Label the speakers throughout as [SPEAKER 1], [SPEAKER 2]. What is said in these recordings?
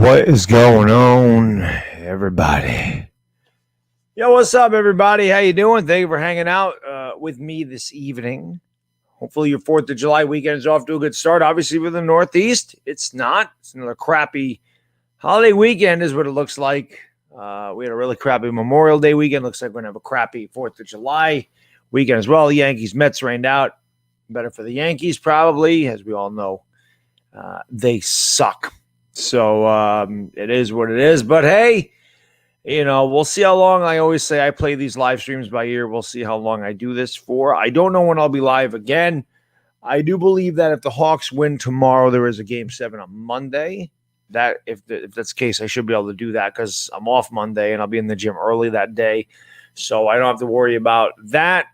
[SPEAKER 1] What is going on, everybody? Yo, what's up, everybody? How you doing? Thank you for hanging out with me this evening. Hopefully your 4th of July weekend is off to a good start. Obviously, for the Northeast, it's not. It's another crappy holiday weekend is what it looks like. We had a really crappy Memorial Day weekend. Looks like we're going to have a crappy 4th of July weekend as well. The Yankees, Mets rained out. Better for the Yankees, probably. As we all know, they suck. So it is what it is. But hey, we'll see how long. I always say I play these live streams by ear. We'll see how long I do this for. I don't know when I'll be live again. I do believe that if the Hawks win tomorrow, there is a Game 7 on Monday. That if that's the case, I should be able to do that because I'm off Monday and I'll be in the gym early that day. So I don't have to worry about that.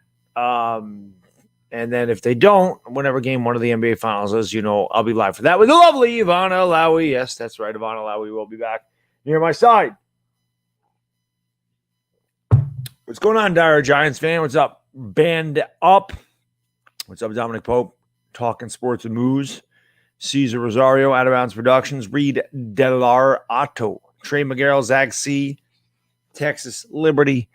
[SPEAKER 1] And then if they don't, whenever game 1 of the NBA Finals is, I'll be live for that with the lovely Ivana Alawi. Yes, that's right. Ivana Alawi will be back near my side. What's going on, Dire Giants fan? What's up? Band Up. What's up, Dominic Pope? Talking Sports and Moose. Cesar Rosario, Out of Bounds Productions. Reed Delar Otto. Trey McGarrell, Zach C. Texas Liberty.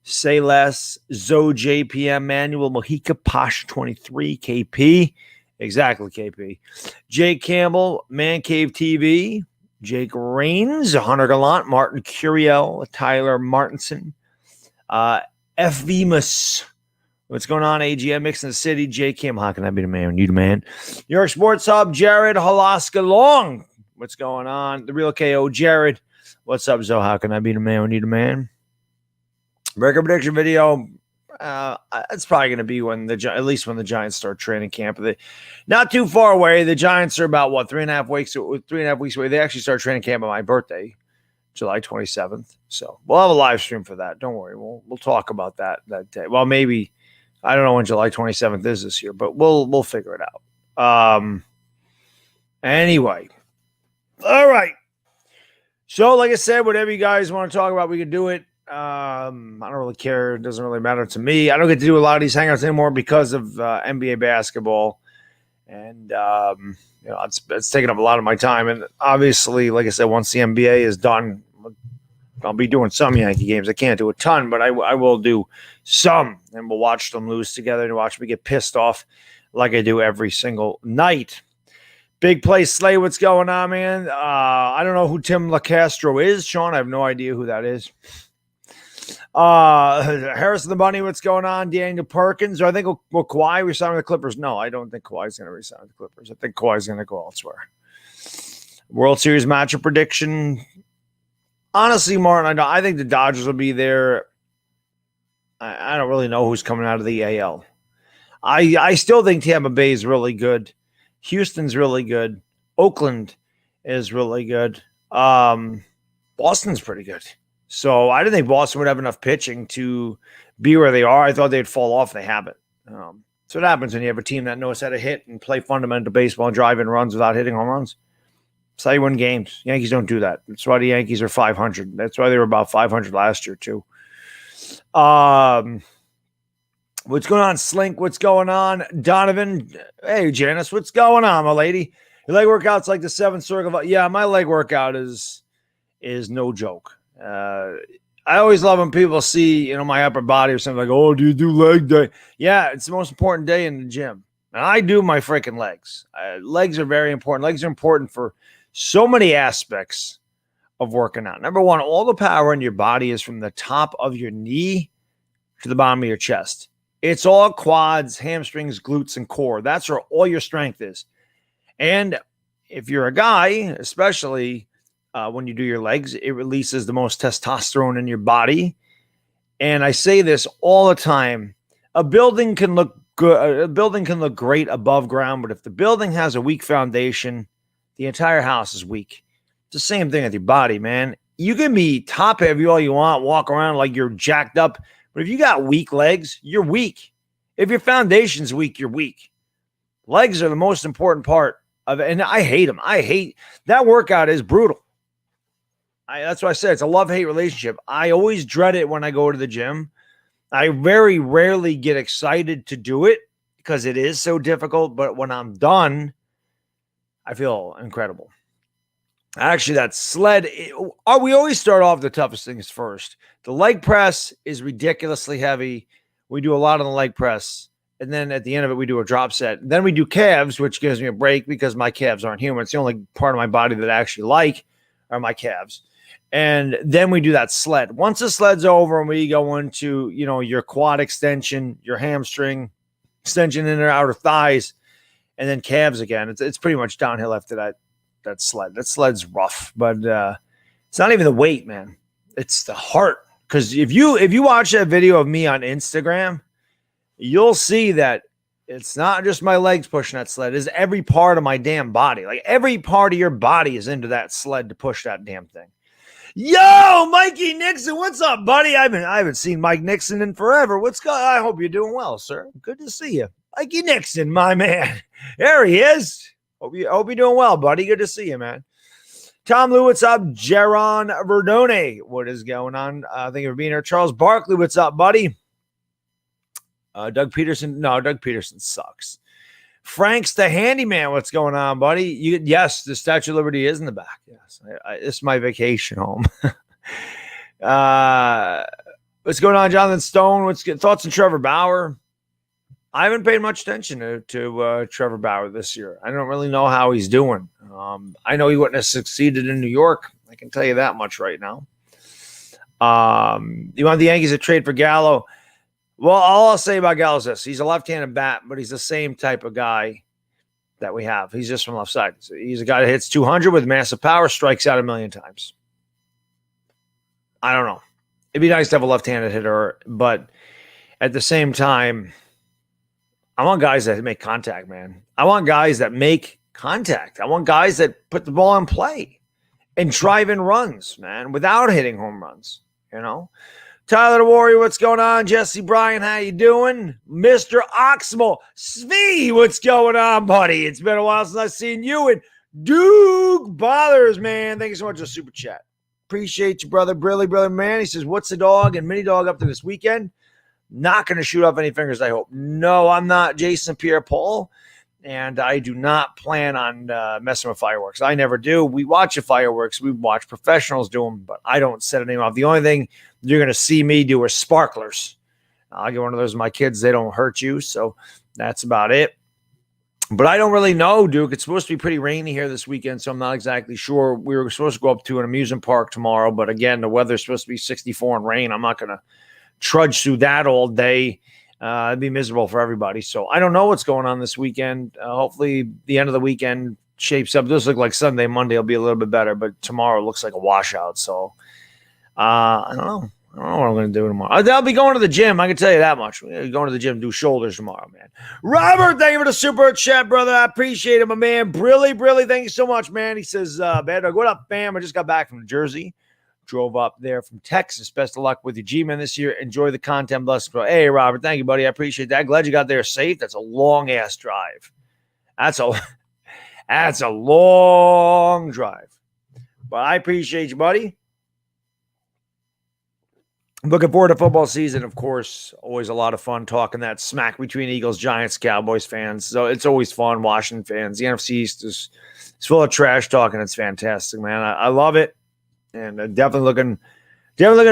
[SPEAKER 1] Say Less, Zoe JPM, Manuel Mojica, Posh 23, KP, exactly KP, Jake Campbell, Man Cave TV, Jake Rains, Hunter Gallant, Martin Curiel, Tyler Martinson, FVmus, what's going on, AGM, Mix in the City, Jake Kim, how can I be the man? You the man. New York Sports Hub, Jared Halaska Long, what's going on? The Real KO, Jared, what's up, Zoe? How can I be the man? You the man. Record prediction video. It's probably going to be at least when the Giants start training camp. Not too far away. The Giants are about 3.5 weeks away. They actually start training camp on my birthday, July 27th. So we'll have a live stream for that. Don't worry. We'll talk about that day. Well, maybe I don't know when July 27th is this year, but we'll figure it out. Anyway, all right. So, like I said, whatever you guys want to talk about, we can do it. I don't really care. It doesn't really matter to me. I don't get to do a lot of these hangouts anymore because of NBA basketball, and it's taking up a lot of my time. And obviously, like I said, once the NBA is done, I'll be doing some Yankee games. I can't do a ton, but I will do some, and we'll watch them lose together and watch me get pissed off like I do every single night. Big Play Slay, what's going on, man? I don't know who Tim LaCastro is, Sean. I have no idea who that is. Harrison the Bunny, what's going on? Daniel Perkins. I think will Kawhi resign with the Clippers? No, I don't think Kawhi's going to resign with the Clippers. I think Kawhi's going to go elsewhere. World Series matchup prediction. Honestly, Martin, I think the Dodgers will be there. I don't really know who's coming out of the AL. I still think Tampa Bay is really good. Houston's really good. Oakland is really good. Boston's pretty good. So I didn't think Boston would have enough pitching to be where they are. I thought they'd fall off. They haven't. So what happens when you have a team that knows how to hit and play fundamental baseball and drive in runs without hitting home runs? That's how you win games. Yankees don't do that. That's why the Yankees are 500. That's why they were about 500 last year too. What's going on, Slink? What's going on, Donovan? Hey, Janice, what's going on, my lady? Your leg workout's like the 7th circle. Yeah, my leg workout is no joke. I always love when people see, my upper body or something like, oh, do you do leg day? Yeah, it's the most important day in the gym. And I do my freaking legs. Legs are very important. Legs are important for so many aspects of working out. Number one, all the power in your body is from the top of your knee to the bottom of your chest. It's all quads, hamstrings, glutes, and core. That's where all your strength is. And if you're a guy, especially when you do your legs, it releases the most testosterone in your body. And I say this all the time. A building can look good. A building can look great above ground, but if the building has a weak foundation, the entire house is weak. It's the same thing with your body, man. You can be top heavy all you want, walk around like you're jacked up, but if you got weak legs, you're weak. If your foundation's weak, you're weak. Legs are the most important part of it, and I hate them. I hate that workout is brutal. That's why I said it's a love-hate relationship. I always dread it when I go to the gym. I very rarely get excited to do it because it is so difficult. But when I'm done, I feel incredible. Actually, that sled, we always start off the toughest things first. The leg press is ridiculously heavy. We do a lot on the leg press. And then at the end of it, we do a drop set. Then we do calves, which gives me a break because my calves aren't human. It's the only part of my body that I actually like are my calves. And then we do that sled. Once the sled's over and we go into, your quad extension, your hamstring extension in or outer thighs, and then calves again. It's pretty much downhill after that sled. That sled's rough, but it's not even the weight, man. It's the heart. Because if you watch that video of me on Instagram, you'll see that it's not just my legs pushing that sled. It's every part of my damn body. Like every part of your body is into that sled to push that damn thing. Yo, Mikey Nixon, what's up, buddy? I haven't seen Mike Nixon in forever. What's going on? I hope you're doing well, sir. Good to see you. Mikey Nixon, my man. There he is. Hope you're doing well, buddy. Good to see you, man. Tom Lou, what's up? Jaron Verdone, what is going on? Thank you for being here. Charles Barkley, what's up, buddy? Doug Peterson. No, Doug Peterson sucks. Frank's the handyman. What's going on, buddy? Yes, the Statue of Liberty is in the back. Yes, it's my vacation home. What's going on, Jonathan Stone? What's good? Thoughts on Trevor Bauer? I haven't paid much attention to Trevor Bauer this year. I don't really know how he's doing. I know he wouldn't have succeeded in New York. I can tell you that much right now. You want the Yankees to trade for Gallo? Well, all I'll say about Gallo is this. He's a left-handed bat, but he's the same type of guy that we have. He's just from left side. So he's a guy that hits 200 with massive power, strikes out a million times. I don't know. It'd be nice to have a left-handed hitter, but at the same time, I want guys that make contact, man. I want guys that make contact. I want guys that put the ball in play and drive in runs, man, without hitting home runs, Tyler the Warrior, what's going on? Jesse Bryan, how you doing? Mr. Oxmal, Svi, what's going on, buddy? It's been a while since I've seen you. And Duke Bothers, man. Thank you so much for the super chat. Appreciate you, brother. Brother, man. He says, what's the dog and mini dog up to this weekend? Not going to shoot off any fingers, I hope. No, I'm not Jason Pierre-Paul, and I do not plan on messing with fireworks. I never do. We watch the fireworks. We watch professionals do them, but I don't set anything off. The only thing you're going to see me do are sparklers. I'll get one of those to my kids. They don't hurt you, so that's about it. But I don't really know, Duke. It's supposed to be pretty rainy here this weekend, so I'm not exactly sure. We were supposed to go up to an amusement park tomorrow, but again, the weather's supposed to be 64 and rain. I'm not going to trudge through that all day. It'd be miserable for everybody. So I don't know what's going on this weekend. Hopefully the end of the weekend shapes up. This look like Sunday, Monday will be a little bit better, but tomorrow looks like a washout. So I don't know. I don't know what I'm going to do tomorrow. I'll be going to the gym. I can tell you that much. We're going to the gym, do shoulders tomorrow, man. Robert, thank you for the super chat, brother. I appreciate it, my man. Brilly, thank you so much, man. He says, Bad Dog, what up, fam? I just got back from Jersey. Drove up there from Texas. Best of luck with your G-Man this year. Enjoy the content. Bless you. Hey, Robert. Thank you, buddy. I appreciate that. Glad you got there safe. That's a long-ass drive. That's a long drive. But I appreciate you, buddy. I'm looking forward to football season, of course. Always a lot of fun talking that smack between Eagles, Giants, Cowboys fans. So it's always fun. Washington fans. The NFC East is full of trash talking. It's fantastic, man. I love it. And definitely looking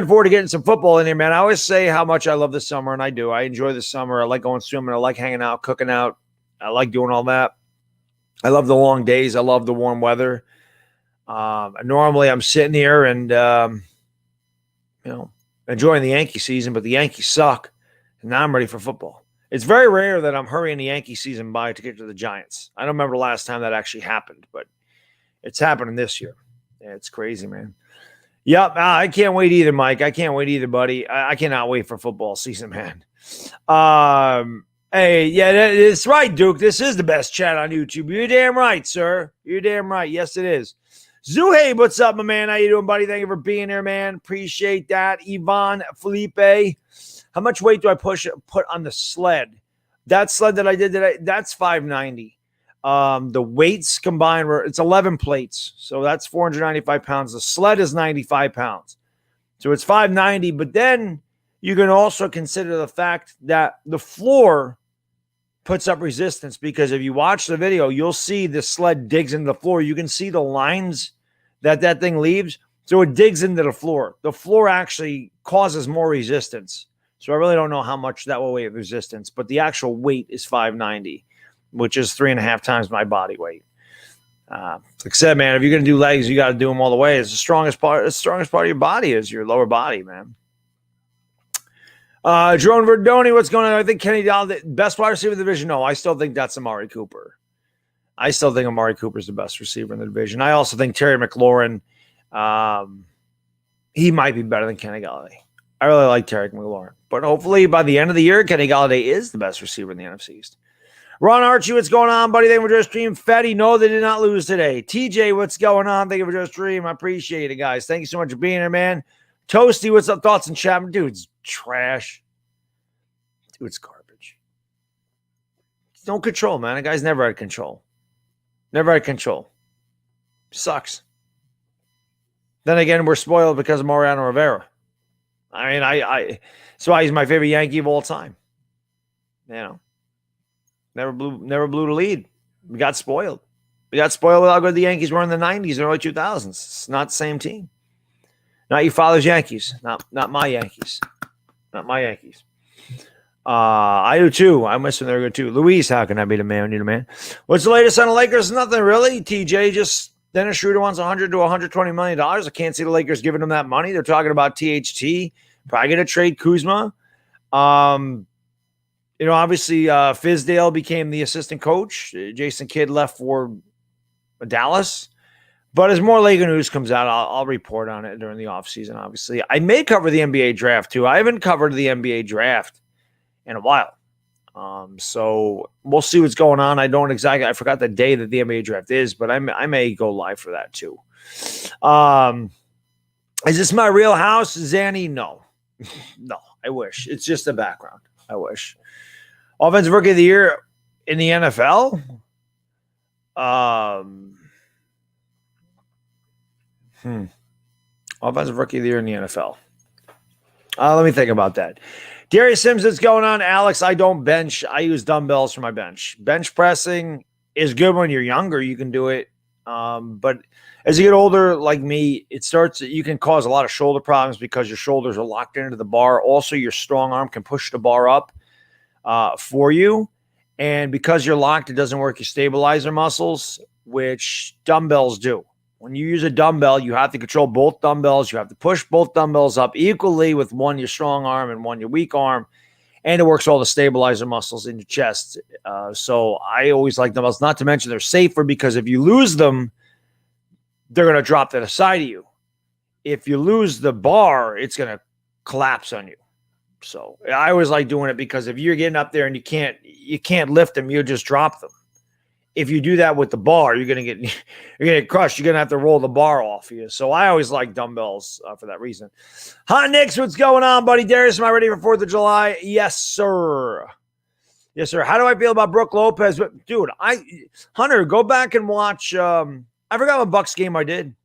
[SPEAKER 1] forward to getting some football in here, man. I always say how much I love the summer, and I do. I enjoy the summer. I like going swimming. I like hanging out, cooking out. I like doing all that. I love the long days. I love the warm weather. Normally, I'm sitting here and, enjoying the Yankee season, but the Yankees suck, and now I'm ready for football. It's very rare that I'm hurrying the Yankee season by to get to the Giants. I don't remember the last time that actually happened, but it's happening this year. Yeah, it's crazy, man. Yep, I can't wait either, Mike. I can't wait either, buddy. I cannot wait for football season, man. Hey, yeah, it's right, Duke. This is the best chat on YouTube. You're damn right, sir. You're damn right. Yes, it is. Zuhaib, what's up, my man? How you doing, buddy? Thank you for being here, man. Appreciate that. Yvonne Felipe. How much weight do I put on the sled? That sled that I did today, that's 590. The weights combined it's 11 plates. So that's 495 pounds. The sled is 95 pounds. So it's 590. But then you can also consider the fact that the floor puts up resistance, because if you watch the video, you'll see the sled digs into the floor. You can see the lines that thing leaves. So it digs into the floor. The floor actually causes more resistance. So I really don't know how much that will weigh of resistance, but the actual weight is 590, which is 3.5 times my body weight. Like I said, man, if you're going to do legs, you got to do them all the way. It's the strongest part. The strongest part of your body is your lower body, man. Jerome Verdoni, what's going on? I think Kenny Galladay, best wide receiver in the division. No, I still think that's Amari Cooper. I still think Amari Cooper is the best receiver in the division. I also think Terry McLaurin, he might be better than Kenny Galladay. I really like Terry McLaurin. But hopefully by the end of the year, Kenny Galladay is the best receiver in the NFC East. Ron Archie, what's going on, buddy? Thank you for just stream. Fetty, no, they did not lose today. TJ, what's going on? Thank you for just stream. I appreciate it, guys. Thank you so much for being here, man. Toasty, what's up? Thoughts in chat? Dude's trash. Dude's garbage. No control, man. The guy's never had control. Never had control. Sucks. Then again, we're spoiled because of Mariano Rivera. I mean, that's why he's my favorite Yankee of all time. You know, never blew the lead. We got spoiled. We got spoiled with how good the Yankees were in the 90s and early 2000s. It's not the same team. Not your father's Yankees. Not my Yankees. Not my Yankees. I do too. I miss them. They're good too. Luis, how can I be the man? Need a man. What's the latest on the Lakers? Nothing really. TJ just Dennis Schroeder wants $100 to $120 million. I can't see the Lakers giving him that money. They're talking about THT. Probably going to trade Kuzma. Obviously, Fizdale became the assistant coach. Jason Kidd left for Dallas. But as more Laker news comes out, I'll report on it during the offseason, obviously. I may cover the NBA draft, too. I haven't covered the NBA draft in a while. So we'll see what's going on. I forgot the day that the NBA draft is, but I may go live for that, too. Is this my real house, Zanny? No. No, I wish. It's just a background. I wish. Offensive Rookie of the Year in the NFL? Offensive Rookie of the Year in the NFL. Let me think about that. Darius Sims, what's going on? Alex, I don't bench. I use dumbbells for my bench. Bench pressing is good when you're younger. You can do it. But as you get older, like me, you can cause a lot of shoulder problems because your shoulders are locked into the bar. Also, your strong arm can push the bar up for you. And because you're locked, it doesn't work your stabilizer muscles, which dumbbells do. When you use a dumbbell, you have to control both dumbbells. You have to push both dumbbells up equally with one your strong arm and one your weak arm. And it works all the stabilizer muscles in your chest. So I always like dumbbells, not to mention they're safer because if you lose them, they're going to drop to the side of you. If you lose the bar, it's going to collapse on you. So I always like doing it because if you're getting up there and you can't lift them, you just drop them. If you do that with the bar, you're gonna get crushed. You're gonna have to roll the bar off you. So I always like dumbbells for that reason. Hot Nicks, what's going on, buddy? Darius, am I ready for 4th of July? Yes, sir. Yes, sir. How do I feel about Brook Lopez? Dude, Hunter, go back and watch. I forgot what Bucks game I did,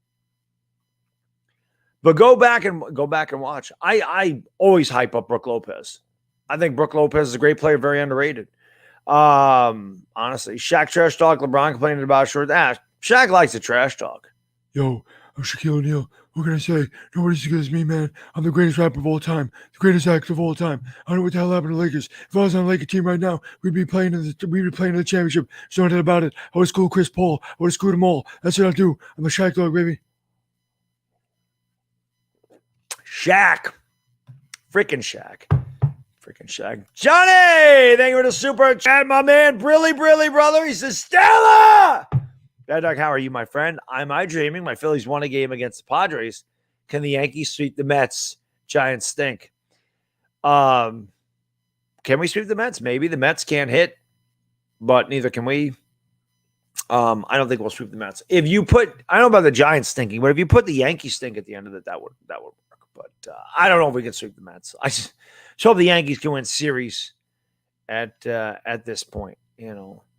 [SPEAKER 1] but go back and watch. I always hype up Brook Lopez. I think Brook Lopez is a great player, very underrated. Honestly, Shaq trash talk, LeBron complaining about short. Shaq likes to trash talk.
[SPEAKER 2] Yo, I'm Shaquille O'Neal. What can I say? Nobody's as good as me, man. I'm the greatest rapper of all time, the greatest actor of all time. I don't know what the hell happened to the Lakers. If I was on a Laker team right now, we'd be playing in the championship. There's no doubt about it. I would school Chris Paul. I would have screwed them all. That's what I do. I'm a Shaq dog, baby.
[SPEAKER 1] Shaq. Freaking Shaq. Johnny, thank you for the super chat, my man. Brilly, brother. He says, Stella. Bad Dog, how are you, my friend? Am I dreaming? My Phillies won a game against the Padres. Can the Yankees sweep the Mets? Giants stink. Can we sweep the Mets? Maybe. The Mets can't hit, but neither can we. I don't think we'll sweep the Mets. I don't know about the Giants stinking, but if you put the Yankees stink at the end of it, that would work. But I don't know if we can sweep the Mets. I just hope the Yankees can win series at this point,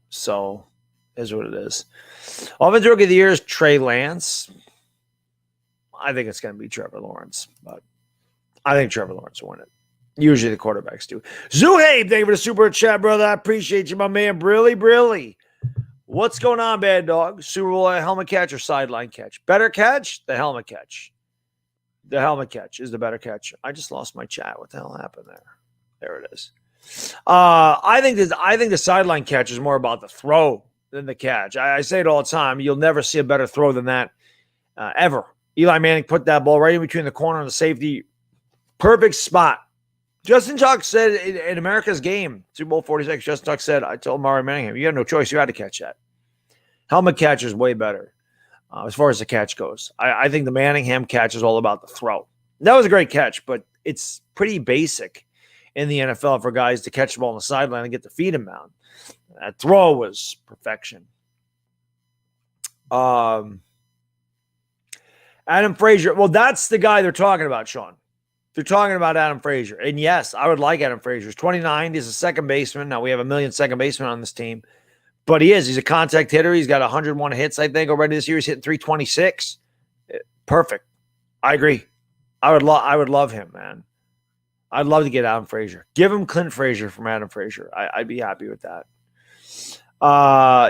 [SPEAKER 1] So is what it is. Offensive Rookie of the Year is Trey Lance. I think it's going to be Trevor Lawrence, but I think Trevor Lawrence will win it. Usually the quarterbacks do. Zuhaib, thank you for the super chat, brother. I appreciate you, my man. Brilly. What's going on, Bad Dog? Super Bowl helmet catch or sideline catch? Better catch? The helmet catch. The helmet catch is the better catch. I just lost my chat. What the hell happened there? There it is. I think the sideline catch is more about the throw than the catch. I say it all the time. You'll never see a better throw than that ever. Eli Manning put that ball right in between the corner and the safety. Perfect spot. Justin Tuck said in America's Game, Super Bowl 46, Justin Tuck said, I told Mario Manningham, you had no choice. You had to catch that. Helmet catch is way better as far as the catch goes. I think the Manningham catch is all about the throw. That was a great catch, but it's pretty basic in the NFL for guys to catch the ball on the sideline and get the feet inbound. That throw was perfection. Adam Frazier. Well, that's the guy they're talking about, Sean. They're talking about Adam Frazier. And yes, I would like Adam Frazier. He's 29. He's a second baseman. Now, we have a million second basemen on this team. But he is. He's a contact hitter. He's got 101 hits, I think, already this year. He's hitting 326. Perfect. I agree. I would love him, man. I'd love to get Adam Frazier. Give him Clint Frazier from Adam Frazier. I'd be happy with that.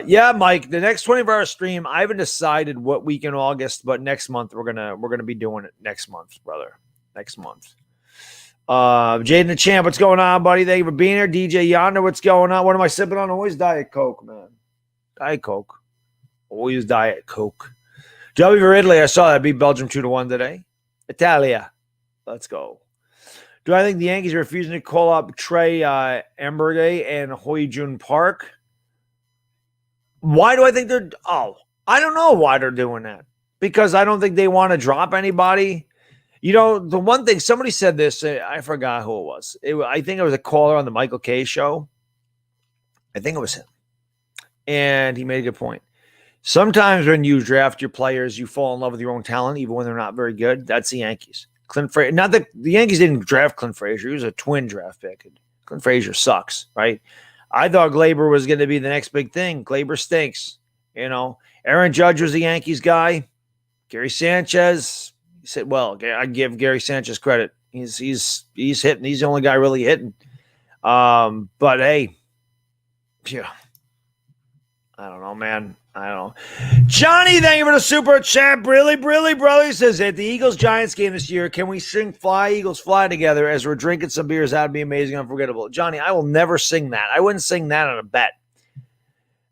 [SPEAKER 1] Yeah, Mike, the next 24-hour stream, I haven't decided what week in August, but next month we're gonna be doing it next month, brother. Next month. Jaden the Champ, what's going on, buddy? Thank you for being here. DJ Yonder, what's going on? What am I sipping on? Always Diet Coke, man. Diet Coke. Always Diet Coke. W for Italy, I saw that beat Belgium 2-1 today. Italia. Let's go. Do I think the Yankees are refusing to call up Trey Emberge and Hoy-Jun Park? Why do I think they're – I don't know why they're doing that. Because I don't think they want to drop anybody. You know, the one thing – somebody said this. I forgot who it was. I think it was a caller on the Michael Kay show. I think it was him. And he made a good point. Sometimes when you draft your players, you fall in love with your own talent, even when they're not very good. That's the Yankees. Clint Frazier. Not that the Yankees didn't draft Clint Frazier. He was a twin draft pick. Clint Frazier sucks, right? I thought Glaber was going to be the next big thing. Glaber stinks. You know, Aaron Judge was the Yankees guy. Gary Sanchez. He said, well, I give Gary Sanchez credit. He's hitting. He's the only guy really hitting. But hey, yeah, I don't know, man. I don't know. Johnny, thank you for the super chat. Brilly, brother. He says, at the Eagles-Giants game this year, can we sing Fly, Eagles, Fly together as we're drinking some beers? That would be amazing, unforgettable. Johnny, I will never sing that. I wouldn't sing that on a bet.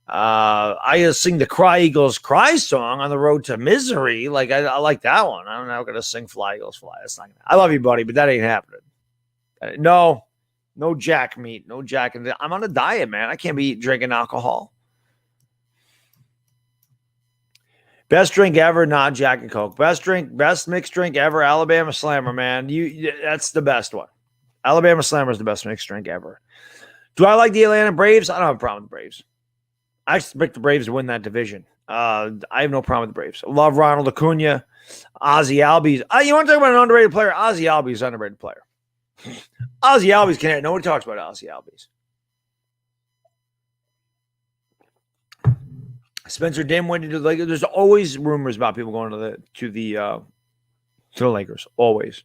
[SPEAKER 1] I just sing the Cry Eagles Cry song on the road to misery. Like, I like that one. I'm not going to sing Fly, Eagles, Fly. That's not gonna, I love you, buddy, but that ain't happening. No jack meat. No jack. I'm on a diet, man. I can't be drinking alcohol. Best drink ever, not Jack and Coke. Best mixed drink ever, Alabama Slammer, man. That's the best one. Alabama Slammer is the best mixed drink ever. Do I like the Atlanta Braves? I don't have a problem with the Braves. I expect the Braves to win that division. I have no problem with the Braves. I love Ronald Acuna, Ozzie Albies. You want to talk about an underrated player? Ozzie Albies is an underrated player. Ozzie Albies can't. Nobody talks about Ozzie Albies. Spencer Dinwiddie to the Lakers. There's always rumors about people going to the Lakers. Always.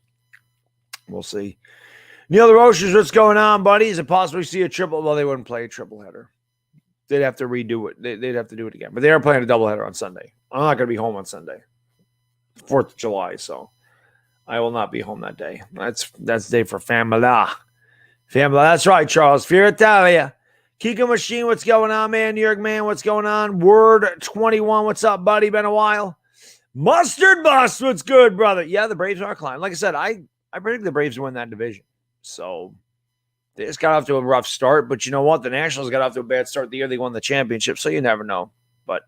[SPEAKER 1] We'll see. Neil the Rochers, what's going on, buddy? Is it possible to see a triple? Well, they wouldn't play a triple header. They'd have to redo it. They'd have to do it again. But they are playing a doubleheader on Sunday. I'm not going to be home on Sunday. 4th of July, so I will not be home that day. That's the day for Famila. That's right, Charles. Fear Italia. Kiko Machine, what's going on, man? New York, man, what's going on? Word 21, what's up, buddy? Been a while. Mustard Bust, what's good, brother? Yeah, the Braves are climbing. Like I said, I predict the Braves win that division. So they just got off to a rough start. But you know what? The Nationals got off to a bad start the year they won the championship. So you never know. But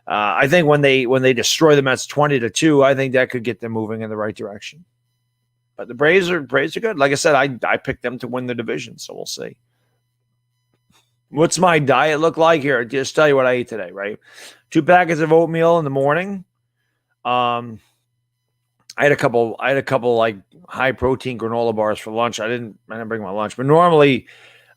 [SPEAKER 1] I think when they destroy the Mets 20-2, I think that could get them moving in the right direction. But the Braves are good. Like I said, I picked them to win the division. So we'll see. What's my diet look like here? Just tell you what I ate today, right? 2 packets of oatmeal in the morning. I had a couple like high protein granola bars for lunch. I didn't bring my lunch, but normally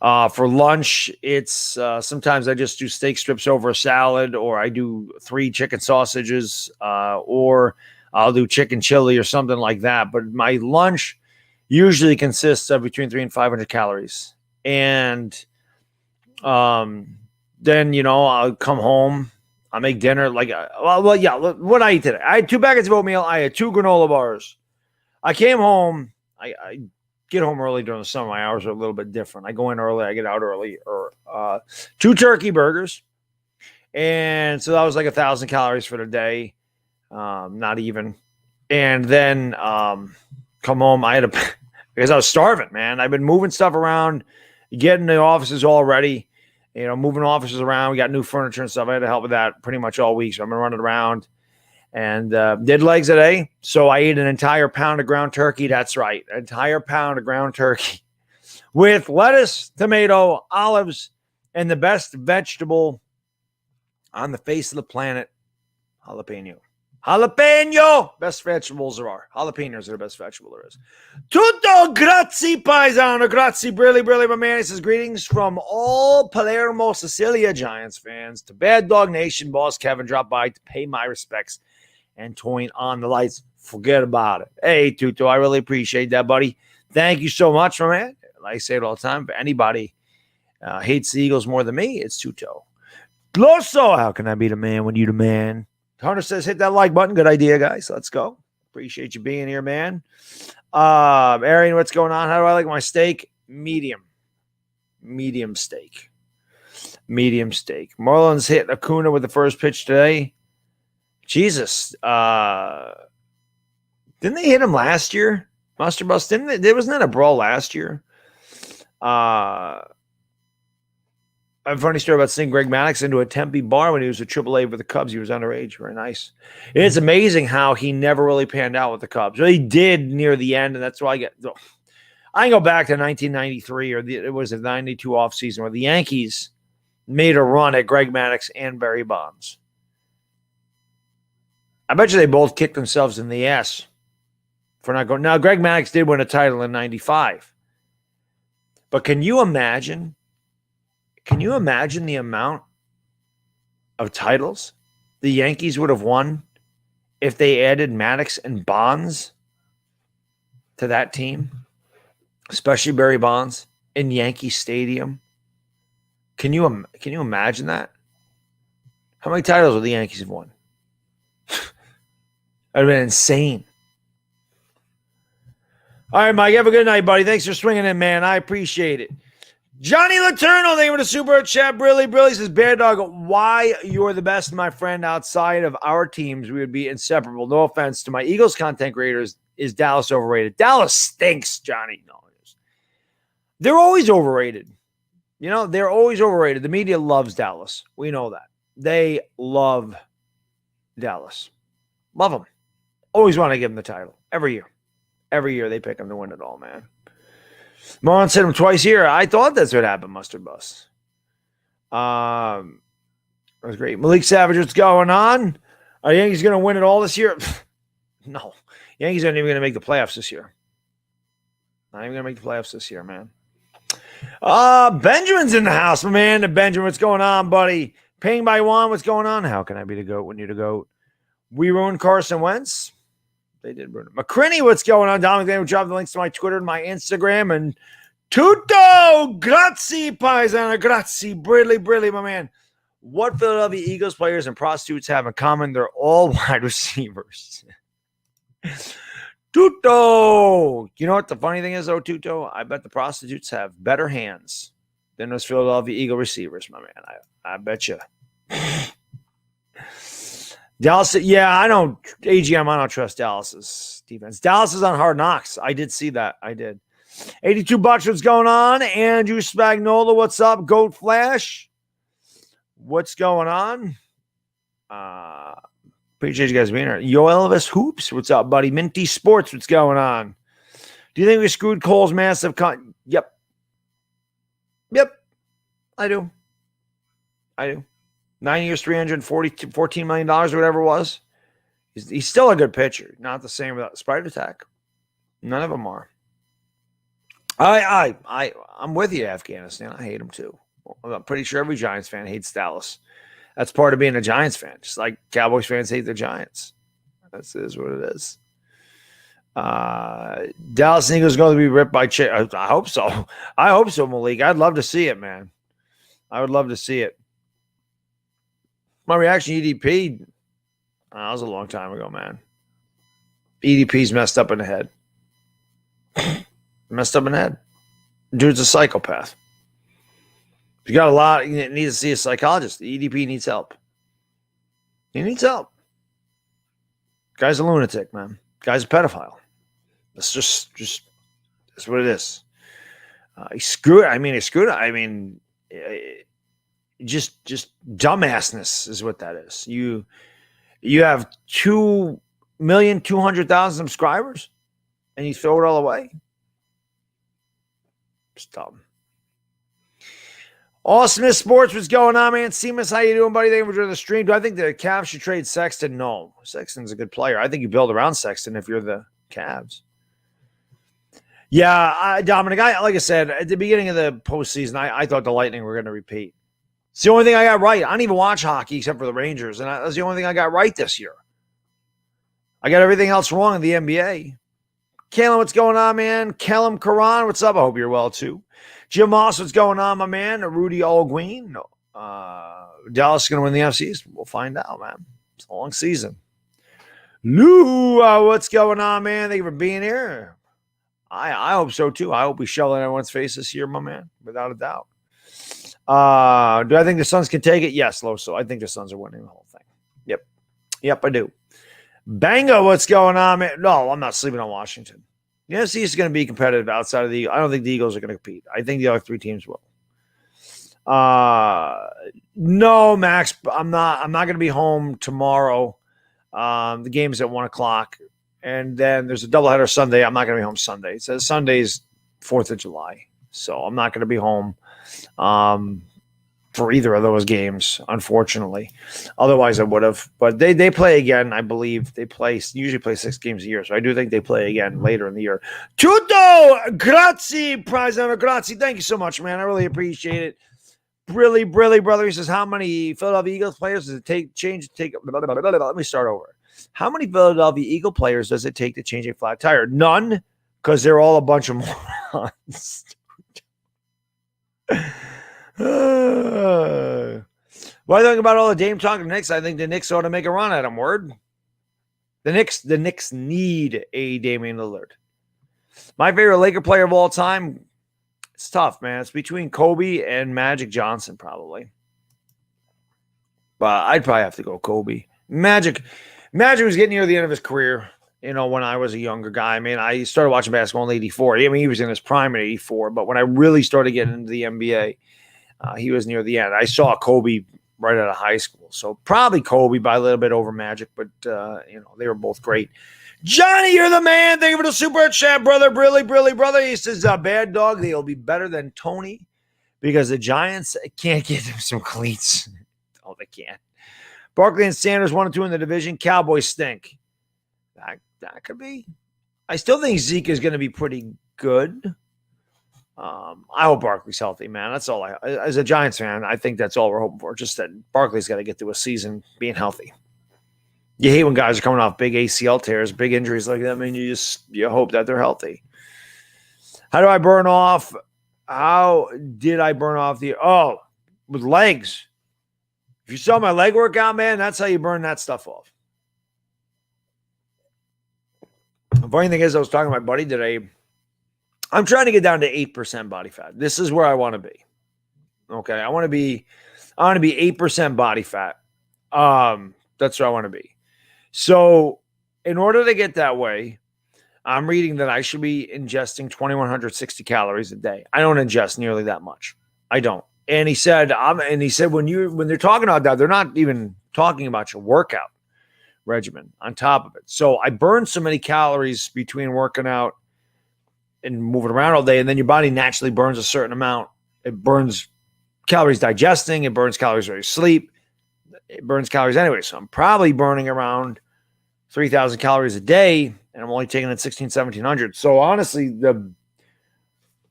[SPEAKER 1] for lunch, it's sometimes I just do steak strips over a salad, or I do 3 chicken sausages, or I'll do chicken chili or something like that. But my lunch usually consists of between 300 and 500 calories. And then, I'll come home. I'll make dinner. Like, what I eat today? I had 2 packets of oatmeal. I had 2 granola bars. I came home. I get home early during the summer. My hours are a little bit different. I go in early. I get out early. 2 turkey burgers. And so that was like 1,000 calories for the day. Not even. And then come home. Because I was starving, man. I've been moving stuff around, getting the offices all ready. Moving offices around. We got new furniture and stuff. I had to help with that pretty much all week. So I've been running around and did legs today. So I ate an entire pound of ground turkey. That's right. An entire pound of ground turkey with lettuce, tomato, olives, and the best vegetable on the face of the planet, jalapeno. Jalapeno! Best vegetables there are. Jalapenos are the best vegetable there is. Tutto grazie, paisano. Grazie, brilli, my man. He says, greetings from all Palermo, Sicilia Giants fans to Bad Dog Nation. Boss Kevin dropped by to pay my respects and turn on the lights. Forget about it. Hey, Tutto, I really appreciate that, buddy. Thank you so much, my man. Like I say it all the time, if anybody hates the Eagles more than me, it's Tutto. Glosso, how can I be the man when you the man? Hunter says, hit that like button. Good idea, guys. Let's go. Appreciate you being here, man. Arian, what's going on? How do I like my steak? Medium. Medium steak. Marlins hit Acuna with the first pitch today. Jesus. Didn't they hit him last year? Mustard Bus, didn't they? There wasn't that a brawl last year? I have a funny story about seeing Greg Maddux into a Tempe bar when he was at AAA with the Cubs. He was underage. Very nice. It's amazing how he never really panned out with the Cubs. Well, he did near the end, and that's why I can go back to 1993, or it was a 92 offseason, where the Yankees made a run at Greg Maddux and Barry Bonds. I bet you they both kicked themselves in the ass for not going. Now, Greg Maddux did win a title in 95. But can you imagine the amount of titles the Yankees would have won if they added Maddux and Bonds to that team, especially Barry Bonds in Yankee Stadium? Can you imagine that? How many titles would the Yankees have won? That would have been insane. All right, Mike, have a good night, buddy. Thanks for swinging in, man. I appreciate it. Johnny Laterno, thank you for the super chat. Brilly says, Bear Dog, why you're the best, my friend. Outside of our teams, we would be inseparable. No offense to my Eagles content creators. Is Dallas overrated? Dallas stinks, Johnny. No, they're always overrated. They're always overrated. The media loves Dallas. We know that. They love Dallas. Love them. Always want to give them the title. Every year. Every year they pick them to win it all, man. Marlon said him twice here. I thought that's what happened, Mustard Bus. That was great. Malik Savage, what's going on? Are the Yankees going to win it all this year? No. Yankees aren't even going to make the playoffs this year. Not even going to make the playoffs this year, man. Benjamin's in the house, my man. Benjamin, what's going on, buddy? Paying by one, what's going on? How can I be the GOAT when you're the GOAT? We ruined Carson Wentz. They did ruin it. McCrinney, what's going on? Dominic, they will drop the links to my Twitter and my Instagram. And tutto, grazie, paisano, grazie, brilli, my man. What Philadelphia Eagles players and prostitutes have in common? They're all wide receivers. Tutto. You know what the funny thing is, though, Tutto? I bet the prostitutes have better hands than those Philadelphia Eagle receivers, my man. I bet you. Dallas, yeah, I don't trust Dallas's defense. Dallas is on Hard Knocks. I did see that. I did. 82 bucks, what's going on? Andrew Spagnola, what's up? Goat Flash, what's going on? Appreciate you guys being here. Yo Elvis Hoops, what's up, buddy? Minty Sports, what's going on? Do you think we screwed Cole's massive Yep, I do. 9 years, $14 million, or whatever it was. He's still a good pitcher. Not the same without Spider Attack. None of them are. I'm with you, Afghanistan. I hate him too. I'm pretty sure every Giants fan hates Dallas. That's part of being a Giants fan. Just like Cowboys fans hate the Giants. That is what it is. Dallas Eagles going to be ripped by I hope so. I hope so, Malik. I'd love to see it, man. I would love to see it. My reaction, EDP, that was a long time ago, man. EDP's messed up in the head. Messed up in the head. Dude's a psychopath. You got a lot, you need to see a psychologist. The EDP needs help. He needs help. Guy's a lunatic, man. Guy's a pedophile. That's just that's what it is. He screwed. Just dumbassness is what that is. You have 2,200,000 subscribers, and you throw it all away. It's dumb. Awesome Sports, what's going on, man? Seamus, how you doing, buddy? Thank you for joining the stream. Do I think the Cavs should trade Sexton? No. Sexton's a good player. I think you build around Sexton if you're the Cavs. Yeah, Dominic, like I said, at the beginning of the postseason, I thought the Lightning were going to repeat. It's the only thing I got right. I don't even watch hockey except for the Rangers, and that's the only thing I got right this year. I got everything else wrong in the NBA. Kalen, what's going on, man? Kellum Karan, what's up? I hope you're well, too. Jim Moss, what's going on, my man? Rudy Allguin. Dallas is going to win the NFC East. We'll find out, man. It's a long season. Lou, what's going on, man? Thank you for being here. I hope so, too. I hope we shovel in everyone's face this year, my man, without a doubt. Do I think the Suns can take it? Yes, Loso. I think the Suns are winning the whole thing. Yep, I do. Bango, what's going on, man? No, I'm not sleeping on Washington. The NFC is going to be competitive outside of the. I don't think the Eagles are going to compete. I think the other three teams will. No, Max, I'm not going to be home tomorrow. The game's at 1:00, and then there's a doubleheader Sunday. I'm not going to be home Sunday. It says Sunday's 4th of July, so I'm not going to be home for either of those games, unfortunately. Otherwise, I would have. But they play again, I believe. They usually play 6 games a year, so I do think they play again later in the year. Tutto, grazie, prize owner, grazie. Thank you so much, man. I really appreciate it. Brilly, brother. He says, how many Philadelphia Eagles players does it take? Let me start over. How many Philadelphia Eagle players does it take to change a flat tire? None, because they're all a bunch of morons. What do I think about all the Dame talk to the Knicks? I think the Knicks ought to make a run at him. Word. The Knicks need a Damian Lillard. My favorite Laker player of all time. It's tough, man. It's between Kobe and Magic Johnson, probably. But I'd probably have to go Kobe. Magic was getting near the end of his career. When I was a younger guy. I mean, I started watching basketball in '84. I mean, he was in his prime in '84. But when I really started getting into the NBA, he was near the end. I saw Kobe right out of high school. So probably Kobe by a little bit over Magic. But, they were both great. Johnny, you're the man. Thank you for the super chat, brother. Brilly, brother. He says, bad dog, they'll be better than Tony because the Giants can't get them some cleats. Oh, they can't. Barkley and Sanders 1-2 in the division. Cowboys stink. That could be. I still think Zeke is going to be pretty good. I hope Barkley's healthy, man. That's all as a Giants fan, I think that's all we're hoping for. Just that Barkley's got to get through a season being healthy. You hate when guys are coming off big ACL tears, big injuries like that. I mean, you hope that they're healthy. How did I burn off with legs? If you saw my leg workout, man, that's how you burn that stuff off. The funny thing is, I was talking to my buddy today. I'm trying to get down to 8% body fat. This is where I want to be. Okay, I want to be 8% body fat. That's where I want to be. So, in order to get that way, I'm reading that I should be ingesting 2,160 calories a day. I don't ingest nearly that much. I don't. And he said, when they're talking about that, they're not even talking about your workout regimen on top of it. So I burn so many calories between working out and moving around all day, and then your body naturally burns a certain amount. It burns calories digesting. It burns calories while you sleep. It burns calories anyway. So I'm probably burning around 3,000 calories a day, and I'm only taking in 1,700. So honestly,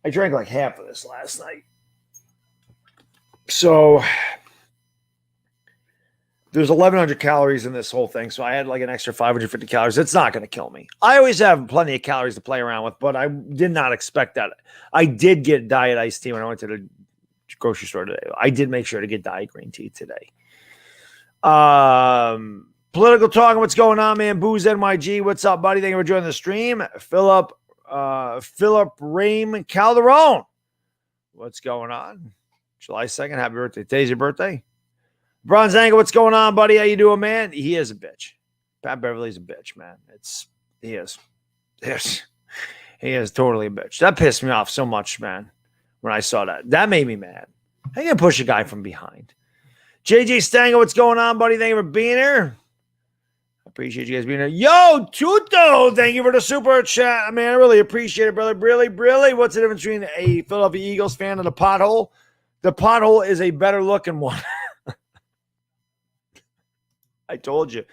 [SPEAKER 1] I drank like half of this last night. So there's 1,100 calories in this whole thing. So I had like an extra 550 calories. It's not going to kill me. I always have plenty of calories to play around with, but I did not expect that. I did get diet iced tea when I went to the grocery store today. I did make sure to get diet green tea today. Political talking. What's going on, man? Booze NYG. What's up, buddy? Thank you for joining the stream. Philip Rame Calderon. What's going on? July 2nd. Happy birthday. Today's your birthday. Bronze Angle. What's going on, buddy? How you doing, man? He is a bitch. Pat Beverly's a bitch, man. He is. Yes. He is totally a bitch. That pissed me off so much, man, when I saw that. That made me mad. How you gonna push a guy from behind? JJ Stanger, what's going on, buddy? Thank you for being here. I appreciate you guys being here. Yo, Tuto, thank you for the super chat, man. I really appreciate it, brother. Really. What's the difference between a Philadelphia Eagles fan and a pothole? The pothole is a better looking one. I told you.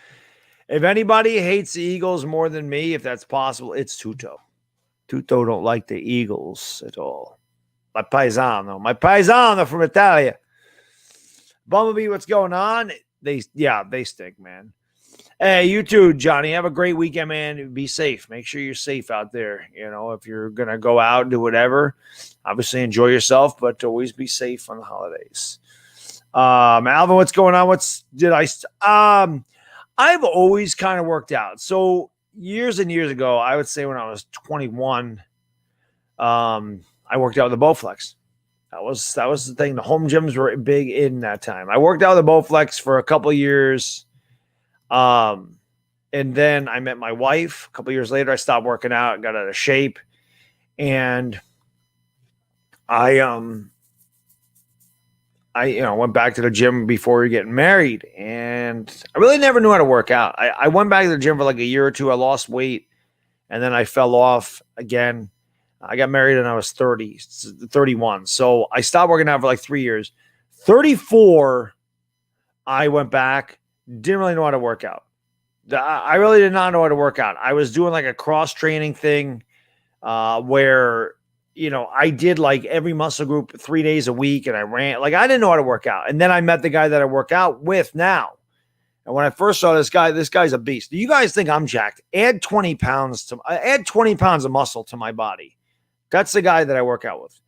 [SPEAKER 1] If anybody hates the Eagles more than me, if that's possible, it's Tuto. Tuto don't like the Eagles at all. My paisano from Italia. Bumblebee, what's going on? They stink, man. Hey, you too, Johnny. Have a great weekend, man. Be safe. Make sure you're safe out there. You know, if you're going to go out and do whatever, obviously enjoy yourself, but always be safe on the holidays. Alvin, what's going on? I've always kind of worked out. So years and years ago, I would say when I was 21, I worked out with the Bowflex. That was the thing. The home gyms were big in that time. I worked out with the Bowflex for a couple of years. And then I met my wife. A couple of years later, I stopped working out, got out of shape. And I went back to the gym before we were getting married, and I really never knew how to work out. I went back to the gym for like a year or two. I lost weight, and then I fell off again. I got married and I was 31. So I stopped working out for like 3 years. 34, I went back. Didn't really know how to work out. I really did not know how to work out. I was doing like a cross training thing where, I did like every muscle group 3 days a week, and I ran. Like, I didn't know how to work out. And then I met the guy that I work out with now. And when I first saw this guy's a beast. Do you guys think I'm jacked? Add 20 pounds of muscle to my body. That's the guy that I work out with.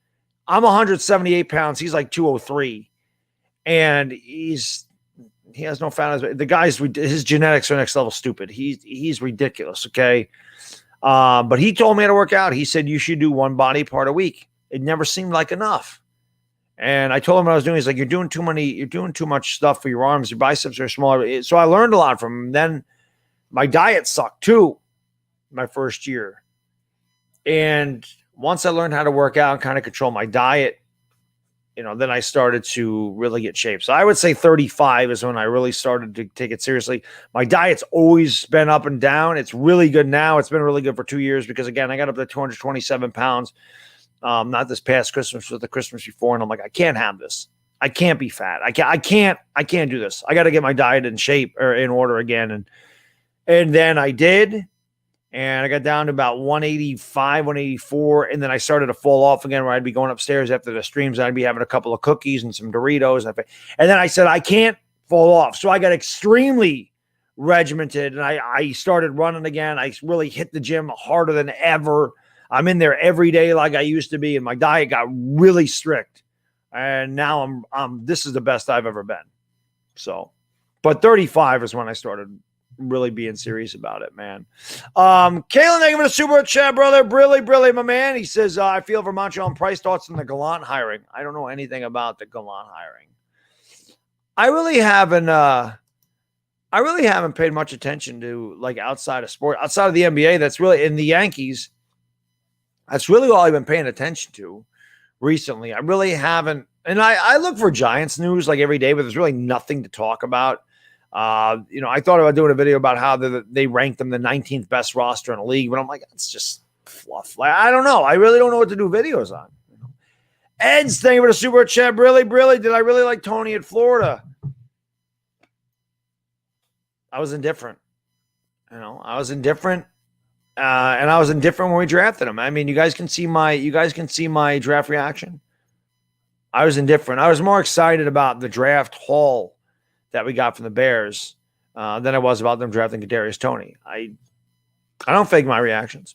[SPEAKER 1] I'm 178 pounds. He's like 203. And he has no fat. The guy's, his genetics are next level stupid. He's ridiculous. Okay. But he told me how to work out. He said, you should do one body part a week. It never seemed like enough. And I told him what I was doing. He's like, you're doing too much stuff for your arms. Your biceps are smaller. So I learned a lot from him. Then my diet sucked too, my first year. And once I learned how to work out and kind of control my diet, then I started to really get shape. So I would say 35 is when I really started to take it seriously. My diet's always been up and down. It's really good now. It's been really good for 2 years because, again, I got up to 227 pounds. Not this past Christmas, but the Christmas before. And I'm like, I can't have this. I can't be fat. I can't do this. I got to get my diet in shape or in order again. And then I did. And I got down to about 185, 184. And then I started to fall off again where I'd be going upstairs after the streams. I'd be having a couple of cookies and some Doritos. And then I said, I can't fall off. So I got extremely regimented. And I started running again. I really hit the gym harder than ever. I'm in there every day like I used to be. And my diet got really strict. And now this is the best I've ever been. So, but 35 is when I started really being serious about it, man. Kalen, thank you for the super chat, brother. Brilly, my man. He says, I feel for Montreal and Price. Thoughts on the Gallant hiring? I don't know anything about the Gallant hiring. I really haven't paid much attention to, like, outside of sport, outside of the NBA. That's really in the Yankees. That's really all I've been paying attention to recently. I really haven't. And I look for Giants news like every day, but there's really nothing to talk about. I thought about doing a video about how they ranked them the 19th best roster in the league, but I'm like, it's just fluff. Like, I don't know. I really don't know what to do videos on. Ed's, thank you for the super chat. Really, did I really like Tony at Florida? I was indifferent. I was indifferent. And I was indifferent when we drafted him. I mean, you guys can see my draft reaction. I was indifferent. I was more excited about the draft haul that we got from the Bears than I was about them drafting Kadarius Toney. I don't fake my reactions.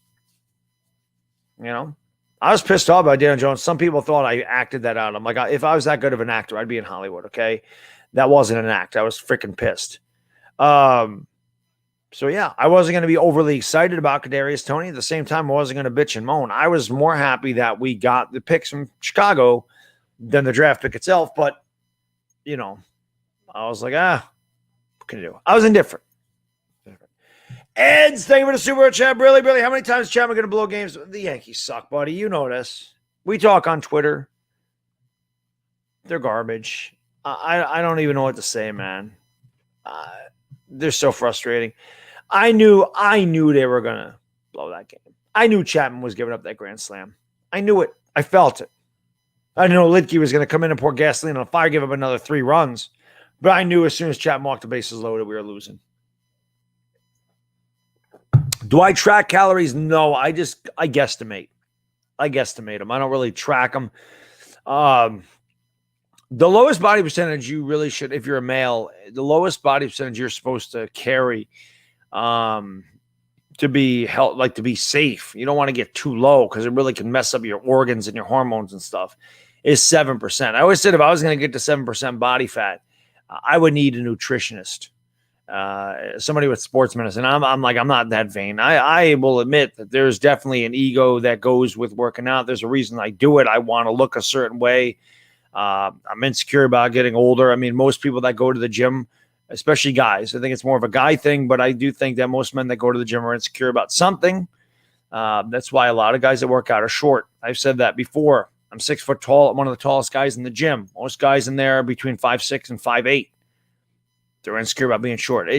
[SPEAKER 1] I was pissed off about Daniel Jones. Some people thought I acted that out. I'm like, if I was that good of an actor, I'd be in Hollywood, okay? that wasn't an act. I was freaking pissed. So yeah, I wasn't going to be overly excited about Kadarius Toney. At the same time, I wasn't going to bitch and moan. I was more happy that we got the picks from Chicago than the draft pick itself. But, you know, I was like, what can I do? I was indifferent. Eds, thank you for the super chat. Really, how many times chat am I going to blow games? The Yankees suck, buddy. You know this. We talk on Twitter. They're garbage. I don't even know what to say, man. They're so frustrating. I knew they were going to blow that game. I knew Chapman was giving up that grand slam. I knew it. I felt it. I didn't know Lidke was going to come in and pour gasoline on fire, give up another 3 runs. But I knew as soon as Chapman walked the bases loaded, we were losing. Do I track calories? No, I guesstimate. I guesstimate them. I don't really track them. The lowest body percentage you really should, if you're a male, the lowest body percentage you're supposed to carry to be to be safe. You don't want to get too low because it really can mess up your organs and your hormones and stuff. Is 7%. I always said if I was going to get to 7% body fat, I would need a nutritionist, somebody with sports medicine. I'm not that vain. I will admit that there's definitely an ego that goes with working out. There's a reason I do it. I want to look a certain way. I'm insecure about getting older. I mean, most people that go to the gym, especially guys, I think it's more of a guy thing, but I do think that most men that go to the gym are insecure about something. That's why a lot of guys that work out are short. I've said that before. I'm 6 foot tall. I'm one of the tallest guys in the gym. Most guys in there are between 5'6" and 5'8". They're insecure about being short.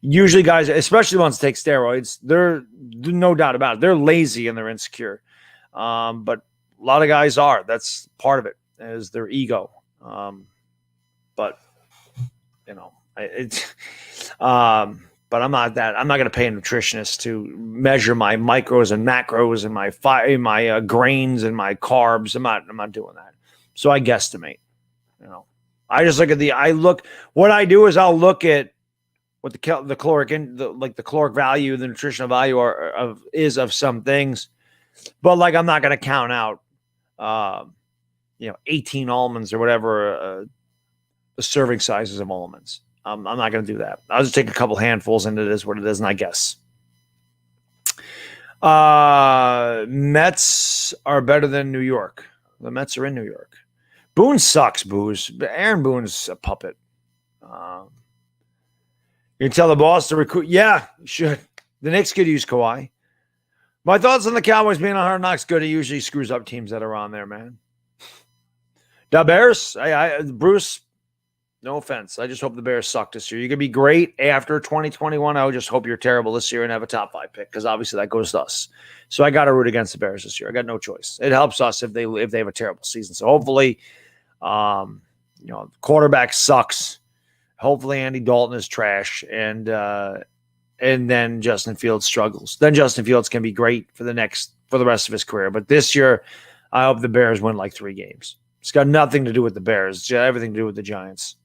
[SPEAKER 1] Usually guys, especially the ones that take steroids, they're no doubt about it. They're lazy and they're insecure. But a lot of guys are. That's part of it, is their ego. But you know, but I'm not that. I'm not going to pay a nutritionist to measure my micros and macros and my grains and my carbs. I'm not doing that. So I guesstimate. You know, I just look at what I do is I'll look at what the caloric the caloric value, the nutritional value is of some things, but like I'm not going to count out 18 almonds or whatever the serving sizes of almonds. I'm not going to do that. I'll just take a couple handfuls and it is what it is, and I guess. Mets are better than New York. The Mets are in New York. Boone sucks, Booze. Aaron Boone's a puppet. You can tell the boss to recruit. Yeah, you should. The Knicks could use Kawhi. My thoughts on the Cowboys being on Hard Knocks good. He usually screws up teams that are on there, man. The Bears, Bruce, no offense. I just hope the Bears suck this year. You could be great after 2021. I would just hope you're terrible this year and have a top 5 pick, because obviously that goes to us. So I got to root against the Bears this year. I got no choice. It helps us if they have a terrible season. So hopefully, the quarterback sucks. Hopefully Andy Dalton is trash, and then Justin Fields struggles. Then Justin Fields can be great for the rest of his career. But this year, I hope the Bears win like 3 games. It's got nothing to do with the Bears. It's got everything to do with the Giants.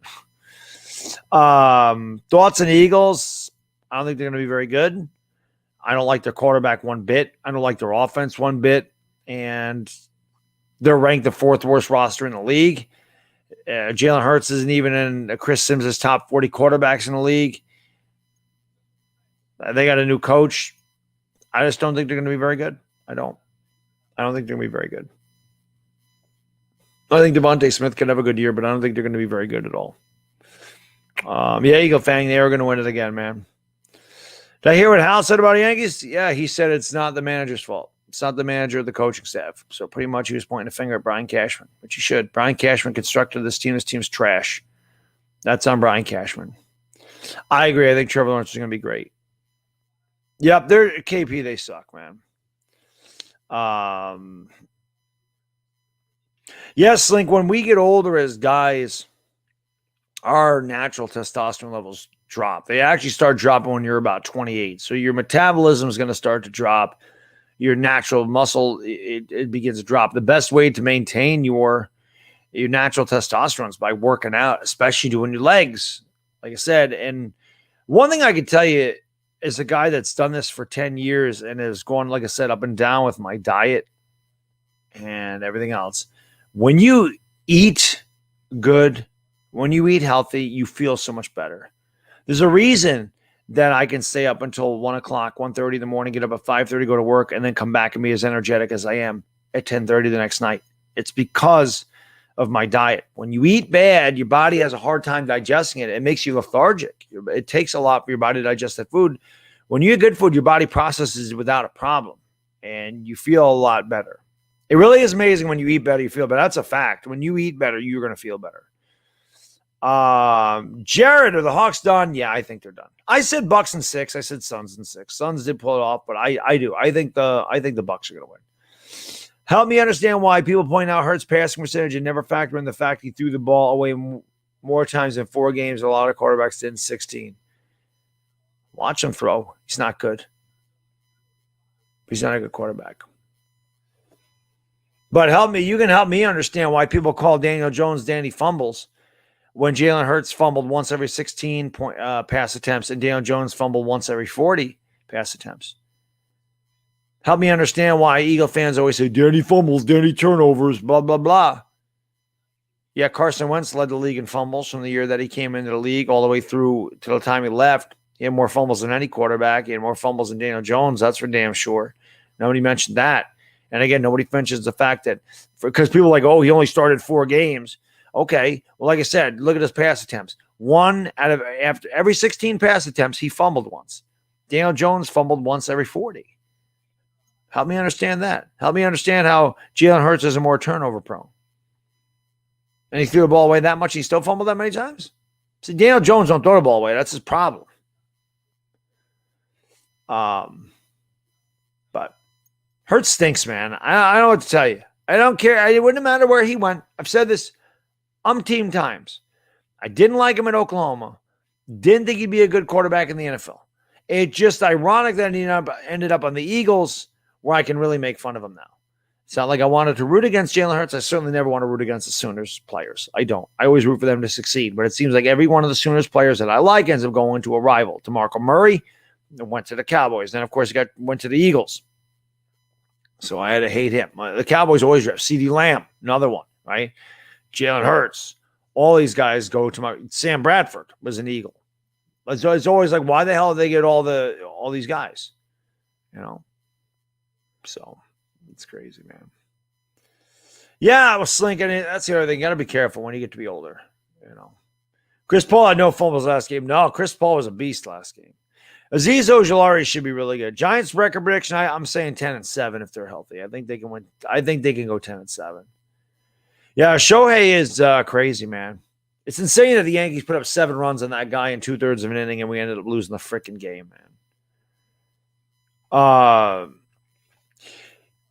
[SPEAKER 1] Thoughts on the Eagles? I don't think they're going to be very good. I don't like their quarterback one bit. I don't like their offense one bit. And they're ranked the 4th worst roster in the league. Jalen Hurts isn't even in Chris Sims' top 40 quarterbacks in the league. They got a new coach. I just don't think they're going to be very good. I don't think they're going to be very good. I think Devontae Smith could have a good year, but I don't think they're going to be very good at all. Eagle Fang, they are going to win it again, man. Did I hear what Hal said about the Yankees? Yeah, he said it's not the manager's fault. It's not the manager or the coaching staff. So pretty much he was pointing a finger at Brian Cashman, which he should. Brian Cashman constructed this team. This team's trash. That's on Brian Cashman. I agree. I think Trevor Lawrence is going to be great. Yep, they're KP. They suck, man. Yes, Link, when we get older as guys, our natural testosterone levels drop. They actually start dropping when you're about 28. So your metabolism is going to start to drop. Your natural muscle, it begins to drop. The best way to maintain your natural testosterone is by working out, especially doing your legs, like I said. And one thing I can tell you is a guy that's done this for 10 years and has gone, like I said, up and down with my diet and everything else. When you eat good When you eat healthy, you feel so much better. There's a reason that I can stay up until 1 o'clock, 1:30 in the morning, get up at 5:30, go to work, and then come back and be as energetic as I am at 10:30 the next night. It's because of my diet. When you eat bad, your body has a hard time digesting it. It makes you lethargic. It takes a lot for your body to digest that food. When you eat good food, your body processes it without a problem, and you feel a lot better. It really is amazing when you eat better, you feel better. That's a fact. When you eat better, you're going to feel better. Jared, are the Hawks done? Yeah, I think they're done. I said Bucks in 6. I said Suns in 6. Suns did pull it off, but I do. I think the Bucks are going to win. Help me understand why people point out Hurts' passing percentage and never factor in the fact he threw the ball away more times in 4 games. A lot of quarterbacks did in 16. Watch him throw. He's not good. He's not a good quarterback. But you can help me understand why people call Daniel Jones Danny Fumbles when Jalen Hurts fumbled once every 16 pass attempts and Daniel Jones fumbled once every 40 pass attempts. Help me understand why Eagle fans always say, Danny fumbles, Danny turnovers, blah, blah, blah. Yeah, Carson Wentz led the league in fumbles from the year that he came into the league all the way through to the time he left. He had more fumbles than any quarterback. He had more fumbles than Daniel Jones. That's for damn sure. Nobody mentioned that. And again, nobody mentions the fact that because people are like, oh, he only started 4 games. Okay. Well, like I said, look at his pass attempts. After every 16 pass attempts, he fumbled once. Daniel Jones fumbled once every 40. Help me understand that. Help me understand how Jalen Hurts is a more turnover prone. And he threw the ball away that much. He still fumbled that many times. See, Daniel Jones don't throw the ball away. That's his problem. But Hurts stinks, man. I don't know what to tell you. I don't care. It wouldn't matter where he went. I've said this umpteen times. I didn't like him at Oklahoma. Didn't think he'd be a good quarterback in the NFL. It's just ironic that he ended up on the Eagles, where I can really make fun of him now. It's not like I wanted to root against Jalen Hurts. I certainly never want to root against the Sooners players. I don't. I always root for them to succeed. But it seems like every one of the Sooners players that I like ends up going to a rival. DeMarco Murray went to the Cowboys. Then, of course, he went to the Eagles. So I had to hate him. The Cowboys always draft CeeDee Lamb, another one, right? Jalen Hurts. All these guys go to Sam Bradford was an Eagle. It's always like, why the hell did they get all these guys? You know? So it's crazy, man. Yeah, I was slinking it. That's the other thing. You got to be careful when you get to be older. You know, Chris Paul had no fumbles last game. No, Chris Paul was a beast last game. Azeez Ojulari should be really good. Giants record prediction. I'm saying 10-7 if they're healthy. I think they can win. I think they can go 10-7. Yeah, Shohei is crazy, man. It's insane that the Yankees put up 7 runs on that guy in 2/3 of an inning, and we ended up losing the freaking game, man.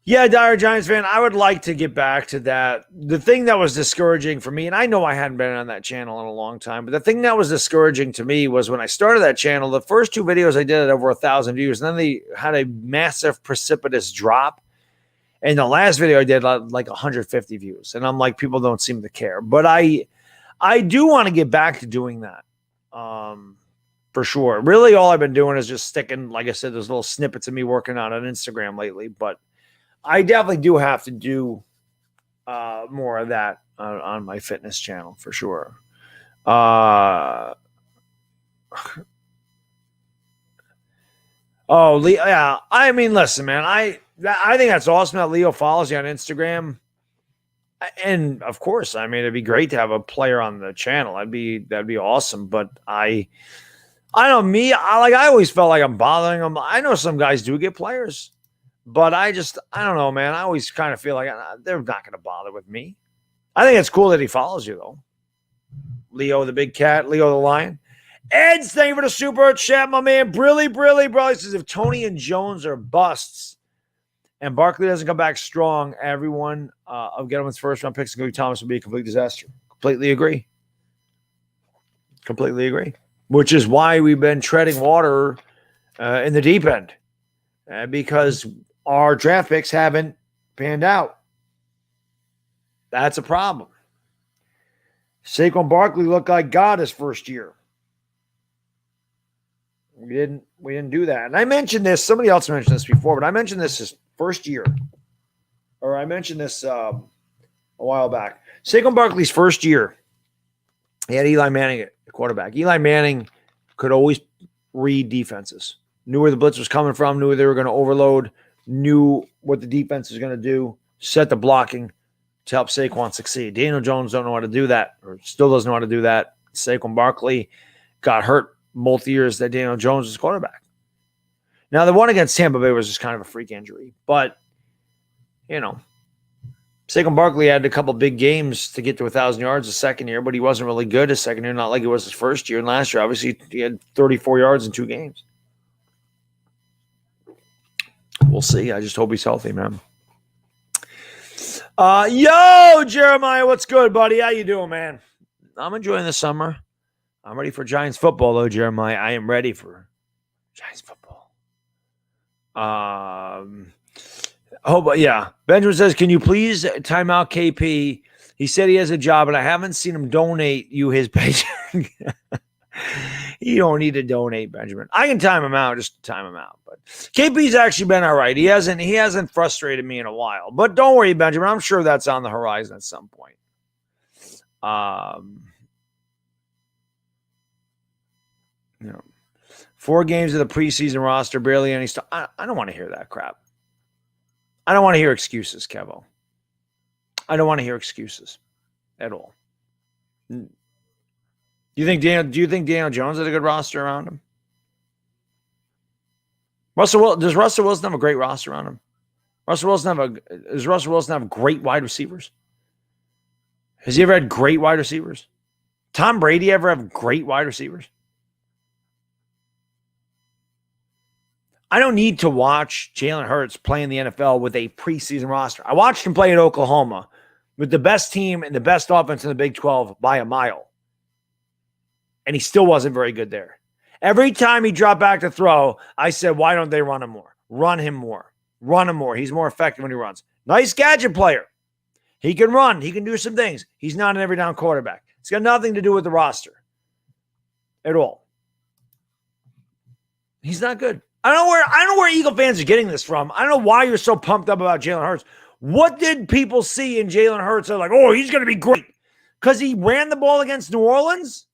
[SPEAKER 1] Yeah, dire Giants fan, I would like to get back to that. The thing that was discouraging for me, and I know I hadn't been on that channel in a long time, but the thing that was discouraging to me was when I started that channel, the first 2 videos I did had over 1,000 views, and then they had a massive precipitous drop. And the last video I did like 150 views. And I'm like, people don't seem to care. But I do want to get back to doing that. For sure. Really, all I've been doing is just sticking, like I said, those little snippets of me working on Instagram lately. But I definitely do have to do more of that on my fitness channel for sure. Yeah. I mean, listen, man, I think that's awesome that Leo follows you on Instagram. And of course, I mean, it'd be great to have a player on the channel. That'd be awesome. But I don't know, I always felt like I'm bothering them. I know some guys do get players, but I don't know, man. I always kind of feel like they're not going to bother with me. I think it's cool that he follows you, though. Leo the big cat, Leo the lion. Ed, thank you for the super chat, my man. Brilly, bro. He says, if Tony and Jones are busts and Barkley doesn't come back strong, everyone of Gettleman's first round picks, including Thomas, will be a complete disaster. Completely agree. Which is why we've been treading water in the deep end. Because our draft picks haven't panned out. That's a problem. Saquon Barkley looked like God his first year. We didn't do that. And I mentioned this, somebody else mentioned this before, but I mentioned this his first year. Or I mentioned this a while back. Saquon Barkley's first year He had Eli Manning at quarterback. Eli Manning could always read defenses, knew where the blitz was coming from, knew where they were going to overload, knew what the defense was going to do, set the blocking to help Saquon succeed. Daniel Jones don't know how to do that, or still doesn't know how to do that. Saquon Barkley got hurt both years that Daniel Jones was quarterback. Now, the one against Tampa Bay was just kind of a freak injury, but, Saquon Barkley had a couple big games to get to 1,000 yards the second year, but he wasn't really good his second year, not like it was his first year. And last year, obviously, he had 34 yards in 2 games. We'll see. I just hope he's healthy, man. Yo, Jeremiah, what's good, buddy? How you doing, man? I'm enjoying the summer. I'm ready for Giants football, though, Jeremiah. I am ready for Giants football. Benjamin says, can you please time out KP? He said he has a job, but I haven't seen him donate you his paycheck. You don't need to donate, Benjamin. I can time him out, just time him out. But KP's actually been all right. He hasn't frustrated me in a while. But don't worry, Benjamin. I'm sure that's on the horizon at some point. 4 games of the preseason roster, barely any stuff. I don't want to hear that crap. I don't want to hear excuses, Kevo. I don't want to hear excuses at all. Do you think Daniel Jones had a good roster around him? Does Russell Wilson have a great roster around him? Does Russell Wilson have great wide receivers? Has he ever had great wide receivers? Tom Brady ever have great wide receivers? I don't need to watch Jalen Hurts play in the NFL with a preseason roster. I watched him play at Oklahoma with the best team and the best offense in the Big 12 by a mile. And he still wasn't very good there. Every time he dropped back to throw, I said, why don't they run him more? Run him more. Run him more. He's more effective when he runs. Nice gadget player. He can run. He can do some things. He's not an every down quarterback. It's got nothing to do with the roster at all. He's not good. I don't know where Eagle fans are getting this from. I don't know why you're so pumped up about Jalen Hurts. What did people see in Jalen Hurts? They're like, oh, he's going to be great. Because he ran the ball against New Orleans?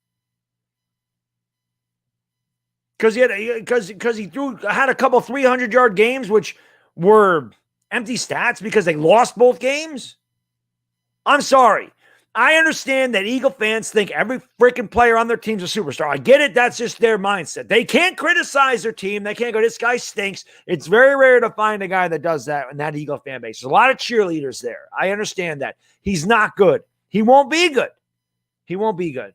[SPEAKER 1] Because he had a couple 300-yard games, which were empty stats because they lost both games? I'm sorry. I understand that Eagle fans think every freaking player on their team's a superstar. I get it. That's just their mindset. They can't criticize their team. They can't go, this guy stinks. It's very rare to find a guy that does that in that Eagle fan base. There's a lot of cheerleaders there. I understand that. He's not good. He won't be good. He won't be good.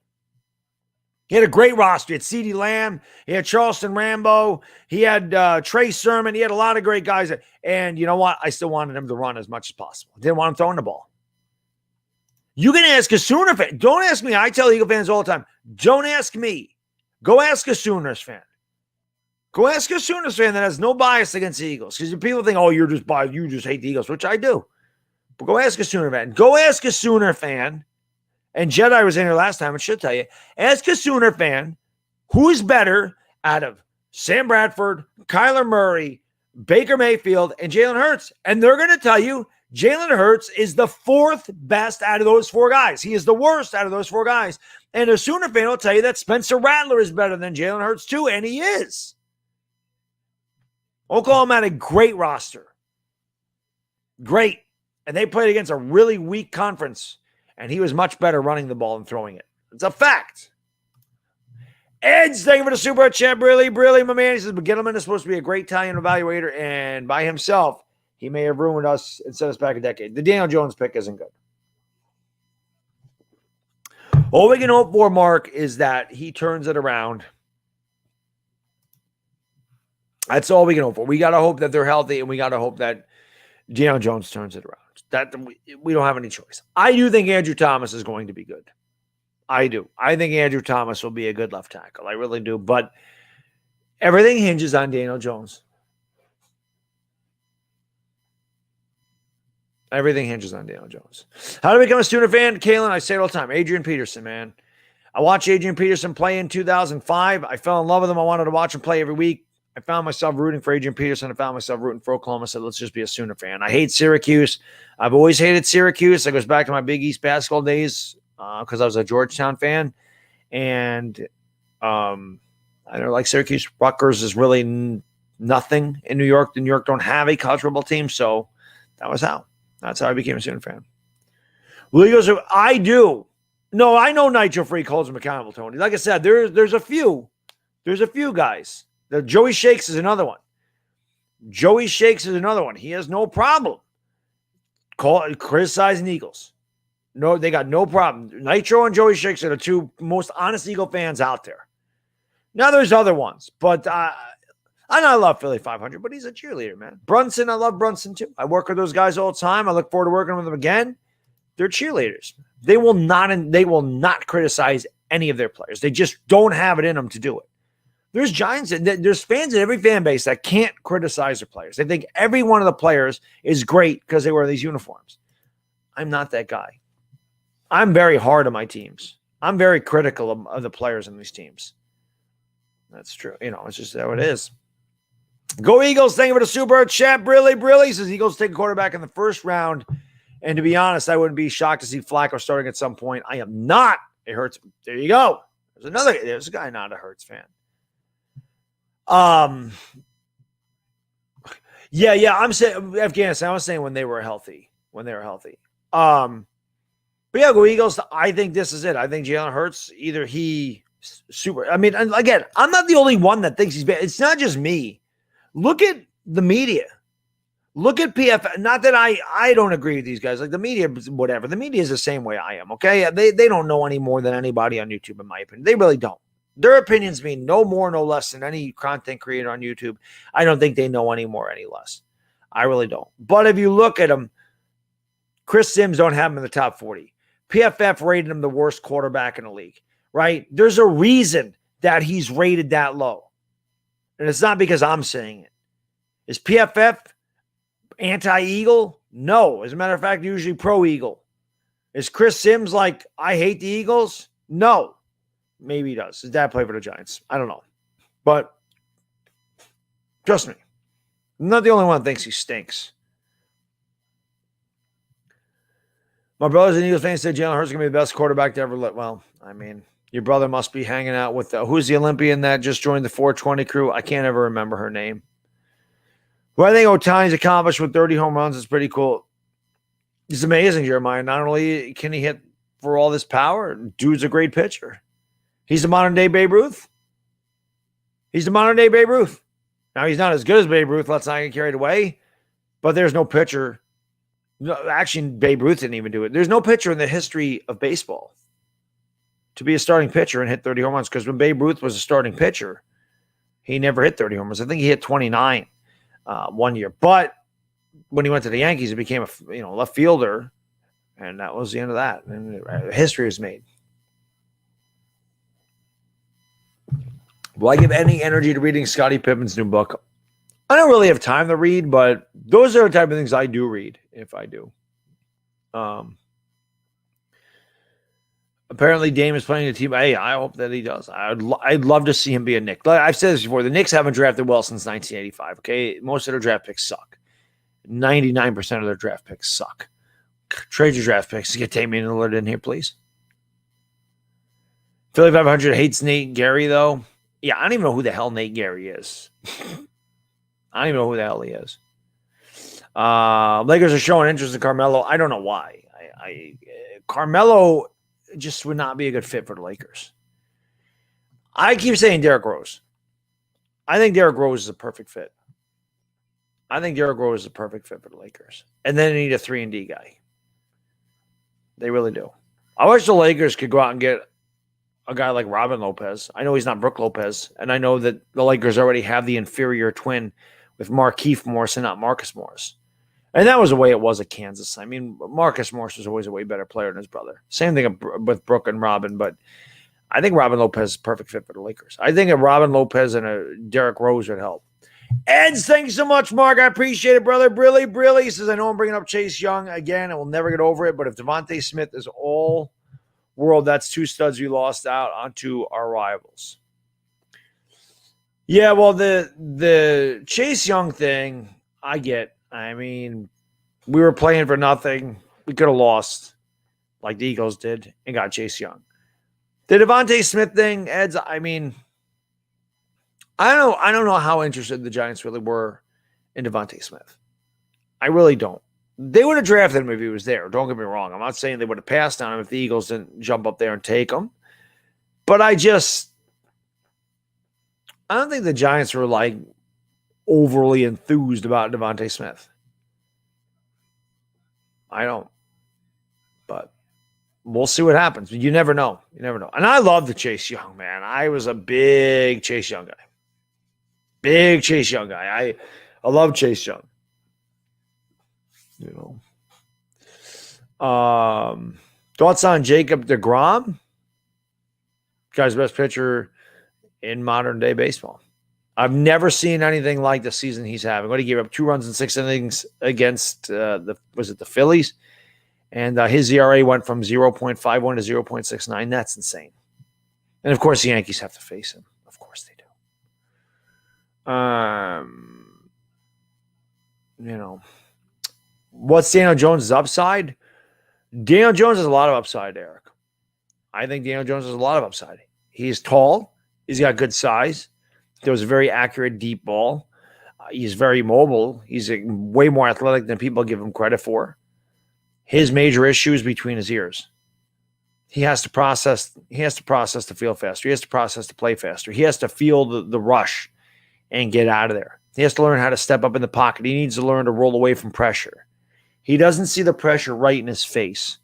[SPEAKER 1] He had a great roster. He had CeeDee Lamb. He had Charleston Rambo. He had Trey Sermon. He had a lot of great guys. And you know what? I still wanted him to run as much as possible. Didn't want him throwing the ball. You can ask a Sooner fan. Don't ask me. I tell Eagle fans all the time, don't ask me. Go ask a Sooners fan. Go ask a Sooners fan that has no bias against the Eagles. Because people think, oh, you just hate the Eagles, which I do. But go ask a Sooner fan. Go ask a Sooner fan. And Jedi was in here last time. I should tell you. Ask a Sooner fan who's better out of Sam Bradford, Kyler Murray, Baker Mayfield, and Jalen Hurts. And they're going to tell you Jalen Hurts is the 4th best out of those 4 guys. He is the worst out of those 4 guys. And a Sooner fan will tell you that Spencer Rattler is better than Jalen Hurts too, and he is. Oklahoma had a great roster. Great. And they played against a really weak conference, and he was much better running the ball and throwing it. It's a fact. Ed's, thank you for the super chat. Really, my man. He says, but Gettleman is supposed to be a great Italian evaluator, and by himself, he may have ruined us and set us back a decade. The Daniel Jones pick isn't good. All we can hope for, Mark, is that he turns it around. That's all we can hope for. We got to hope that they're healthy, and we got to hope that Daniel Jones turns it around. That we don't have any choice. I do think Andrew Thomas is going to be good. I do. I think Andrew Thomas will be a good left tackle. I really do. But everything hinges on Daniel Jones. Everything hinges on Daniel Jones. How to become a Sooner fan? Kalen, I say it all the time. Adrian Peterson, man. I watched Adrian Peterson play in 2005. I fell in love with him. I wanted to watch him play every week. I found myself rooting for Adrian Peterson. I found myself rooting for Oklahoma. I said, let's just be a Sooner fan. I hate Syracuse. I've always hated Syracuse. That goes back to my Big East basketball days because I was a Georgetown fan. And I know, like Syracuse, Rutgers is really nothing in New York. The New York don't have a college football team, so that's how I became a student fan. Willie goes, I do. No, I know Nitro Freak holds him accountable, Tony. Like I said, there's a few. There's a few guys. Joey Shakes is another one. He has no problem criticizing Eagles. No, they got no problem. Nitro and Joey Shakes are the two most honest Eagle fans out there. Now there's other ones, but I love Philly 500, but he's a cheerleader, man. Brunson, I love Brunson too. I work with those guys all the time. I look forward to working with them again. They're cheerleaders. They will not criticize any of their players. They just don't have it in them to do it. There's Giants, there's fans in every fan base that can't criticize their players. They think every one of the players is great because they wear these uniforms. I'm not that guy. I'm very hard on my teams. I'm very critical of the players in these teams. That's true. It's just how it is. Go Eagles. Thank you for the super chat. Brilly says Eagles take a quarterback in the first round. And to be honest, I wouldn't be shocked to see Flacco starting at some point. I am not a Hurts. There you go. There's a guy not a Hurts fan. Yeah. I'm saying Afghanistan. I was saying when they were healthy. But yeah, go Eagles. I think this is it. I think Jalen Hurts, either super. I mean, again, I'm not the only one that thinks he's bad. It's not just me. Look at the media. Look at PFF. Not that I don't agree with these guys. Like the media, whatever. The media is the same way I am. Okay, they don't know any more than anybody on YouTube, in my opinion. They really don't. Their opinions mean no more, no less than any content creator on YouTube. I don't think they know any more, any less. I really don't. But if you look at them, Chris Sims don't have him in the top 40. PFF rated him the worst quarterback in the league, right? There's a reason that he's rated that low. And it's not because I'm saying it. Is PFF anti-Eagle? No. As a matter of fact, usually pro-Eagle. Is Chris Sims like, I hate the Eagles? No. Maybe he does. His dad played for the Giants. I don't know. But trust me, I'm not the only one that thinks he stinks. My brothers and Eagles fans said Jalen Hurts is going to be the best quarterback to ever live. Well, I mean, your brother must be hanging out with who's the Olympian that just joined the 420 crew? I can't ever remember her name. What I think Ohtani's accomplished with 30 home runs is pretty cool. It's amazing, Jeremiah. Not only can he hit for all this power, dude's a great pitcher. He's the modern-day Babe Ruth. Now, he's not as good as Babe Ruth. Let's not get carried away. But there's no pitcher. No, actually, Babe Ruth didn't even do it. There's no pitcher in the history of baseball to be a starting pitcher and hit 30 home runs, because when Babe Ruth was a starting pitcher, he never hit 30 home runs. I think he hit 29 one year. But when he went to the Yankees, he became a left fielder, and that was the end of that. And history was made. Will I give any energy to reading Scottie Pippen's new book? I don't really have time to read, but those are the type of things I do read, if I do. Apparently, Dame is playing the team. Hey, I hope that he does. I'd love to see him be a Knick. Like I've said this before. The Knicks haven't drafted well since 1985. Okay, most of their draft picks suck. 99% of their draft picks suck. Trade your draft picks. Get Damian Lillard in here, please. Philly 500 hates Nate Gary, though. Yeah, I don't even know who the hell Nate Gary is. I don't even know who the hell he is. Lakers are showing interest in Carmelo. I don't know why. Carmelo just would not be a good fit for the Lakers. I keep saying Derrick Rose. I think Derrick Rose is a perfect fit. I think Derrick Rose is a perfect fit for the Lakers. And then they need a 3-and-D guy. They really do. I wish the Lakers could go out and get a guy like Robin Lopez. I know he's not Brook Lopez, and I know that the Lakers already have the inferior twin with Markieff Morris and not Marcus Morris. And that was the way it was at Kansas. I mean, Marcus Morris was always a way better player than his brother. Same thing with Brook and Robin, but I think Robin Lopez is a perfect fit for the Lakers. I think a Robin Lopez and a Derrick Rose would help. Eds, thanks so much, Mark. I appreciate it, brother. Brilly says, I know I'm bringing up Chase Young again. I will never get over it, but if Devontae Smith is all world, that's two studs we lost out onto our rivals. Yeah, well, the Chase Young thing, I get. I mean, we were playing for nothing. We could have lost like the Eagles did and got Chase Young. The Devontae Smith thing, Eds, I mean, I don't know how interested the Giants really were in Devontae Smith. I really don't. They would have drafted him if he was there. Don't get me wrong. I'm not saying they would have passed on him if the Eagles didn't jump up there and take him. But I don't think the Giants were like overly enthused about Devontae Smith. I don't. But we'll see what happens. You never know. You never know. And I love the Chase Young, man. I was a big Chase Young guy. Big Chase Young guy. I love Chase Young. You know. Thoughts on Jacob deGrom? Guy's best pitcher in modern day baseball. I've never seen anything like the season he's having. What, he gave up 2 runs in 6 innings against the Phillies? And his ERA went from 0.51 to 0.69. That's insane. And of course, the Yankees have to face him. Of course they do. You know, what's Daniel Jones' upside? Daniel Jones has a lot of upside, Eric. I think Daniel Jones has a lot of upside. He's tall. He's got good size. Throws a very accurate deep ball. He's very mobile. He's way more athletic than people give him credit for. His major issue is between his ears. He has to process. He has to process to feel faster. He has to process to play faster. He has to feel the rush and get out of there. He has to learn how to step up in the pocket. He needs to learn to roll away from pressure. He doesn't see the pressure right in his face.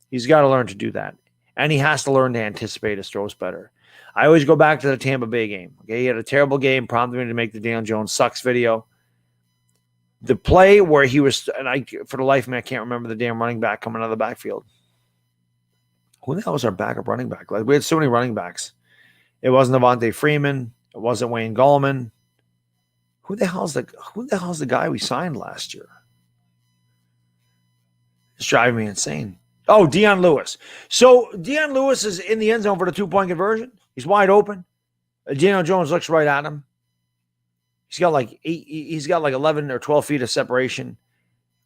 [SPEAKER 1] He's got to learn to do that. And he has to learn to anticipate his throws better. I always go back to the Tampa Bay game. Okay, he had a terrible game, prompted me to make the Daniel Jones sucks video. The play where he was, and for the life of me, I can't remember the damn running back coming out of the backfield. Who the hell was our backup running back? Like, we had so many running backs. It wasn't Devontae Freeman. It wasn't Wayne Gallman. Who the hell's the guy we signed last year? It's driving me insane. Oh, Deion Lewis. So Deion Lewis is in the end zone for the 2-point conversion. He's wide open. Daniel Jones looks right at him. He's got like 11 or 12 feet of separation.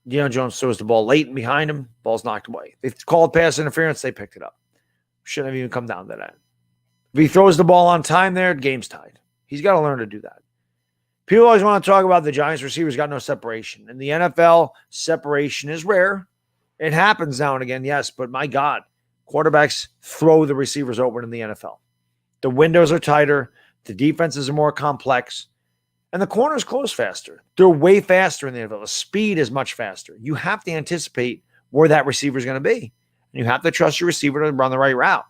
[SPEAKER 1] Daniel Jones throws the ball late and behind him. Ball's knocked away. They called pass interference. They picked it up. Shouldn't have even come down to that. If he throws the ball on time there, game's tied. He's got to learn to do that. People always want to talk about the Giants receivers got no separation. In the NFL, separation is rare. It happens now and again, yes, but my God, quarterbacks throw the receivers open in the NFL. The windows are tighter. The defenses are more complex. And the corners close faster. They're way faster in the NFL. The speed is much faster. You have to anticipate where that receiver is going to be. And you have to trust your receiver to run the right route.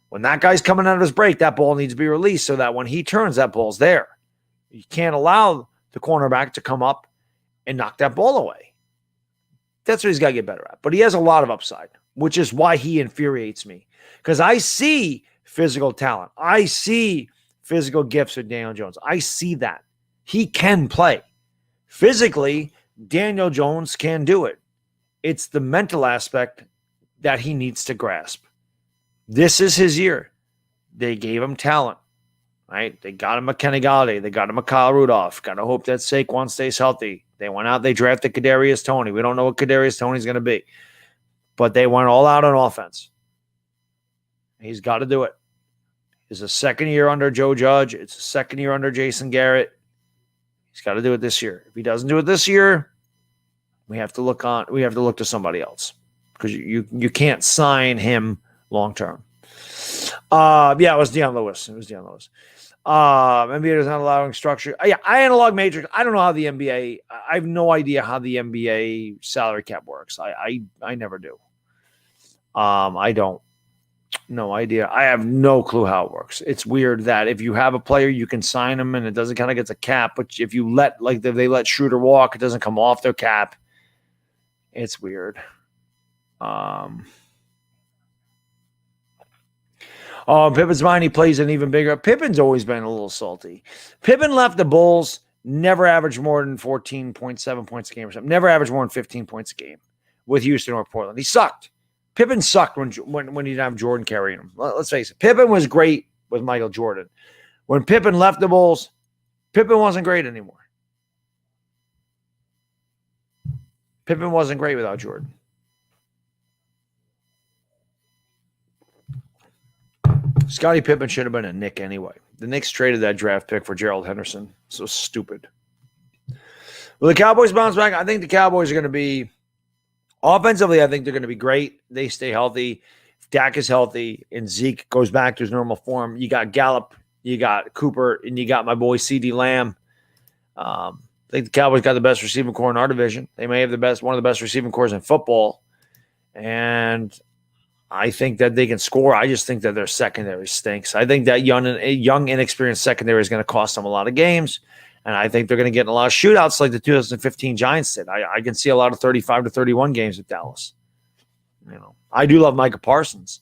[SPEAKER 1] When that guy's coming out of his break, that ball needs to be released so that when he turns, that ball's there. You can't allow the cornerback to come up and knock that ball away. That's what he's got to get better at. But he has a lot of upside, which is why he infuriates me. Because I see physical talent. I see physical gifts with Daniel Jones. I see that. He can play. Physically, Daniel Jones can do it. It's the mental aspect that he needs to grasp. This is his year. They gave him talent, right? They got him a Kenny Galladay. They got him a Kyle Rudolph. Got to hope that Saquon stays healthy. They went out. They drafted Kadarius Toney. We don't know what Kadarius Toney's going to be, but they went all out on offense. He's got to do it. It's a second year under Joe Judge. It's a second year under Jason Garrett. He's got to do it this year. If he doesn't do it this year, we have to look to somebody else because you can't sign him long term. Yeah, it was Deion Lewis. NBA is not allowing structure. Yeah, analog matrix. I don't know how the NBA. I have no idea how the NBA salary cap works. I never do. I don't. No idea. I have no clue how it works. It's weird that if you have a player, you can sign them and it doesn't kind of get a cap. But if you let they let Schroeder walk, it doesn't come off their cap. It's weird. Pippen's mind, he plays an even bigger. Pippen's always been a little salty. Pippen left the Bulls, never averaged more than 14.7 points a game or something. Never averaged more than 15 points a game with Houston or Portland. He sucked. Pippen sucked when he didn't have Jordan carrying him. Let's face it. Pippen was great with Michael Jordan. When Pippen left the Bulls, Pippen wasn't great anymore. Pippen wasn't great without Jordan. Scottie Pippen should have been a Knick anyway. The Knicks traded that draft pick for Gerald Henderson. So stupid. Will the Cowboys bounce back? I think the Cowboys are going to be offensively. I think they're going to be great. They stay healthy. If Dak is healthy and Zeke goes back to his normal form, you got Gallup, you got Cooper, and you got my boy CeeDee Lamb. I think the Cowboys got the best receiving core in our division. They may have one of the best receiving cores in football. And I think that they can score. I just think that their secondary stinks. I think that young, inexperienced secondary is going to cost them a lot of games. And I think they're going to get in a lot of shootouts like the 2015 Giants did. I can see a lot of 35-31 games with Dallas. I do love Micah Parsons.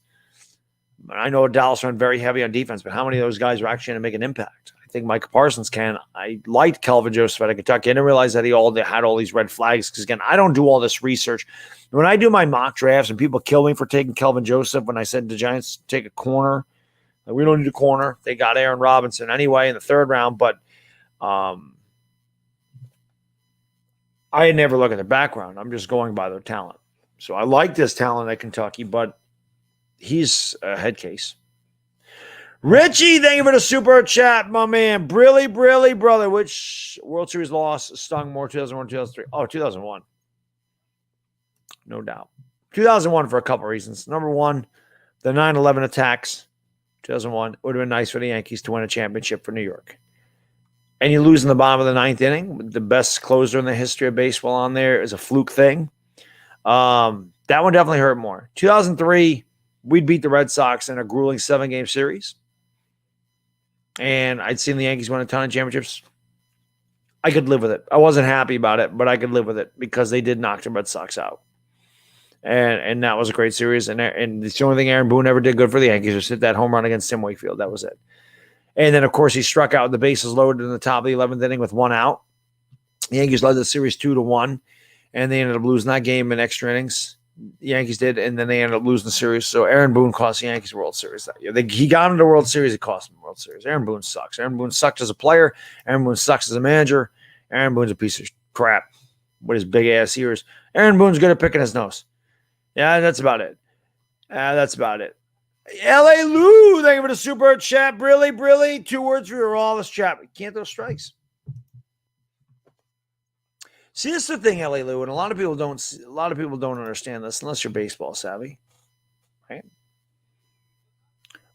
[SPEAKER 1] But I know Dallas ran very heavy on defense, but how many of those guys are actually going to make an impact? I think Micah Parsons can. I liked Kelvin Joseph at Kentucky. I didn't realize that he had all these red flags because, again, I don't do all this research. When I do my mock drafts and people kill me for taking Kelvin Joseph when I said the Giants take a corner, we don't need a corner. They got Aaron Robinson anyway in the third round, but I never look at their background. I'm just going by their talent. So I like this talent at Kentucky, but he's a head case. Richie, thank you for the super chat, my man. Brilly, brother. Which World Series loss stung more, 2001, 2003? Oh, 2001. No doubt. 2001 for a couple reasons. Number one, the 9/11 attacks. 2001. It would have been nice for the Yankees to win a championship for New York. And you lose in the bottom of the ninth inning. The best closer in the history of baseball on there is a fluke thing. That one definitely hurt more. 2003, we'd beat the Red Sox in a grueling 7-game series. And I'd seen the Yankees win a ton of championships. I could live with it. I wasn't happy about it, but I could live with it because they did knock the Red Sox out. And that was a great series. And it's the only thing Aaron Boone ever did good for the Yankees was hit that home run against Tim Wakefield. That was it. And then, of course, he struck out with the bases loaded in the top of the 11th inning with 1 out. The Yankees led the series 2-1, and they ended up losing that game in extra innings. The Yankees did, and then they ended up losing the series. So Aaron Boone cost the Yankees World Series that year. He got into the World Series. It cost him the World Series. Aaron Boone sucks. Aaron Boone sucked as a player. Aaron Boone sucks as a manager. Aaron Boone's a piece of crap with his big-ass ears. Aaron Boone's good at picking his nose. Yeah, that's about it. L.A. Lou, thank you for the super chat. Brilly. 2 words for your all this chat. We can't throw strikes. See, this is the thing, L.A. Lou, and a lot of people don't understand this unless you're baseball savvy. Right?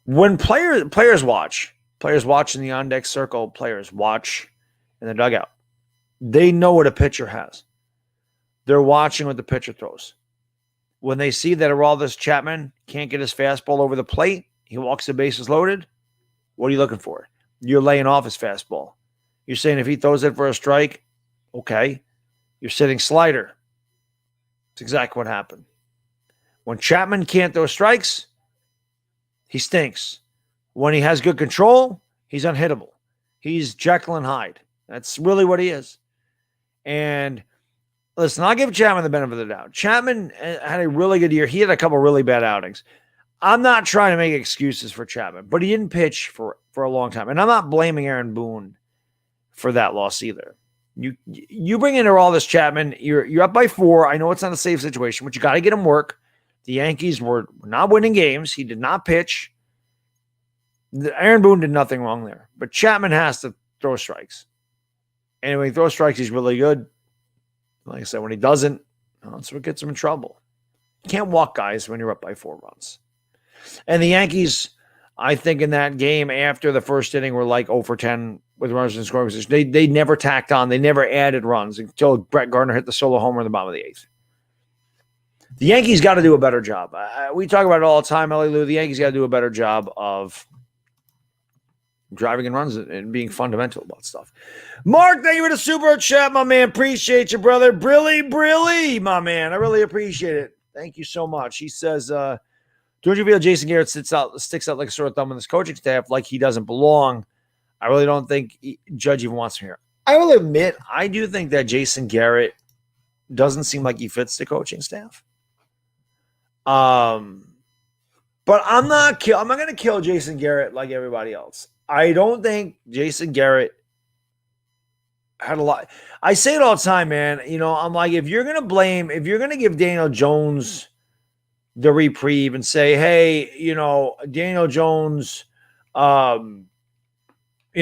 [SPEAKER 1] When players watch in the on-deck circle, players watch in the dugout, they know what a pitcher has. They're watching what the pitcher throws. When they see that Aroldis Chapman can't get his fastball over the plate, he walks the bases loaded, what are you looking for? You're laying off his fastball. You're saying if he throws it for a strike, okay, you're sitting slider. That's exactly what happened. When Chapman can't throw strikes, he stinks. When he has good control, he's unhittable. He's Jekyll and Hyde. That's really what he is. And listen, I'll give Chapman the benefit of the doubt. Chapman had a really good year. He had a couple really bad outings. I'm not trying to make excuses for Chapman, but he didn't pitch for a long time. And I'm not blaming Aaron Boone for that loss either. You bring in all this Chapman, you're up by 4. I know it's not a safe situation, but you got to get him work. The Yankees were not winning games. He did not pitch. Aaron Boone did nothing wrong there. But Chapman has to throw strikes. And when he throws strikes, he's really good. Like I said, when he doesn't, that's what gets him in trouble. You can't walk guys when you're up by 4 runs. And the Yankees, I think in that game after the first inning were like 0 for 10 with runners in scoring position. They never tacked on. They never added runs until Brett Gardner hit the solo homer in the bottom of the 8th. The Yankees got to do a better job. We talk about it all the time, L.A. Lou. The Yankees got to do a better job of driving in runs and being fundamental about stuff. Mark, thank you for the super chat, my man. Appreciate you, brother. Brilly, my man. I really appreciate it. Thank you so much. He says, don't you feel Jason Garrett sticks out like a sore thumb in this coaching staff like he doesn't belong? I really don't think Judge even wants him here. I will admit, I do think that Jason Garrett doesn't seem like he fits the coaching staff. But I'm not going to kill Jason Garrett like everybody else. I don't think Jason Garrett had a lot. I say it all the time, man. I'm like, if you're going to give Daniel Jones the reprieve and say, hey, Daniel Jones, he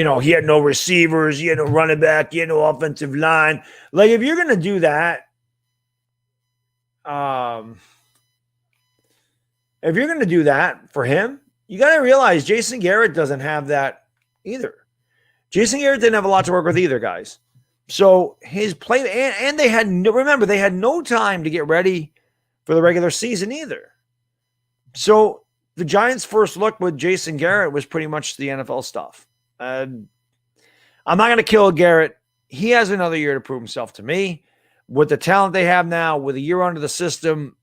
[SPEAKER 1] had no receivers, he had no running back, he had no offensive line. Like, if you're going to do that, if you're going to do that for him, you got to realize Jason Garrett doesn't have that either. Jason Garrett didn't have a lot to work with either, guys. So his play, and they had no time to get ready for the regular season either. So the Giants' first look with Jason Garrett was pretty much the NFL stuff. I'm not going to kill Garrett. He has another year to prove himself to me. With the talent they have now, with a year under the system,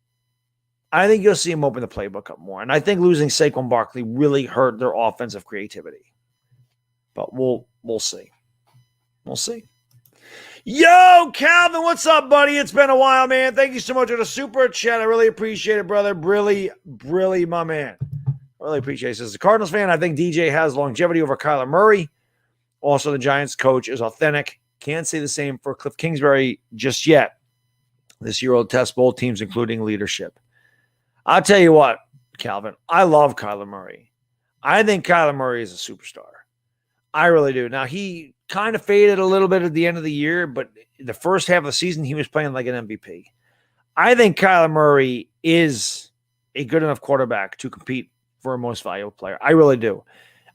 [SPEAKER 1] I think you'll see him open the playbook up more. And I think losing Saquon Barkley really hurt their offensive creativity. But we'll see. We'll see. Yo, Calvin, what's up, buddy? It's been a while, man. Thank you so much for the super chat. I really appreciate it, brother. Really, my man. I really appreciate it. As a Cardinals fan, I think DJ has longevity over Kyler Murray. Also, the Giants coach is authentic. Can't say the same for Cliff Kingsbury just yet. This year will test both teams, including leadership. I'll tell you what, Calvin, I love Kyler Murray. I think Kyler Murray is a superstar. I really do. Now, he kind of faded a little bit at the end of the year, but the first half of the season, he was playing like an MVP. I think Kyler Murray is a good enough quarterback to compete for a most valuable player. I really do.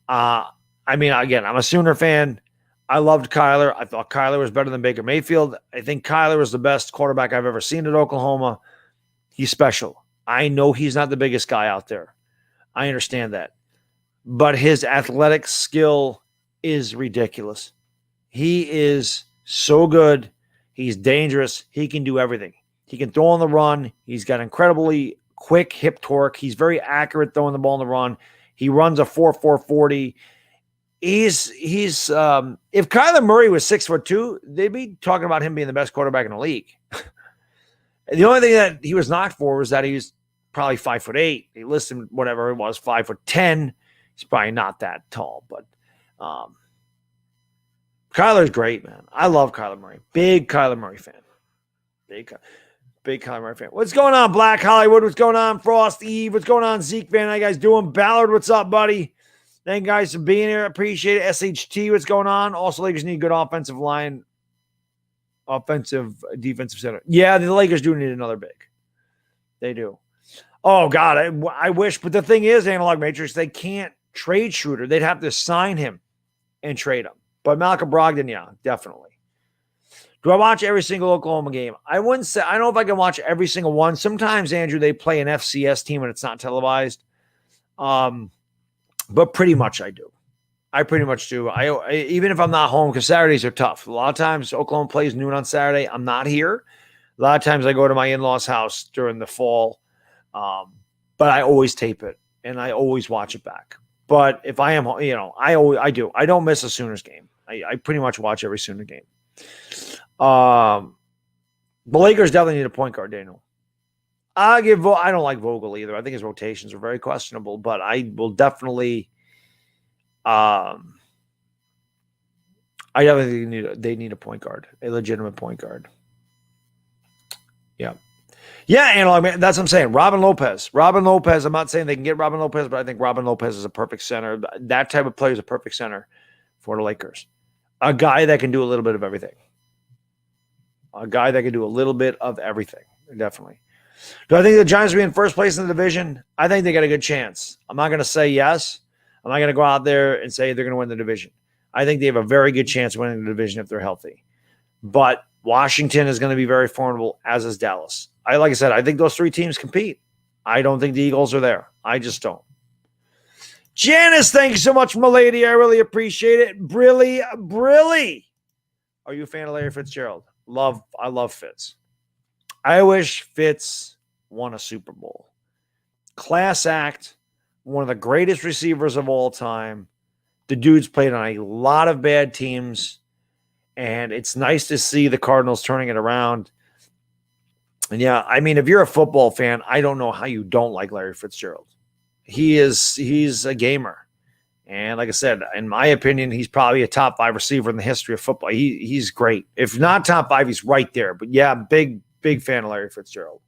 [SPEAKER 1] Again, I'm a Sooner fan. I loved Kyler. I thought Kyler was better than Baker Mayfield. I think Kyler was the best quarterback I've ever seen at Oklahoma. He's special. I know he's not the biggest guy out there. I understand that. But his athletic skill is ridiculous. He is so good. He's dangerous. He can do everything. He can throw on the run. He's got incredibly quick hip torque. He's very accurate throwing the ball on the run. He runs a 4.4 40. If Kyler Murray was 6'2", they'd be talking about him being the best quarterback in the league. The only thing that he was knocked for was that he was probably 5'8". He listed whatever it was, 5'10". He's probably not that tall, but Kyler's great, man. I love Kyler Murray. Big Kyler Murray fan. Big Kyler Murray fan. What's going on, Black Hollywood? What's going on, Frost Eve? What's going on, Zeke Van? How you guys doing? Ballard, what's up, buddy? Thank you guys for being here. Appreciate it. SHT, what's going on? Also, Lakers need good offensive line, defensive center. Yeah, the Lakers do need another big. They do. Oh, God, I wish. But the thing is, Analog Matrix, they can't trade Schroeder. They'd have to sign him and trade him. But Malcolm Brogdon, yeah, definitely. Do I watch every single Oklahoma game? I wouldn't say. I don't know if I can watch every single one. Sometimes, Andrew, they play an FCS team and it's not televised. But pretty much I do. I pretty much do. I even if I'm not home, because Saturdays are tough. A lot of times Oklahoma plays noon on Saturday. I'm not here. A lot of times I go to my in-laws' house during the fall. But I always tape it and I always watch it back. But if I am, I do. I don't miss a Sooners game. I pretty much watch every Sooner game. The Lakers definitely need a point guard, Daniel. I don't like Vogel either. I think his rotations are very questionable, but I will definitely. I definitely they need a point guard, a legitimate point guard. Yeah. Yeah, Analog, man. That's what I'm saying. Robin Lopez. I'm not saying they can get Robin Lopez, but I think Robin Lopez is a perfect center. That type of player is a perfect center for the Lakers. A guy that can do a little bit of everything. Definitely. Do I think the Giants will be in first place in the division? I think they got a good chance. I'm not going to say yes. I'm not going to go out there and say they're going to win the division. I think they have a very good chance of winning the division if they're healthy. But Washington is going to be very formidable, as is Dallas. Like I said, I think those three teams compete. I don't think the Eagles are there. I just don't. Janice, thank you so much, my lady. I really appreciate it. Brilly. Are you a fan of Larry Fitzgerald? I love Fitz. I wish Fitz won a Super Bowl. Class act, one of the greatest receivers of all time. The dude's played on a lot of bad teams, and it's nice to see the Cardinals turning it around. And yeah, if you're a football fan, I don't know how you don't like Larry Fitzgerald. He's a gamer. And like I said, in my opinion, he's probably a top 5 receiver in the history of football. He's great. If not top 5, he's right there. But yeah, big fan of Larry Fitzgerald.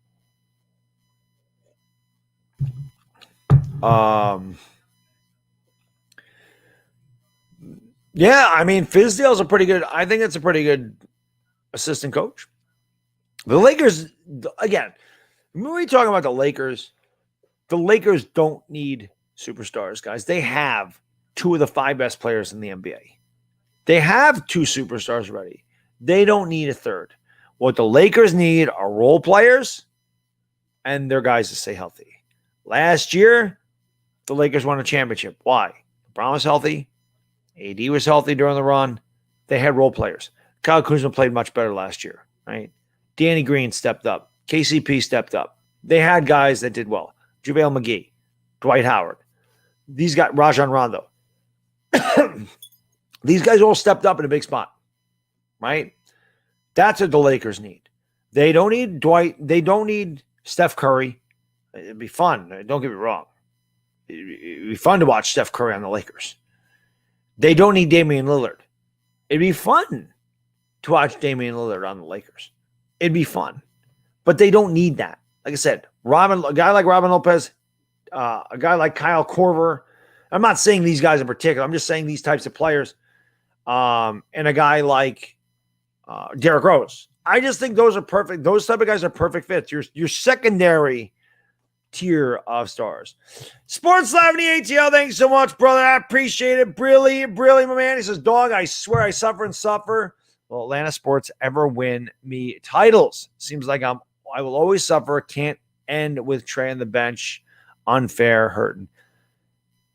[SPEAKER 1] Yeah, I mean, Fizdale's a pretty good. I think it's a pretty good assistant coach. The Lakers, again, when we talking about the Lakers don't need superstars, guys. They have two of the 5 best players in the NBA. They have 2 superstars already. They don't need a third. What the Lakers need are role players and their guys to stay healthy. Last year, the Lakers won a championship. Why? LeBron was healthy. AD was healthy during the run. They had role players. Kyle Kuzma played much better last year, right? Danny Green stepped up. KCP stepped up. They had guys that did well. JaVale McGee, Dwight Howard. These guys, Rajon Rondo. These guys all stepped up in a big spot, right? That's what the Lakers need. They don't need Dwight. They don't need Steph Curry. It'd be fun. Don't get me wrong. It'd be fun to watch Steph Curry on the Lakers. They don't need Damian Lillard. It'd be fun to watch Damian Lillard on the Lakers. It'd be fun. But they don't need that. Like I said, a guy like Robin Lopez, a guy like Kyle Korver. I'm not saying these guys in particular. I'm just saying these types of players. And a guy like Derrick Rose. I just think those are perfect. Those type of guys are perfect fits. Your secondary tier of stars. Sports Live in the ATL. Thanks so much, brother. I appreciate it. Brilly, my man. He says, dog, I swear I suffer and suffer. Will Atlanta sports ever win me titles? Seems like I will always suffer. Can't end with Trey on the bench. Unfair, hurting.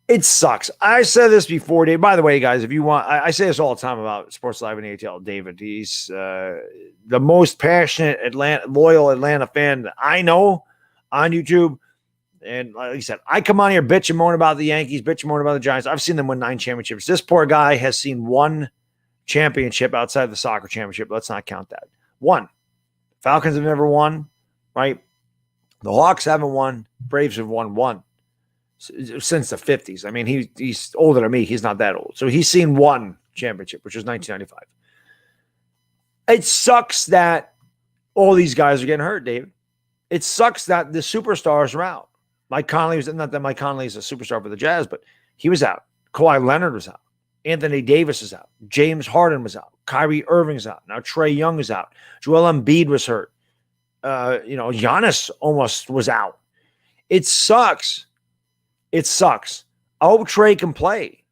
[SPEAKER 1] It sucks. I said this before, Dave. By the way, guys, if you want, I say this all the time about Sports Live and ATL. David, he's the most passionate loyal Atlanta fan that I know on YouTube. And like I said, I come on here, bitch and moan about the Yankees, bitch and moan about the Giants. I've seen them win 9 championships. This poor guy has seen 1 championship outside of the soccer championship. Let's not count that. 1. Falcons have never won, right? The Hawks haven't won. Braves have won 1 since the 50s. I mean, he's older than me. He's not that old. So he's seen 1 championship, which was 1995. It sucks that all these guys are getting hurt, David. It sucks that the superstars are out. Mike Conley was not that Mike Conley is a superstar for the Jazz, but he was out. Kawhi Leonard was out. Anthony Davis is out. James Harden was out. Kyrie Irving's out. Now Trae Young is out. Joel Embiid was hurt. Giannis almost was out. It sucks. It sucks. I hope Trae can play.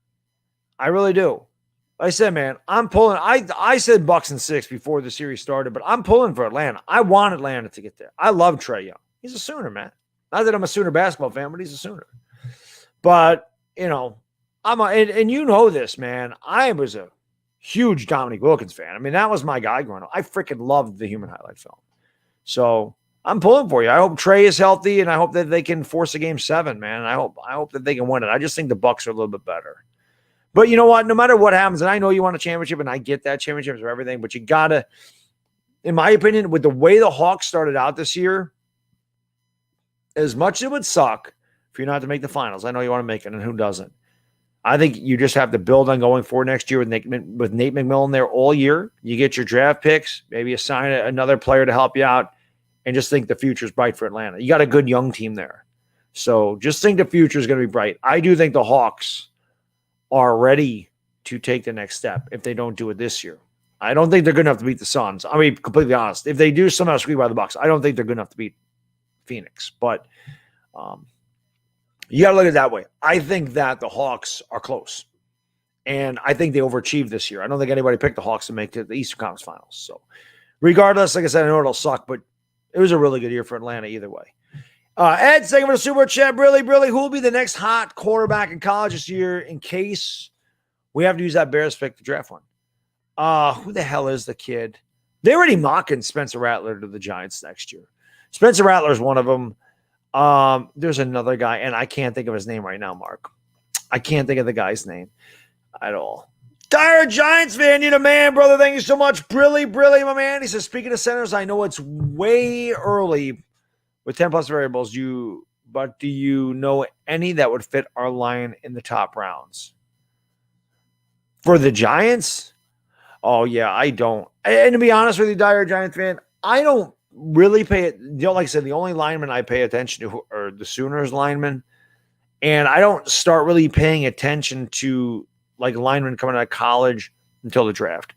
[SPEAKER 1] I really do. Like I said, man, I'm pulling. I said Bucks and 6 before the series started, but I'm pulling for Atlanta. I want Atlanta to get there. I love Trae Young. He's a Sooner, man. Not that I'm a Sooner basketball fan, but he's a Sooner. But, and you know this, man. I was a huge Dominique Wilkins fan. I mean, that was my guy growing up. I freaking loved the Human Highlight film. So I'm pulling for you. I hope Trae is healthy, and I hope that they can force a game 7, man. I hope that they can win it. I just think the Bucks are a little bit better. But you know what? No matter what happens, and I know you want a championship, and I get that championships are everything, but you got to, in my opinion, with the way the Hawks started out this year, as much as it would suck for you not to make the finals, I know you want to make it, and who doesn't? I think you just have to build on going forward next year with Nate McMillan there all year. You get your draft picks, maybe assign another player to help you out, and just think the future's bright for Atlanta. You got a good young team there. So just think the future is going to be bright. I do think the Hawks are ready to take the next step if they don't do it this year. I don't think they're good enough to beat the Suns. I mean, completely honest. If they do somehow squeak by the Bucks, I don't think they're good enough to beat Phoenix. But you got to look at it that way. I think that the Hawks are close. And I think they overachieved this year. I don't think anybody picked the Hawks to make the Eastern Conference Finals. So regardless, like I said, I know it'll suck, but it was a really good year for Atlanta either way. Ed, thank you for the super chat. Brilly, who will be the next hot quarterback in college this year in case we have to use that Bears pick to draft one? Who the hell is the kid? They're already mocking Spencer Rattler to the Giants next year. Spencer Rattler is one of them. There's another guy, and I can't think of his name right now, Mark. I can't think of the guy's name at all. Dire Giants fan, you the man, brother. Thank you so much. Brilly, my man. He says, speaking of centers, I know it's way early with 10 plus variables, but do you know any that would fit our line in the top rounds? For the Giants? Oh, yeah, I don't. And to be honest with you, Dire Giants fan, I don't really pay, like I said, the only lineman I pay attention to are the Sooners linemen. And I don't start really paying attention to like linemen coming out of college until the draft.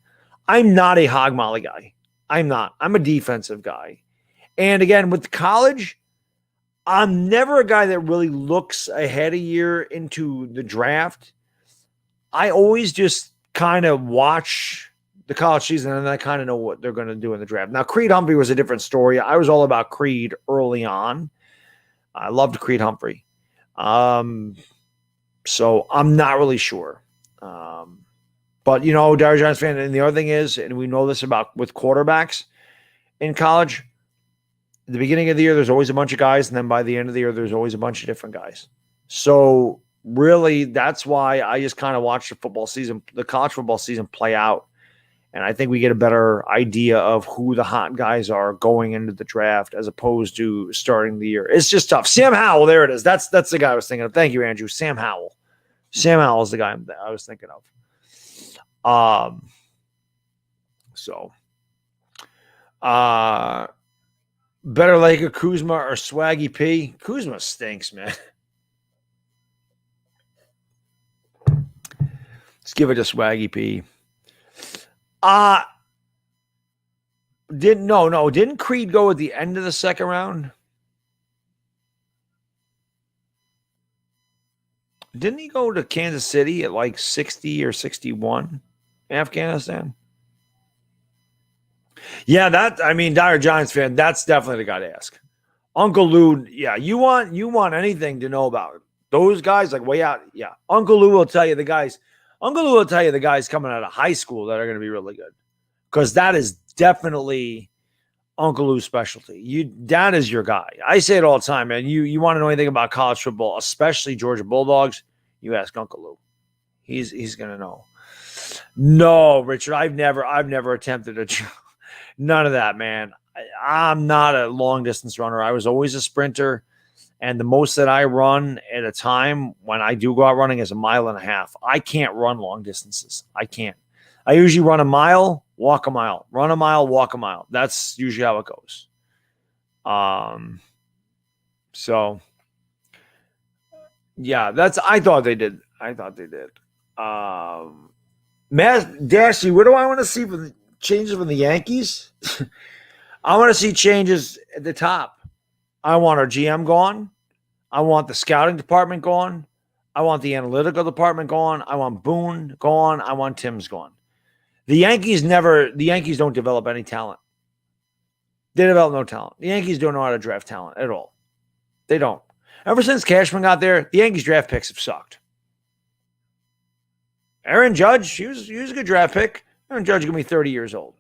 [SPEAKER 1] I'm not a hog molly guy. I'm not. I'm a defensive guy. And again, with college, I'm never a guy that really looks ahead a year into the draft. I always just kind of watch the college season and I kind of know what they're going to do in the draft. Now, Creed Humphrey was a different story. I was all about Creed early on. I loved Creed Humphrey. So I'm not really sure. But, you know, Dire Giants fan, and the other thing is, and we know this about with quarterbacks in college, at the beginning of the year, there's always a bunch of guys, and then by the end of the year, there's always a bunch of different guys. So really, that's why I just kind of watch the college football season play out. And I think we get a better idea of who the hot guys are going into the draft as opposed to starting the year. It's just tough. Sam Howell, there it is. That's the guy I was thinking of. Thank you, Andrew. Sam Howell. Sam Howell is the guy I was thinking of. Better Laker, Kuzma or Swaggy P? Kuzma stinks, man. Let's give it to Swaggy P. Didn't Creed go at the end of the second round? Didn't he go to Kansas City at like 60 or 61 in Afghanistan? Yeah, Dire Giants fan, that's definitely the guy to ask. Uncle Lou, yeah, you want anything to know about those guys, like way out. Yeah. Uncle Lou will tell you the guys coming out of high school that are going to be really good. Because that is definitely Uncle Lou's specialty. That is your guy. I say it all the time, man. You want to know anything about college football, especially Georgia Bulldogs, you ask Uncle Lou. He's going to know. No, Richard, I've never attempted none of that, man. I'm not a long distance runner. I was always a sprinter. And the most that I run at a time when I do go out running is 1.5 miles. I can't run long distances. I can't. I usually run a mile, walk a mile, run a mile, walk a mile. That's usually how it goes. So yeah, I thought they did. Matt Dashy, what do I want to see for the changes from the Yankees? I want to see changes at the top. I want our GM gone. I want the scouting department gone. I want the analytical department gone. I want Boone gone. I want Tim's gone. The Yankees don't develop any talent. They develop no talent. The Yankees don't know how to draft talent at all. They don't. Ever since Cashman got there, the Yankees draft picks have sucked. Aaron Judge, he was a good draft pick. Aaron Judge is going to be 30 years old,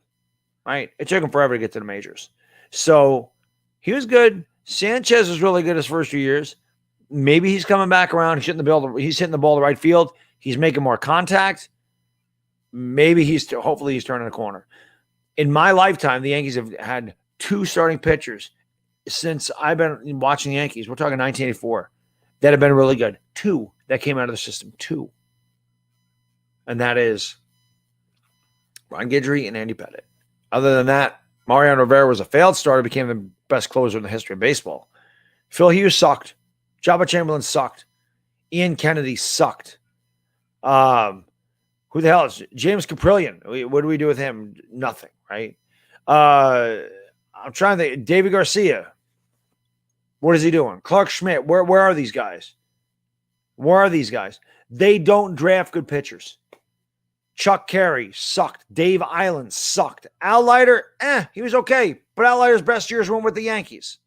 [SPEAKER 1] right? It took him forever to get to the majors. So he was good. Sanchez was really good his first few years. Maybe he's coming back around. He's hitting the ball to right field. He's making more contact. Maybe hopefully he's turning a corner. In my lifetime, the Yankees have had 2 starting pitchers since I've been watching the Yankees. We're talking 1984 that have been really good. 2 that came out of the system. 2. And that is Ron Guidry and Andy Pettitte. Other than that, Mariano Rivera was a failed starter, became the best closer in the history of baseball. Phil Hughes sucked. Jabba Chamberlain sucked. Ian Kennedy sucked. Who the hell is James Caprillion? What do we do with him? Nothing, right? I'm trying to think. David Garcia. What is he doing? Clark Schmidt. Where are these guys? Where are these guys? They don't draft good pitchers. Chuck Carey sucked. Dave Island sucked. Al Leiter, he was okay. But Al Leiter's best years went with the Yankees.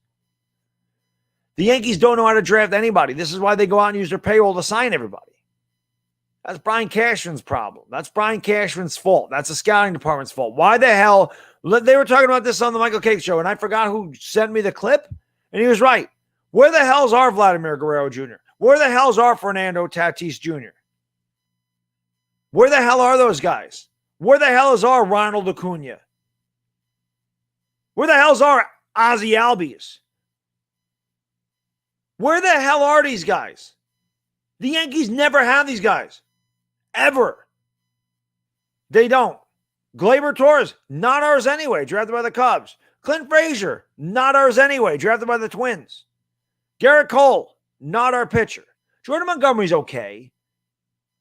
[SPEAKER 1] The Yankees don't know how to draft anybody. This is why they go out and use their payroll to sign everybody. That's Brian Cashman's problem. That's Brian Cashman's fault. That's the scouting department's fault. Why the hell? They were talking about this on the Michael Cake Show, and I forgot who sent me the clip, and he was right. Where the hell's our Vladimir Guerrero Jr.? Where the hell's our Fernando Tatis Jr.? Where the hell are those guys? Where the hell is our Ronald Acuna? Where the hell's our Ozzy Albies? Where the hell are these guys? The Yankees never have these guys. Ever. They don't. Gleyber Torres, not ours anyway, drafted by the Cubs. Clint Frazier, not ours anyway, drafted by the Twins. Garrett Cole, not our pitcher. Jordan Montgomery's okay.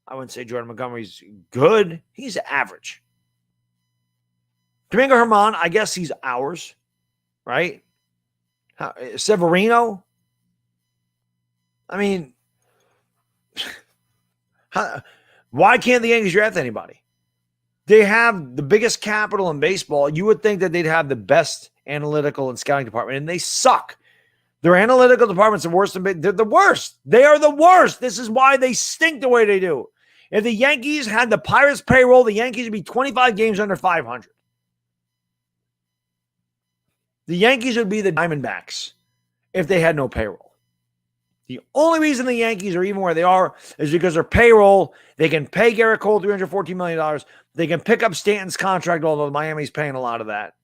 [SPEAKER 1] I wouldn't say Jordan Montgomery's good. He's average. Domingo Germán, I guess he's ours, right? Severino. I mean, why can't the Yankees draft anybody? They have the biggest capital in baseball. You would think that they'd have the best analytical and scouting department, and they suck. Their analytical departments are worse than they're the worst. They are the worst. This is why they stink the way they do. If the Yankees had the Pirates payroll, the Yankees would be 25 games under 500. The Yankees would be the Diamondbacks if they had no payroll. The only reason the Yankees are even where they are is because their payroll, they can pay Garrett Cole $314 million. They can pick up Stanton's contract, although Miami's paying a lot of that.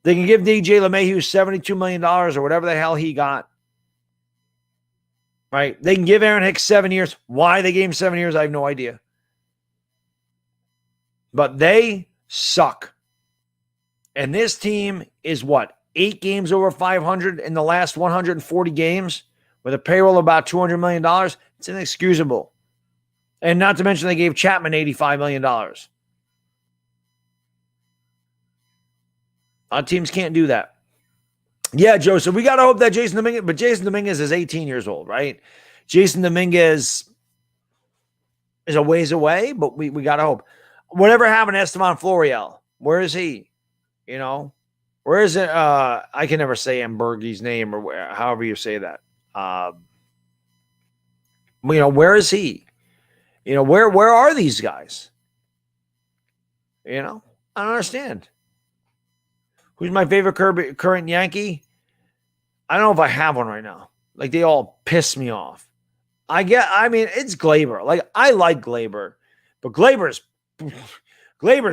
[SPEAKER 1] They can give DJ LeMahieu $72 million or whatever the hell he got. Right? They can give Aaron Hicks 7 years. Why they gave him 7 years, I have no idea. But they suck. And this team is what? 8 games over 500 in the last 140 games with a payroll of about $200 million. It's inexcusable. And not to mention they gave Chapman $85 million. Our teams can't do that. Yeah, Joe, so we got to hope that Jason Dominguez is 18 years old, right? Jason Dominguez is a ways away, but we got to hope. Whatever happened to Esteban Florial? Where is he? You know? Where is it? I can never say Ambergi's name or however you say that. Where is he? Where are these guys? I don't understand. Who's my favorite current Yankee? I don't know if I have one right now. Like, they all piss me off. It's Glaber. Like, I like Glaber, but Glaber's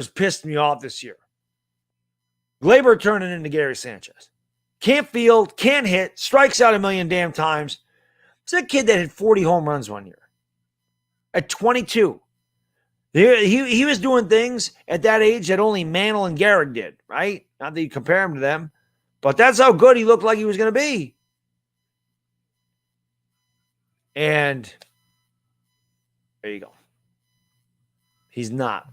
[SPEAKER 1] pissed me off this year. Glaber turning into Gary Sanchez. Can't field, can't hit, strikes out a million damn times. It's a kid that hit 40 home runs one year. At 22. He was doing things at that age that only Mantle and Gehrig did, right? Not that you compare him to them, but that's how good he looked like he was going to be. And there you go. He's not.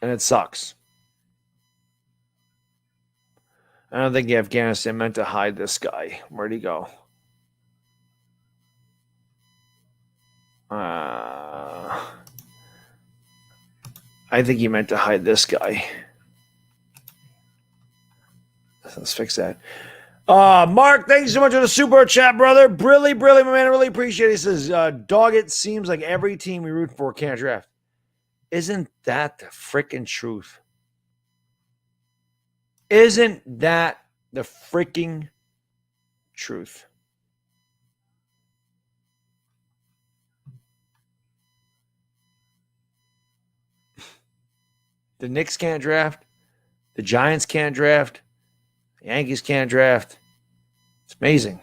[SPEAKER 1] And it sucks. I don't think Afghanistan meant to hide this guy. Where'd he go? I think he meant to hide this guy. Let's fix that. Mark, thank you so much for the super chat, brother. Brilly, my man. I really appreciate it. He says, dog, it seems like every team we root for can't draft. Isn't that the freaking truth? Isn't that the freaking truth? The Knicks can't draft. The Giants can't draft. The Yankees can't draft. It's amazing.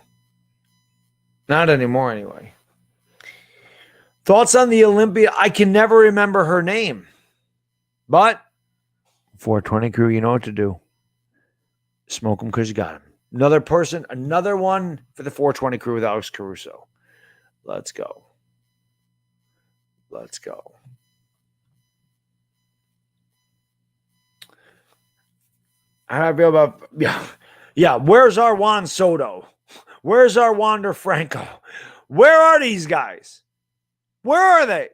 [SPEAKER 1] Not anymore, anyway. Thoughts on the Olympia? I can never remember her name. But 420 crew, you know what to do. Smoke them because you got them. Another one for the 420 crew with Alex Caruso. Let's go. How do I feel about yeah? Where's our Juan Soto? Where's our Wander Franco? Where are these guys? Where are they?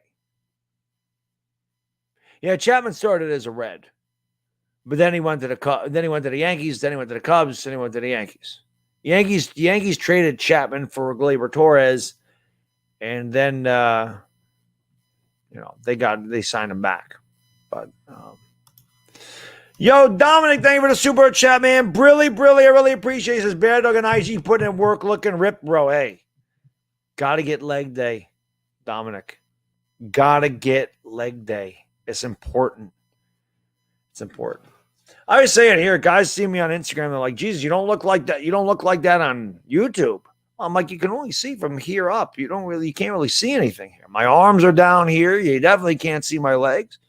[SPEAKER 1] Yeah, Chapman started as a Red, but then he went to the then he went to the Yankees, then he went to the Cubs, then he went to the Yankees. Yankees traded Chapman for Gleyber Torres, and then they signed him back, but. Yo, Dominic, thank you for the super chat, man. Brilly, I really appreciate it. He says, Bear Dog and IG putting in work, looking ripped, bro. Hey, got to get leg day, Dominic. Got to get leg day. It's important. I always say it here. Guys see me on Instagram. They're like, Jesus, you don't look like that. You don't look like that on YouTube. I'm like, you can only see from here up. You can't really see anything here. My arms are down here. You definitely can't see my legs.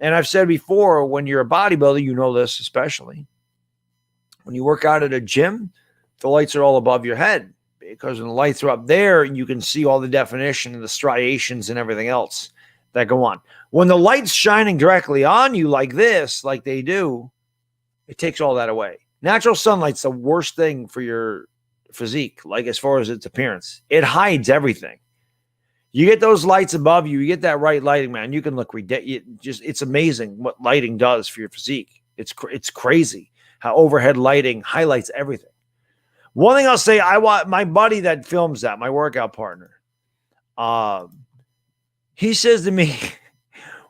[SPEAKER 1] And I've said before, when you're a bodybuilder, you know this especially. When you work out at a gym, the lights are all above your head, because when the lights are up there, you can see all the definition and the striations and everything else that go on. When the light's shining directly on you like this, like they do, it takes all that away. Natural sunlight's the worst thing for your physique, like as far as its appearance. It hides everything. You get those lights above you, you get that right lighting, man, you can look ridiculous. It's amazing what lighting does for your physique. It's crazy how overhead lighting highlights everything. One thing I'll say, I want my buddy that films that, my workout partner. He says to me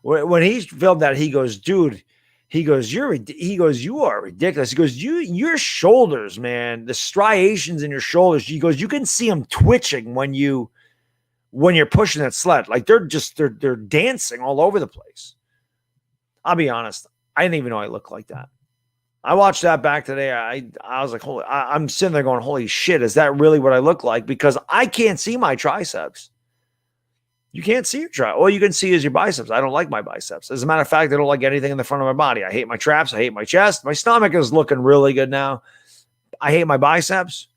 [SPEAKER 1] when he filmed that, he goes, dude, you are ridiculous. He goes, your shoulders, man, the striations in your shoulders. He goes, you can see them twitching when you're pushing that sled. Like they're dancing all over the place. I'll be honest, I didn't even know I looked like that. I watched that back today. I was like, I'm sitting there going, holy shit, is that really what I look like? Because I can't see my triceps. You can't see your triceps. All you can see is your biceps. I don't like my biceps. As a matter of fact, I don't like anything in the front of my body. I hate my traps. I hate my chest. My stomach is looking really good now. I hate my biceps.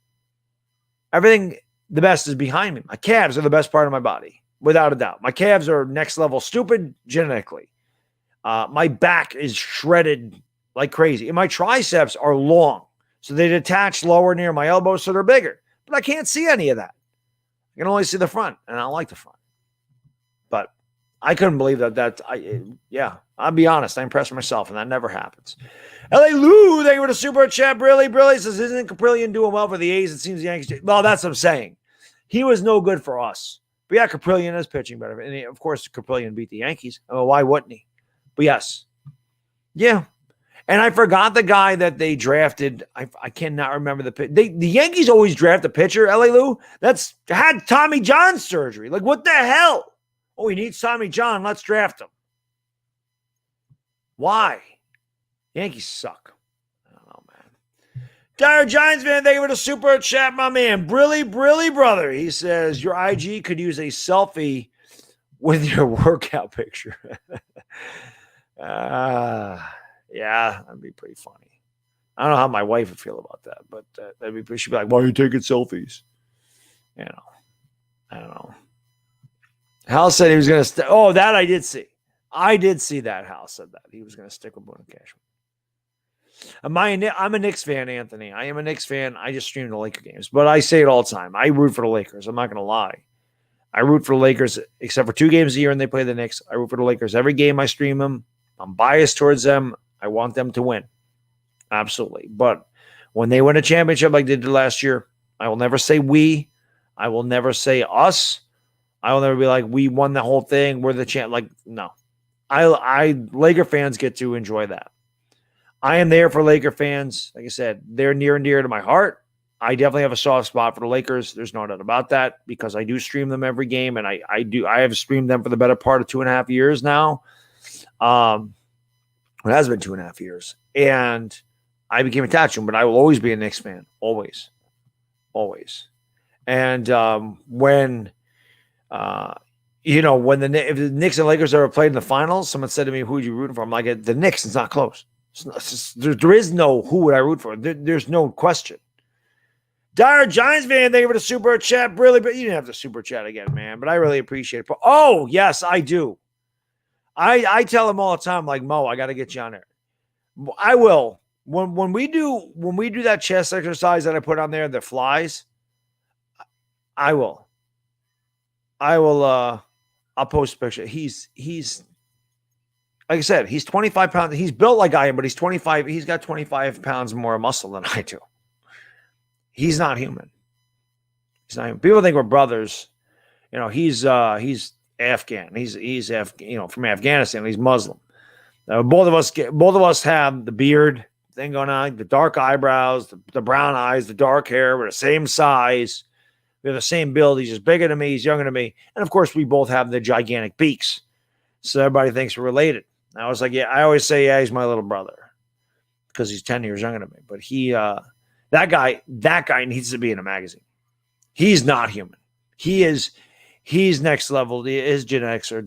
[SPEAKER 1] Everything, the best is behind me. My calves are the best part of my body, without a doubt. My calves are next level stupid genetically. My back is shredded like crazy. And my triceps are long. So they detach lower near my elbows, so they're bigger. But I can't see any of that. I can only see the front, and I don't like the front. But I couldn't believe I'll be honest. I impressed myself, and that never happens. L.A. Lou, thank you for the super chat. Brilly says, isn't Caprillion doing well for the A's? It seems the Yankees. Well, that's what I'm saying. He was no good for us. But yeah, Caprillion is pitching better. And of course, Caprillion beat the Yankees. Oh, why wouldn't he? But yes. Yeah. And I forgot the guy that they drafted. I cannot remember the pitch. The Yankees always draft a pitcher, L.A. Lou, that's had Tommy John surgery. Like, what the hell? Oh, he needs Tommy John. Let's draft him. Why? Yankees suck. I don't know, man. Dire Giants fan, thank you for the super chat, my man. Brilly brother. He says, your IG could use a selfie with your workout picture. Yeah, that'd be pretty funny. I don't know how my wife would feel about that, but she'd be like, why are you taking selfies? You know, I don't know. Hal said he was going to that I did see. I did see that. Hal said that. He was going to stick with Boone Cashman. I'm a Knicks fan, Anthony. I am a Knicks fan. I just stream the Laker games, but I say it all the time. I root for the Lakers. I'm not going to lie. I root for the Lakers, except for 2 games a year and they play the Knicks. I root for the Lakers. Every game I stream them. I'm biased towards them. I want them to win. Absolutely. But when they win a championship like they did last year, I will never say we. I will never say us. I will never be like, we won the whole thing. We're the champ. Like, no. Laker fans get to enjoy that. I am there for Laker fans. Like I said, they're near and dear to my heart. I definitely have a soft spot for the Lakers. There's no doubt about that, because I do stream them every game, and I have streamed them for the better part of 2.5 years now. It has been 2.5 years, and I became attached to him, but I will always be a Knicks fan. Always. And when if the Knicks and Lakers ever played in the finals, someone said to me, who are you rooting for? I'm like, the Knicks. It's not close. There is no who would I root for. There's no question. Dire Giants fan, thank you for the super chat. Really, but you didn't have the super chat again, man. But I really appreciate it. Oh, yes, I do. I tell him all the time, like, Mo, I got to get you on there. I will. When we do that chest exercise that I put on there, the flies, I will. I'll post a picture. He's like I said, he's 25 pounds. He's built like I am, but he's 25. He's got 25 pounds more muscle than I do. He's not human. People think we're brothers. You know, he's Afghan. He's from Afghanistan. He's Muslim. Both of us have the beard thing going on, the dark eyebrows, the brown eyes, the dark hair. We're the same size. We have the same build. He's just bigger than me. He's younger than me. And of course, we both have the gigantic beaks. So everybody thinks we're related. I was like, I always say, he's my little brother because he's 10 years younger than me. But that guy needs to be in a magazine. He's not human. He's next level. His genetics are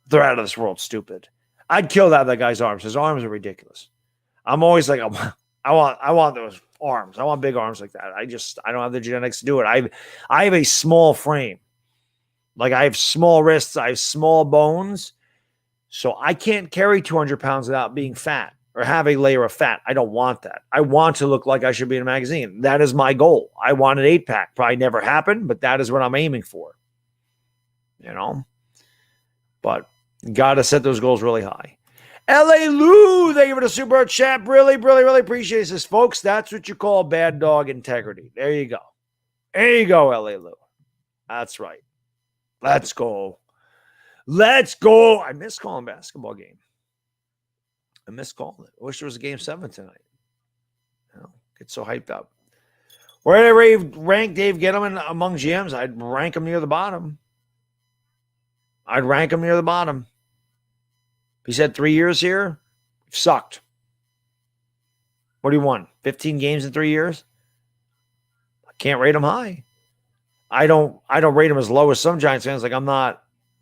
[SPEAKER 1] they're out of this world stupid. I'd kill that guy's arms. His arms are ridiculous. I'm always like, I want those arms. I want big arms like that. I don't have the genetics to do it. I have a small frame. Like I have small wrists. I have small bones. So I can't carry 200 pounds without being fat or have a layer of fat. I don't want that. I want to look like I should be in a magazine. That is my goal. I want an 8-pack. Probably never happened, but that is what I'm aiming for. You know? But got to set those goals really high. L.A. Lou, thank you for the super chat. Really, really, really appreciate this, folks. That's what you call bad dog integrity. There you go. There you go, L.A. Lou. That's right. Let's go. Let's go. I miss calling basketball game. I miss calling it. I wish there was a game 7 tonight. You know, get so hyped up. Where did I rank Dave Gettleman among GMs? I'd rank him near the bottom. He said 3 years here. Sucked. What do you want? 15 games in 3 years? I can't rate him high. I don't rate him as low as some Giants fans. Like I'm not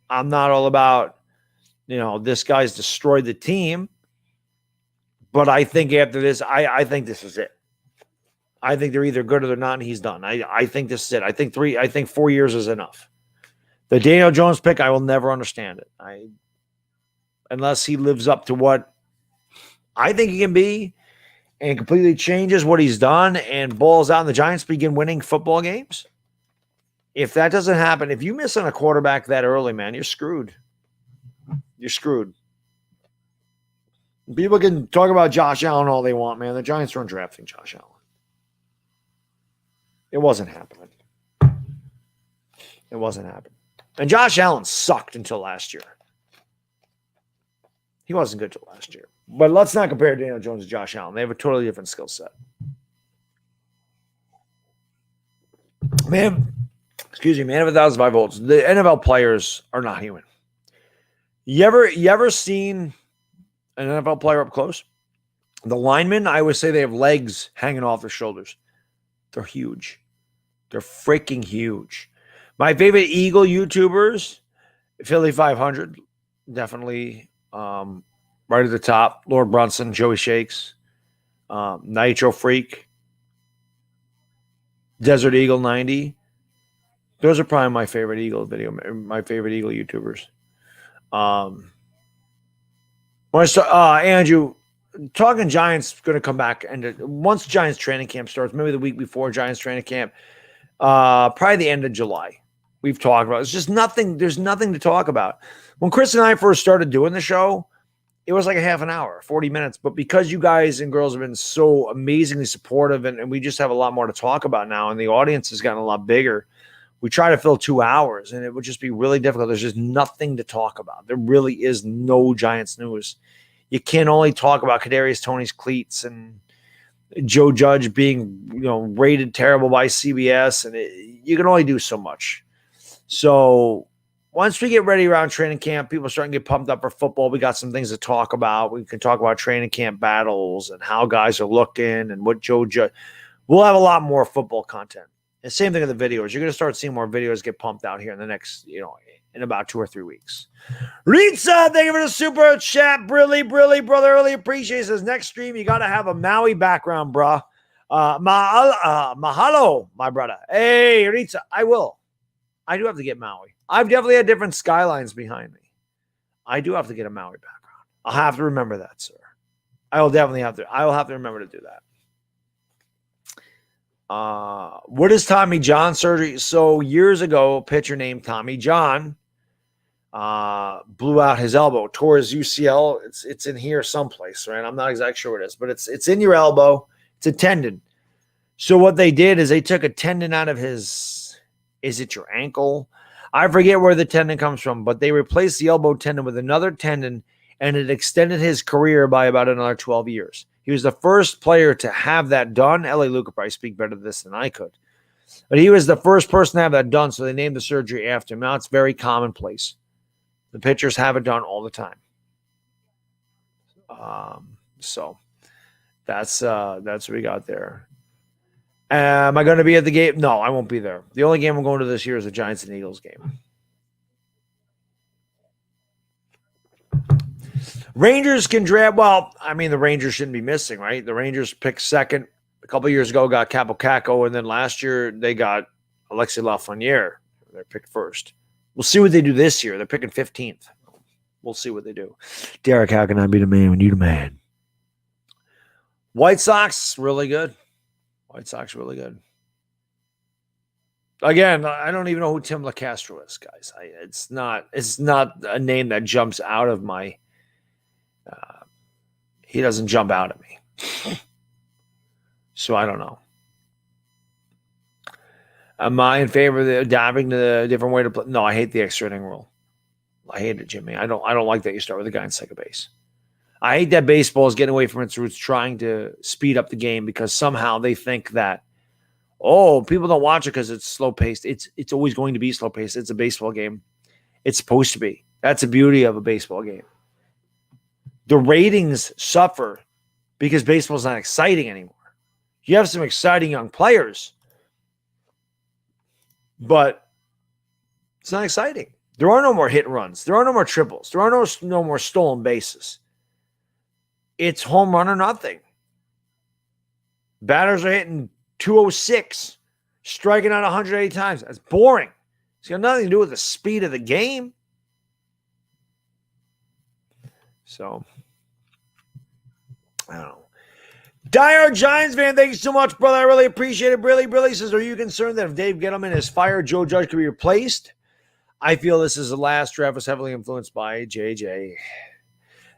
[SPEAKER 1] all about, this guy's destroyed the team. But I think after this, I think this is it. I think they're either good or they're not, and he's done. I think this is it. I think 4 years is enough. The Daniel Jones pick, I will never understand it. Unless he lives up to what I think he can be and completely changes what he's done and balls out and the Giants begin winning football games. If that doesn't happen, if you miss on a quarterback that early, man, you're screwed. You're screwed. People can talk about Josh Allen all they want, man. The Giants weren't drafting Josh Allen. It wasn't happening. It wasn't happening. And Josh Allen sucked until last year. He wasn't good till last year. But let's not compare Daniel Jones to Josh Allen. They have a totally different skill set. Man of 1,005 volts. The NFL players are not human. You ever seen an NFL player up close? The linemen, I always say they have legs hanging off their shoulders. They're huge. They're freaking huge. My favorite Eagle YouTubers, Philly 500, definitely right at the top. Lord Brunson, Joey Shakes, Nitro Freak, Desert Eagle 90. Those are probably my favorite Eagle YouTubers. When I start, Andrew, talking Giants going to come back, and once Giants training camp starts, maybe the week before Giants training camp, probably the end of July. We've talked about it. It's just nothing. There's nothing to talk about. When Chris and I first started doing the show, it was like a half an hour, 40 minutes. But because you guys and girls have been so amazingly supportive, and we just have a lot more to talk about now, and the audience has gotten a lot bigger, we try to fill 2 hours, and it would just be really difficult. There's just nothing to talk about. There really is no Giants news. You can only talk about Kadarius Toney's cleats and Joe Judge being, rated terrible by CBS, and you can only do so much. So once we get ready around training camp, people are starting to get pumped up for football. We got some things to talk about. We can talk about training camp battles and how guys are looking and what Joe Judge. We'll have a lot more football content. And same thing with the videos. You're going to start seeing more videos get pumped out here in the next, in about 2 or 3 weeks. Ritza, thank you for the super chat. Brother, really appreciates this. Next stream, you got to have a Maui background, bruh. Mahalo, my brother. Hey, Ritza, I will. I do have to get Maui. I've definitely had different skylines behind me. I do have to get a Maui background. I'll have to remember that, sir. I will have to remember to do that. What is Tommy John surgery? So years ago, a pitcher named Tommy John blew out his elbow, tore his UCL. It's in here someplace, right? I'm not exactly sure what it is, but it's in your elbow. It's a tendon. So what they did is they took a tendon out of his. Is it your ankle? I forget where the tendon comes from, but they replaced the elbow tendon with another tendon, and it extended his career by about another 12 years. He was the first player to have that done. L.A. Luke could probably speak better to this than I could. But he was the first person to have that done, so they named the surgery after him. Now it's very commonplace. The pitchers have it done all the time. So that's what we got there. Am I going to be at the game? No, I won't be there. The only game I'm going to this year is the Giants and Eagles game. Rangers can draft. Well, I mean, the Rangers shouldn't be missing, right? The Rangers picked second a couple years ago, got Capo, and then last year they got Alexis Lafreniere. They're picked first. We'll see what they do this year. They're picking 15th. We'll see what they do. Derek, how can I be the man when you're the man? White Sox, really good. White Sox, really good. Again, I don't even know who Tim LaCastro is, guys. It's not a name that jumps out of my. He doesn't jump out at me, so I don't know. Am I in favor of adapting to the different way to play? No, I hate the extra inning rule. I hate it, Jimmy. I don't like that you start with a guy in second base. I hate that baseball is getting away from its roots, trying to speed up the game because somehow they think that, people don't watch it because it's slow paced. It's always going to be slow paced. It's a baseball game. It's supposed to be. That's the beauty of a baseball game. The ratings suffer because baseball's not exciting anymore. You have some exciting young players, but it's not exciting. There are no more hit and runs. There are no more triples. There are no more stolen bases. It's home run or nothing. Batters are hitting 206, striking out 180 times. That's boring. It's got nothing to do with the speed of the game. So, I don't know. Diehard Giants fan, thank you so much, brother. I really appreciate it. Brilly says, are you concerned that if Dave Gettleman is fired, Joe Judge could be replaced? I feel this is the last draft was heavily influenced by JJ.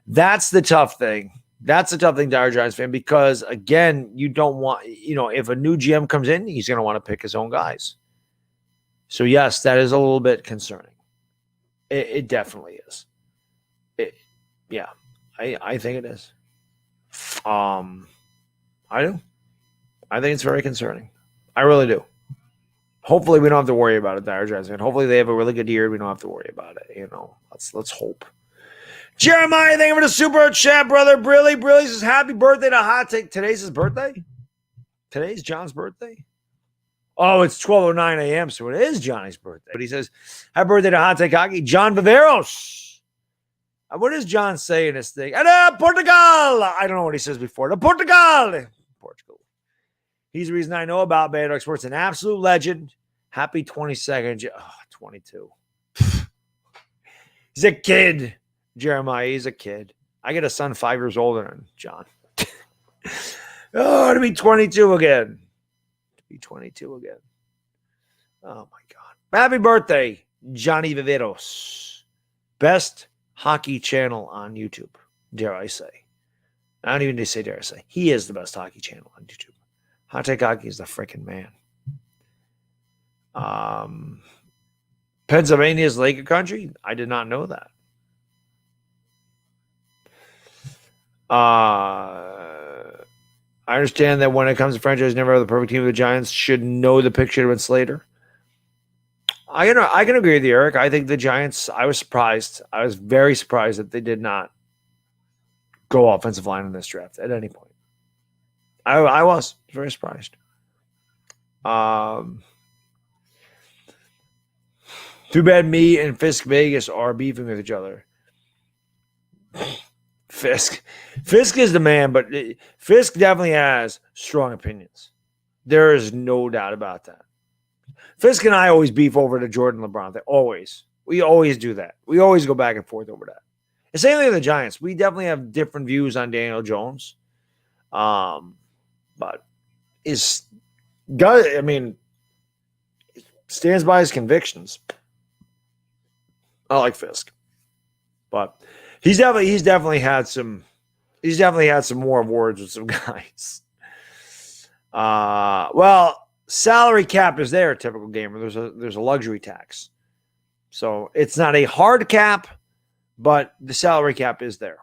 [SPEAKER 1] That's the tough thing. That's the tough thing, Diehard Giants fan, because, again, you don't want, if a new GM comes in, he's going to want to pick his own guys. So, yes, that is a little bit concerning. It definitely is. Yeah, I think it is. I do. I think it's very concerning. I really do. Hopefully we don't have to worry about it, Diehard Giants fan. Hopefully they have a really good year. We don't have to worry about it. Let's hope. Jeremiah, thank you for the super chat, brother. Brilly says, happy birthday to Hot Take. Today's his birthday? Today's John's birthday? Oh, it's 12:09 a.m., so it is Johnny's birthday. But he says, happy birthday to Hot Take Hockey. John Viveros. What does John say in this thing? Portugal! I don't know what he says before. Portugal! He's the reason I know about Banter Sports. An absolute legend. Happy 22nd. 22. He's a kid. Jeremiah, he's a kid. I get a son 5 years older than John. To be 22 again. Oh, my God. Happy birthday, Johnny Viveros. Best hockey channel on YouTube, dare I say. I don't even say dare I say. He is the best hockey channel on YouTube. Hot Take Hockey is the freaking man. Pennsylvania's Laker country? I did not know that. I understand that when it comes to franchise, never have the perfect team of the Giants should know the pick should have been Slater. I can agree with you, Eric. I think the Giants, I was surprised. I was very surprised that they did not go offensive line in this draft at any point. I was very surprised. Too bad me and Fisk Vegas are beefing with each other. Fisk is the man, but Fisk definitely has strong opinions. There is no doubt about that. Fisk and I always beef over the Jordan LeBron thing. We always do that. We always go back and forth over that. The same thing with the Giants. We definitely have different views on Daniel Jones. But stands by his convictions. I like Fisk. But he's definitely had some more words with some guys. Salary cap is there, typical gamer. There's a luxury tax. So it's not a hard cap, but the salary cap is there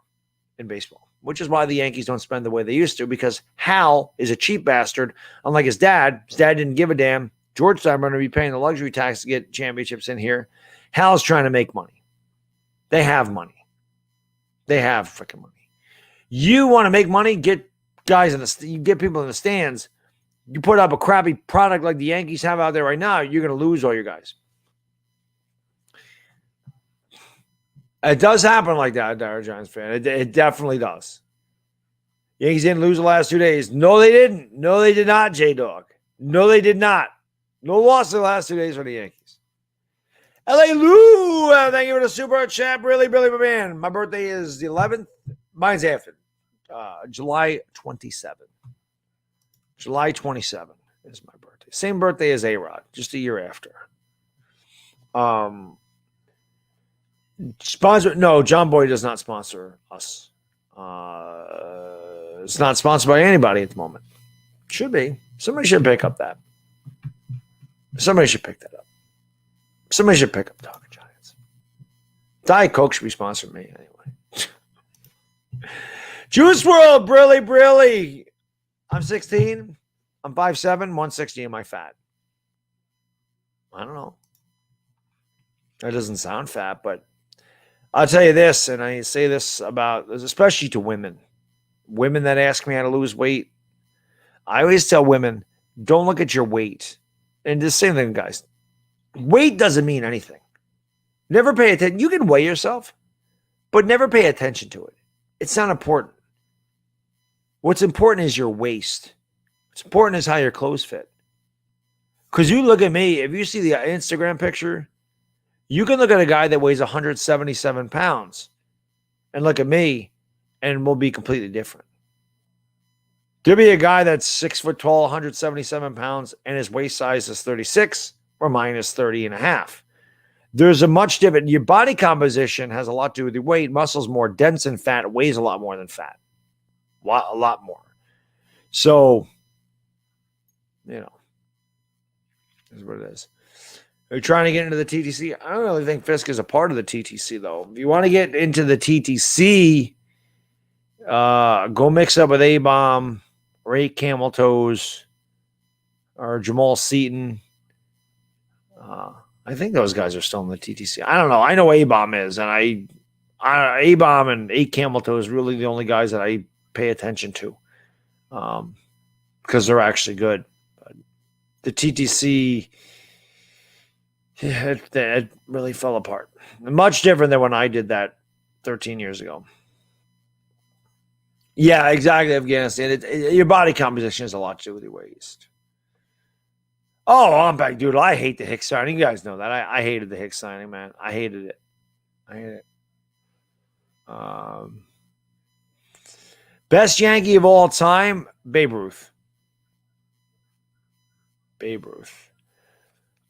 [SPEAKER 1] in baseball, which is why the Yankees don't spend the way they used to, because Hal is a cheap bastard. Unlike his dad didn't give a damn. George Steinbrenner to be paying the luxury tax to get championships in here. Hal's trying to make money. They have money. They have freaking money. You want to make money, get guys you get people in the stands. You put up a crappy product like the Yankees have out there right now, you're going to lose all your guys. It does happen like that, Dire Giants fan. It definitely does. Yankees didn't lose the last 2 days. No, they didn't. No, they did not, J-Dog. No, they did not. No loss the last 2 days for the Yankees. L.A. Lou, thank you for the super chat. Really, my man. My birthday is the 11th. Mine's after. July 27th. July 27th is my birthday. Same birthday as A-Rod, just a year after. Sponsor? No, John Boy does not sponsor us. It's not sponsored by anybody at the moment. Should be. Somebody should pick up that. Somebody should pick that up. Somebody should pick up Talking Giants. Diet Coke should be sponsoring me anyway. Juice World, Brilly. I'm 16. I'm 5'7", 160. Am I fat? I don't know. That doesn't sound fat, but I'll tell you this, and I say this about, especially to women that ask me how to lose weight. I always tell women, don't look at your weight. And the same thing, guys. Weight doesn't mean anything. Never pay attention. You can weigh yourself, but never pay attention to it. It's not important. What's important is your waist. What's important is how your clothes fit. Because you look at me, if you see the Instagram picture, you can look at a guy that weighs 177 pounds and look at me, and we'll be completely different. There'll be a guy that's 6 foot tall, 177 pounds, and his waist size is 36, or mine is 30 and a half. There's a much different, your body composition has a lot to do with your weight. Muscle's more dense than fat. It weighs a lot more than fat. A lot more. So, you know, is what it is. Are you trying to get into the TTC? I don't really think Fisk is a part of the TTC, though. If you want to get into the TTC, go mix up with A-Bomb or 8 Camel Toes or Jamal Seaton. I think those guys are still in the TTC. I don't know. I know A-Bomb is, and A-Bomb and 8 Camel Toes really the only guys that I pay attention to because they're actually good. But the TTC, it really fell apart. Much different than when I did that 13 years ago. Yeah, exactly, Afghanistan. Your body composition has a lot to do with your waist. Oh, I'm back, dude. I hate the Hicks signing. You guys know that. I hated the Hicks signing, man. I hated it. Best Yankee of all time, Babe Ruth.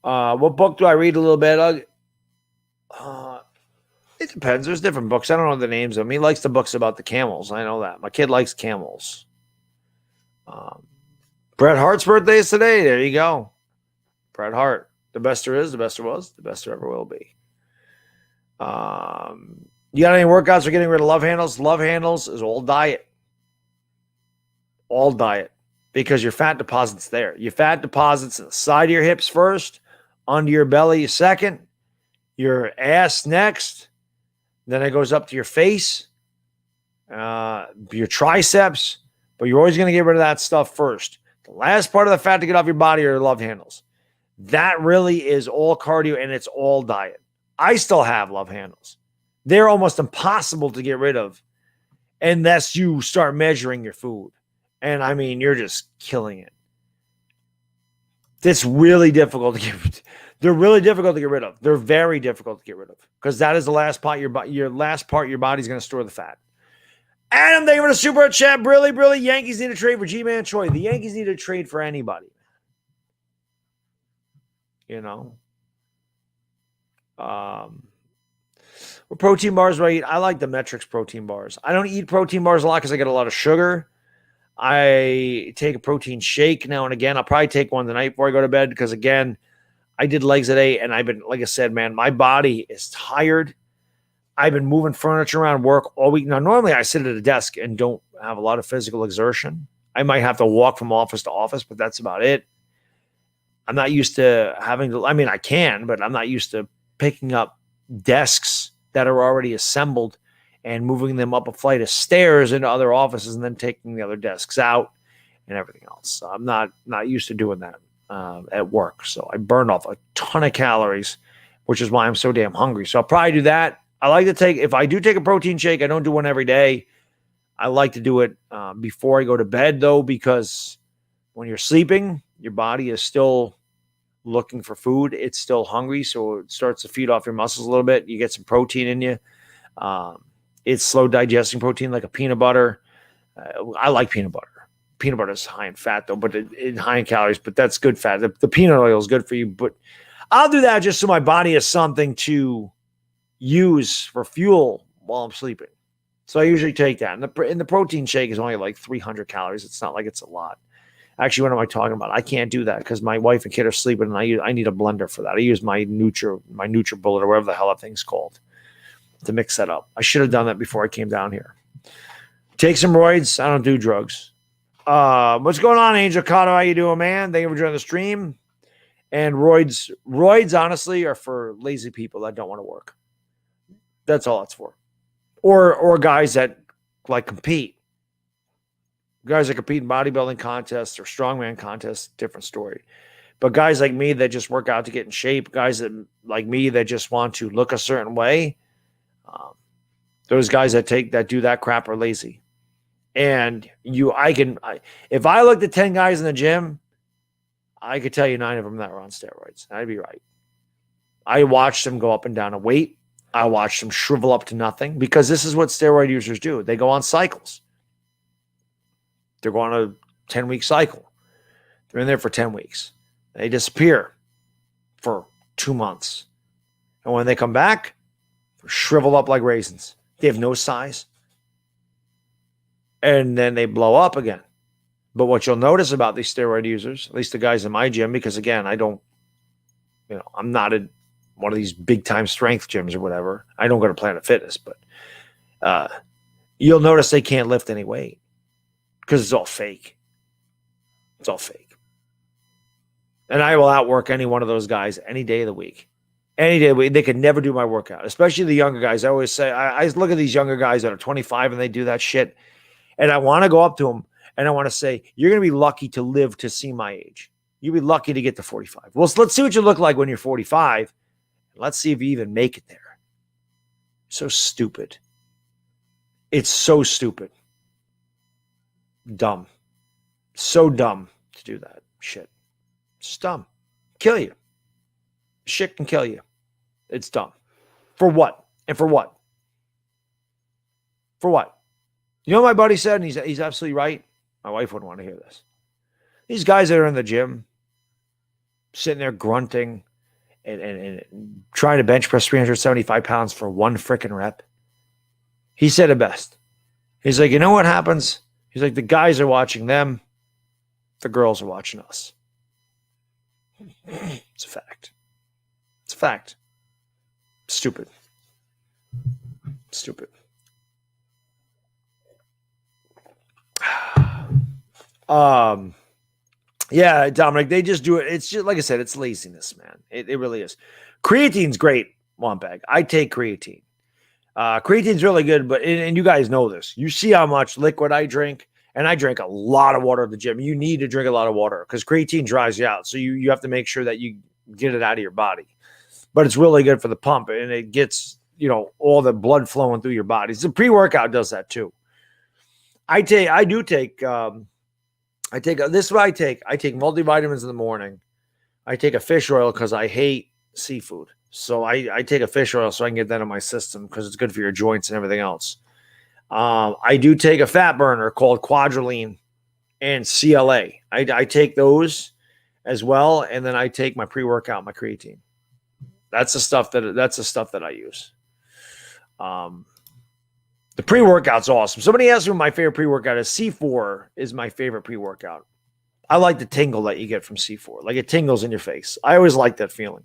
[SPEAKER 1] What book do I read a little bit? It depends. There's different books. I don't know the names of them. He likes the books about the camels. I know that. My kid likes camels. Bret Hart's birthday is today. There you go. Bret Hart. The best there is, the best there was, the best there ever will be. You got any workouts for getting rid of love handles? Love handles is all diet. All diet. Because your fat deposit's there. Your fat deposits at the side of your hips first, under your belly second, your ass next, then it goes up to your face, your triceps, but you're always going to get rid of that stuff first. The last part of the fat to get off your body are your love handles. That really is all cardio and it's all diet. I still have love handles. They're almost impossible to get rid of unless you start measuring your food. And I mean, you're just killing it. It's really difficult to get. They're really difficult to get rid of. They're very difficult to get rid of because that is the last part. Your last part, your body's going to store the fat. Adam, thank you for the super chat. Brilly. Yankees need to trade for G-Man Choi. The Yankees need to trade for anybody. You know. What protein bars do I eat? I like the Metrics protein bars. I don't eat protein bars a lot because I get a lot of sugar. I take a protein shake now and again. I'll probably take one the night before I go to bed because, again, I did legs today, and I've been, like I said, man, my body is tired. I've been moving furniture around work all week. Now, normally I sit at a desk and don't have a lot of physical exertion. I might have to walk from office to office, but that's about it. I'm not used to having to, I mean, I can, but I'm not used to picking up desks that are already assembled and moving them up a flight of stairs into other offices and then taking the other desks out and everything else. So I'm not used to doing that at work. So I burned off a ton of calories, which is why I'm so damn hungry. So I'll probably do that. I like to take, if I do take a protein shake, I don't do one every day. I like to do it before I go to bed, though, because when you're sleeping, your body is still looking for food. It's still hungry, so it starts to feed off your muscles a little bit. You get some protein in you. It's slow digesting protein, like a peanut butter. I like peanut butter. Peanut butter is high in fat, though, but it high in calories, but that's good fat. The peanut oil is good for you, but I'll do that just so my body has something to use for fuel while I'm sleeping. So I usually take that. And the protein shake is only like 300 calories. It's not like it's a lot. Actually, what am I talking about? I can't do that because my wife and kid are sleeping, and I need a blender for that. I use my NutriBullet or whatever the hell that thing's called to mix that up. I should have done that before I came down here. Take some roids. I don't do drugs. What's going on, Angel Cotto? How you doing, man? Thank you for joining the stream. And roids, honestly, are for lazy people that don't want to work. That's all it's for. Or guys that like compete. Guys that compete in bodybuilding contests or strongman contests, different story. But guys like me that just work out to get in shape, guys that like me that just want to look a certain way, those guys that do that crap are lazy. And if I looked at 10 guys in the gym, I could tell you 9 of them that were on steroids. I'd be right. I watched them go up and down in weight. I watched them shrivel up to nothing because this is what steroid users do. They go on cycles. They're going on a 10-week cycle. They're in there for 10 weeks. They disappear for 2 months. And when they come back, they're shriveled up like raisins. They have no size. And then they blow up again. But what you'll notice about these steroid users, at least the guys in my gym, because again, I'm not in one of these big time strength gyms or whatever. I don't go to Planet Fitness, but you'll notice they can't lift any weight because it's all fake. It's all fake. And I will outwork any one of those guys any day of the week. Any day of the week. They could never do my workout, especially the younger guys. I always say, I look at these younger guys that are 25 and they do that shit. And I want to go up to them and I want to say, you're going to be lucky to live to see my age. You'll be lucky to get to 45. Well, let's see what you look like when you're 45. Let's see if you even make it there. So stupid. It's so stupid. Dumb. So dumb to do that shit. It's dumb. Kill you. Shit can kill you. It's dumb. For what? And for what? For what? You know what my buddy said? And he's absolutely right. My wife wouldn't want to hear this. These guys that are in the gym, sitting there grunting and trying to bench press 375 pounds for one freaking rep. He said it best. He's like, you know what happens? He's like, the guys are watching them. The girls are watching us. It's a fact. It's a fact. Stupid. Stupid. Yeah, Dominic, they just do it. It's just, like I said, it's laziness, man. It really is. Creatine's great, Wompag. I take creatine. Creatine's really good, but and you guys know this. You see how much liquid I drink, and I drink a lot of water at the gym. You need to drink a lot of water because creatine dries you out. So you have to make sure that you get it out of your body. But it's really good for the pump, and it gets, all the blood flowing through your body. The pre-workout does that too. This is what I take. I take multivitamins in the morning. I take a fish oil because I hate seafood. So I take a fish oil so I can get that in my system because it's good for your joints and everything else. I do take a fat burner called Quadriline and CLA. I take those as well, and then I take my pre-workout, my creatine. That's the stuff that I use. The pre-workout's awesome. Somebody asked me what my favorite pre-workout is. C4 is my favorite pre-workout. I like the tingle that you get from C4. Like it tingles in your face. I always like that feeling.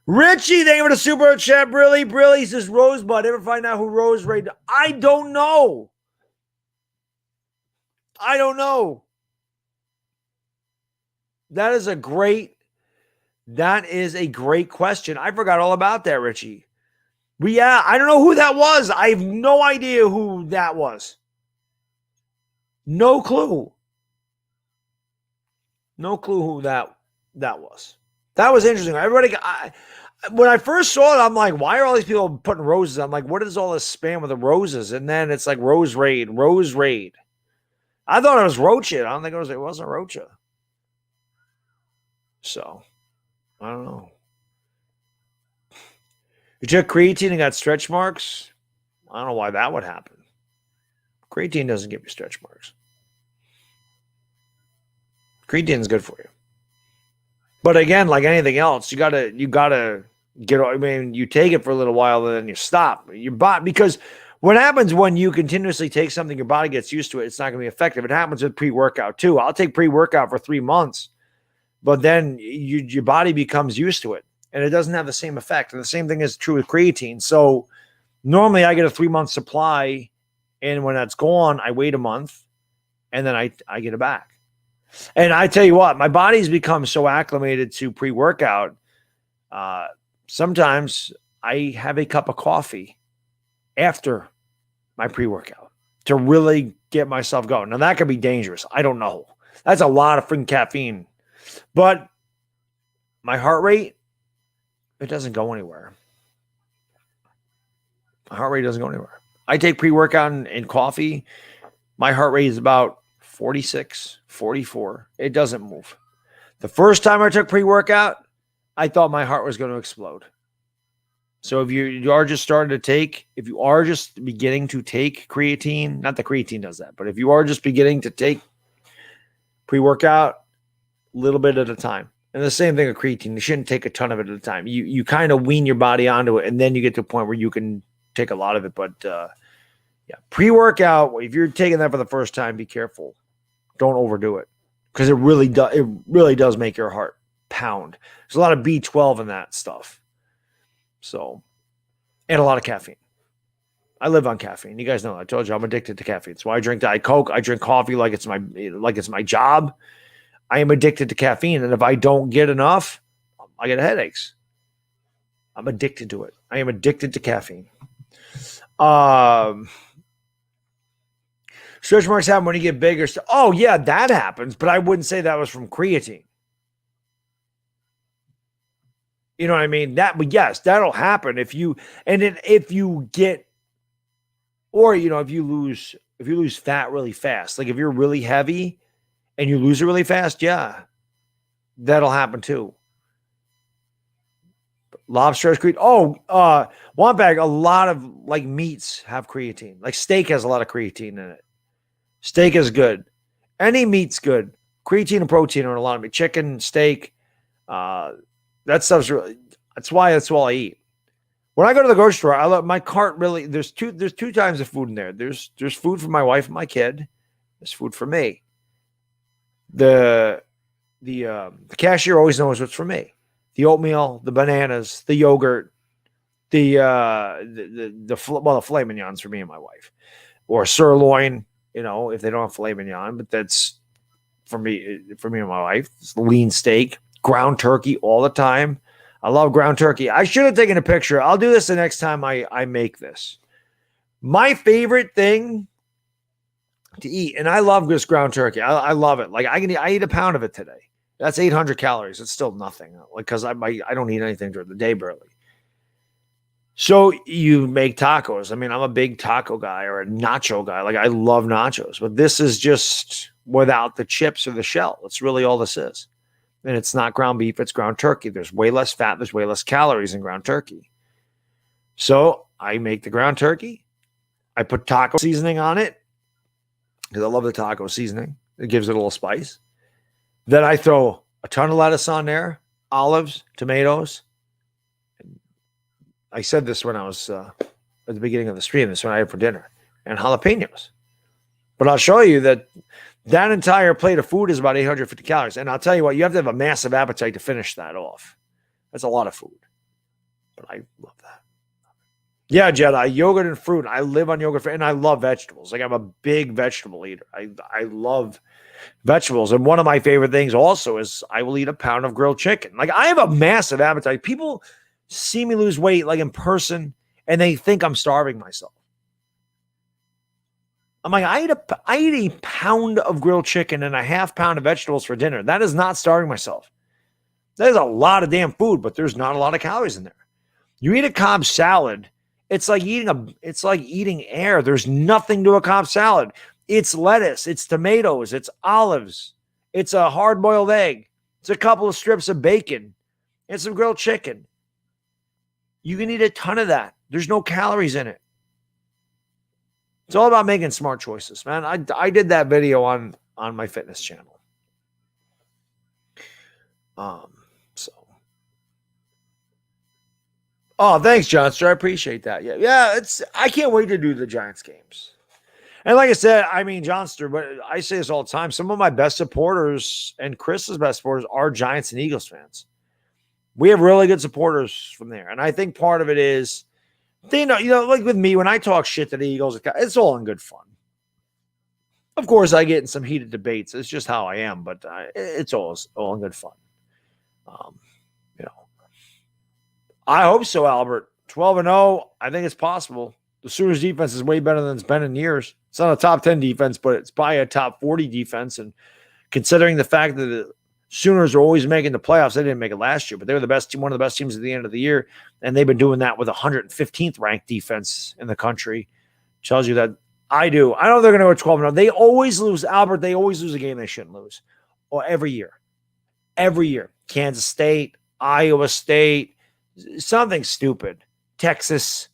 [SPEAKER 1] Richie, thank you for the super chat. Brilly says Rosebud. Ever find out who Rose rated? I don't know. That is a great question. I forgot all about that, Richie. I don't know who that was. I have no idea who that was. No clue. No clue who that was. That was interesting. Everybody, When I first saw it, I'm like, why are all these people putting roses? I'm like, what is all this spam with the roses? And then it's like Rose Raid. I thought it was Rocha. I don't think it wasn't Rocha. So I don't know. You took creatine and got stretch marks. I don't know why that would happen. Creatine doesn't give you stretch marks. Creatine is good for you. But again, like anything else, you gotta get. I mean, you take it for a little while, and then you stop. Your body, because what happens when you continuously take something, your body gets used to it. It's not going to be effective. It happens with pre-workout too. I'll take pre-workout for 3 months, but then your body becomes used to it, and it doesn't have the same effect. And the same thing is true with creatine. So normally, I get a 3-month supply, and when that's gone, I wait a month, and then I get it back. And I tell you what, my body's become so acclimated to pre-workout. Sometimes I have a cup of coffee after my pre-workout to really get myself going. Now, that could be dangerous. I don't know. That's a lot of freaking caffeine. But my heart rate, it doesn't go anywhere. My heart rate doesn't go anywhere. I take pre-workout and coffee. My heart rate is about 46, 44. It doesn't move. The first time I took pre-workout, I thought my heart was going to explode. So if you are just if you are just beginning to take creatine, not that creatine does that, but if you are just beginning to take pre-workout, a little bit at a time. And the same thing with creatine. You shouldn't take a ton of it at a time. You kind of wean your body onto it, and then you get to a point where you can take a lot of it. But yeah, pre-workout, if you're taking that for the first time, be careful. Don't overdo it, because it really does make your heart pound. There's a lot of B12 in that stuff. So, and a lot of caffeine. I live on caffeine. You guys know, I told you I'm addicted to caffeine. That's why I drink Diet Coke. I drink coffee like it's my job. I am addicted to caffeine, and if I don't get enough, I get headaches. I'm addicted to it. I am addicted to caffeine. Stretch marks happen when you get bigger. Oh yeah, that happens, but I wouldn't say that was from creatine. You know what I mean? But yes, that'll happen if you get, or if you lose fat really fast. Like if you're really heavy and you lose it really fast, yeah, that'll happen too. Lobster has creatine. Wampag, a lot of like meats have creatine. Like steak has a lot of creatine in it. Steak is good. Any meat's good. Creatine and protein are in a lot of meat. Chicken, steak, that stuff's really. That's all I eat. When I go to the grocery store, I love my cart. Really, there's two times of food in there. There's food for my wife and my kid. There's food for me. The cashier always knows what's for me. The oatmeal, the bananas, the yogurt, the filet mignons for me and my wife, or sirloin. If they don't have filet mignon, but that's for me and my wife. It's lean steak, ground turkey all the time. I love ground turkey. I should have taken a picture. I'll do this the next time I make this. My favorite thing to eat, and I love this ground turkey. I love it. Like I eat a pound of it today. That's 800 calories. It's still nothing. Like, because I don't eat anything during the day barely. So you make tacos. I mean, I'm a big taco guy or a nacho guy. Like I love nachos, but this is just without the chips or the shell. That's really all this is. And it's not ground beef. It's ground turkey. There's way less fat. There's way less calories in ground turkey. So I make the ground turkey. I put taco seasoning on it because I love the taco seasoning. It gives it a little spice. Then I throw a ton of lettuce on there, olives, tomatoes. I said this when I was at the beginning of the stream. This is what I had for dinner, and jalapenos. But I'll show you that entire plate of food is about 850 calories. And I'll tell you what, you have to have a massive appetite to finish that off. That's a lot of food. But I love that. Yeah, Jedi, yogurt and fruit. I live on yogurt, and I love vegetables. Like I'm a big vegetable eater. I love vegetables. And one of my favorite things also is I will eat a pound of grilled chicken. Like I have a massive appetite. People see me lose weight like in person, and they think I'm starving myself. I'm like, I eat a pound of grilled chicken and a half pound of vegetables for dinner. That is not starving myself. There's a lot of damn food, but there's not a lot of calories in there. You eat a Cobb salad, it's like eating air. There's nothing to a Cobb salad. It's lettuce, it's tomatoes, it's olives, it's a hard-boiled egg, it's a couple of strips of bacon, and some grilled chicken. You can eat a ton of that. There's no calories in it. It's all about making smart choices, man. I did that video on my fitness channel. So. Oh, thanks, Johnster. I appreciate that. Yeah. I can't wait to do the Giants games. And like I said, I mean, Johnster, but I say this all the time. Some of my best supporters and Chris's best supporters are Giants and Eagles fans. We have really good supporters from there. And I think part of it is, they know, like with me, when I talk shit to the Eagles, it's all in good fun. Of course, I get in some heated debates. It's just how I am, but it's all in good fun. I hope so, Albert. 12-0, I think it's possible. The Sooners defense is way better than it's been in years. It's not a top 10 defense, but it's probably a top 40 defense. And considering the fact that the Sooners are always making the playoffs, they didn't make it last year, but they were the best team, one of the best teams at the end of the year. And they've been doing that with 115th ranked defense in the country. Tells you that I do. I know they're going to go 12-0. They always lose, Albert. They always lose a game they shouldn't lose. Or every year. Every year. Kansas State, Iowa State, something stupid. Texas.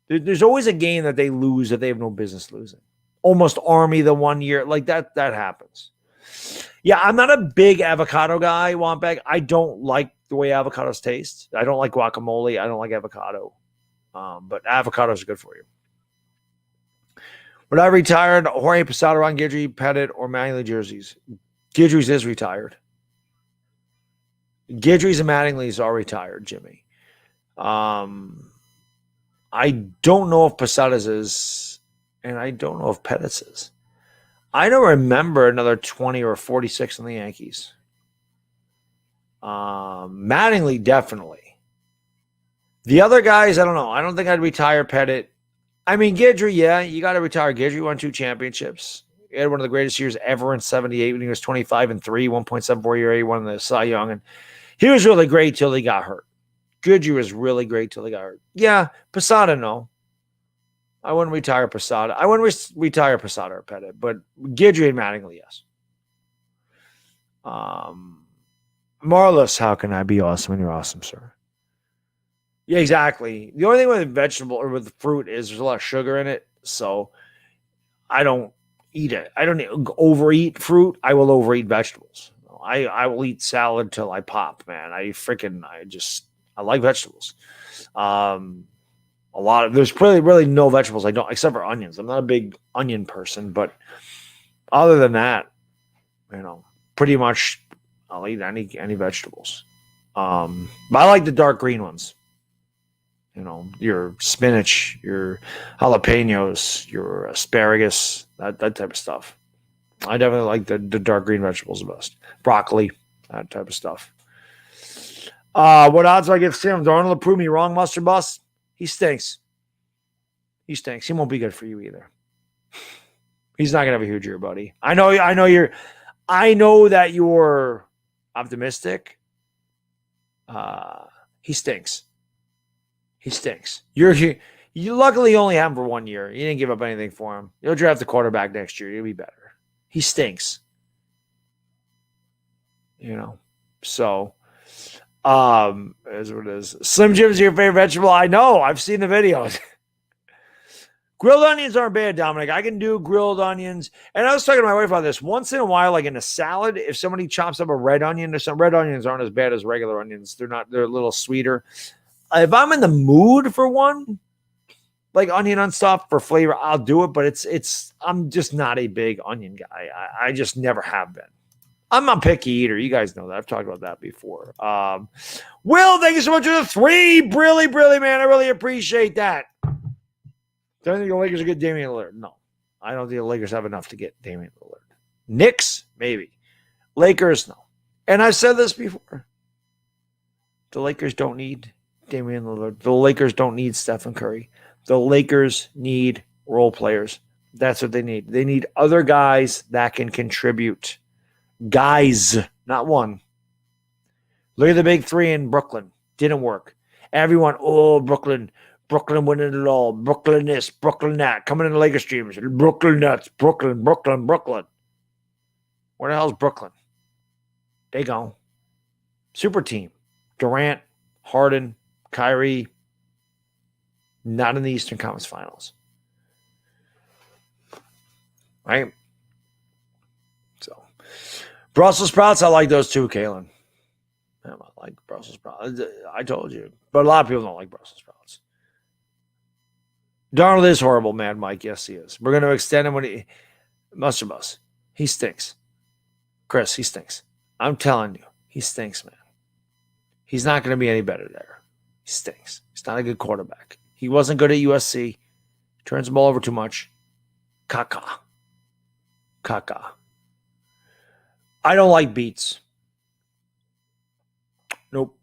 [SPEAKER 1] There's always a game that they lose that they have no business losing. Almost Army the one year. Like that happens. Yeah, I'm not a big avocado guy, Wampeg. I don't like the way avocados taste. I don't like guacamole. I don't like avocado. But avocados are good for you. When I retired, Jorge Posada, Ron Guidry, Pettit, or Mattingly jerseys. Guidry's is retired. Guidry's and Mattingly's are retired, Jimmy. I don't know if Posada's is, and I don't know if Pettit's is. I don't remember another 20 or 46 in the Yankees. Mattingly, definitely. The other guys, I don't know. I don't think I'd retire Pettit. I mean, Guidry, yeah, you got to retire Guidry. Won 2 championships. He had one of the greatest years ever in 78 when he was 25-3, 1.74 ERA, won the Cy Young. And he was really great till he got hurt. Guidry was really great till he got hurt. Yeah, Posada, no. I wouldn't retire Posada. I wouldn't retire Posada or Pettit, but Guidry and Mattingly, yes. Marlis, how can I be awesome when you're awesome, sir? Yeah, exactly. The only thing with vegetable or with fruit is there's a lot of sugar in it, so I don't eat it. I don't overeat fruit. I will overeat vegetables. I will eat salad till I pop, man. I like vegetables. There's really no vegetables I don't, except for onions. I'm not a big onion person, but other than that, pretty much I'll eat any vegetables. But I like the dark green ones. Your spinach, your jalapenos, your asparagus, that type of stuff. I definitely like the dark green vegetables the best. Broccoli, that type of stuff. What odds do I give Sam Darnold to prove me wrong, Mustard Bus? He stinks. He won't be good for you either. He's not gonna have a huge year, buddy. I know that you're optimistic. He stinks. You luckily only have him for 1 year. You didn't give up anything for him. You'll draft the quarterback next year. You'll be better. He stinks. So is what it is. Slim Jim's your favorite vegetable. I know. I've seen the videos. Grilled onions aren't bad, Dominic. I can do grilled onions. And I was talking to my wife about this. Once in a while, like in a salad, if somebody chops up a red onion or some red onions aren't as bad as regular onions. They're a little sweeter. If I'm in the mood for one, like onion on stuff for flavor, I'll do it. But I'm just not a big onion guy. I just never have been. I'm a picky eater. You guys know that. I've talked about that before. Will, thank you so much for the 3. Brilly, man. I really appreciate that. Do I think the Lakers are get Damian Lillard? No. I don't think the Lakers have enough to get Damian Lillard. Knicks? Maybe. Lakers? No. And I've said this before. The Lakers don't need Damian Lillard. The Lakers don't need Stephen Curry. The Lakers need role players. That's what they need. They need other guys that can contribute. Guys, not one. Look at the big three in Brooklyn. Didn't work. Everyone, Brooklyn winning it all. Brooklyn this, Brooklyn that. Coming in the Lakers streams. Brooklyn Nets. Brooklyn. Where the hell's Brooklyn? They go. Super team. Durant, Harden, Kyrie. Not in the Eastern Conference Finals. Right? So, Brussels sprouts, I like those too, Kalen. I like Brussels sprouts. I told you. But a lot of people don't like Brussels sprouts. Darnold is horrible, Mad Mike. Yes, he is. We're going to extend him when he... Mustard Bus. He stinks. Chris, he stinks. I'm telling you. He stinks, man. He's not going to be any better there. He stinks. He's not a good quarterback. He wasn't good at USC. Turns the ball over too much. Caca. I don't like beets. Nope.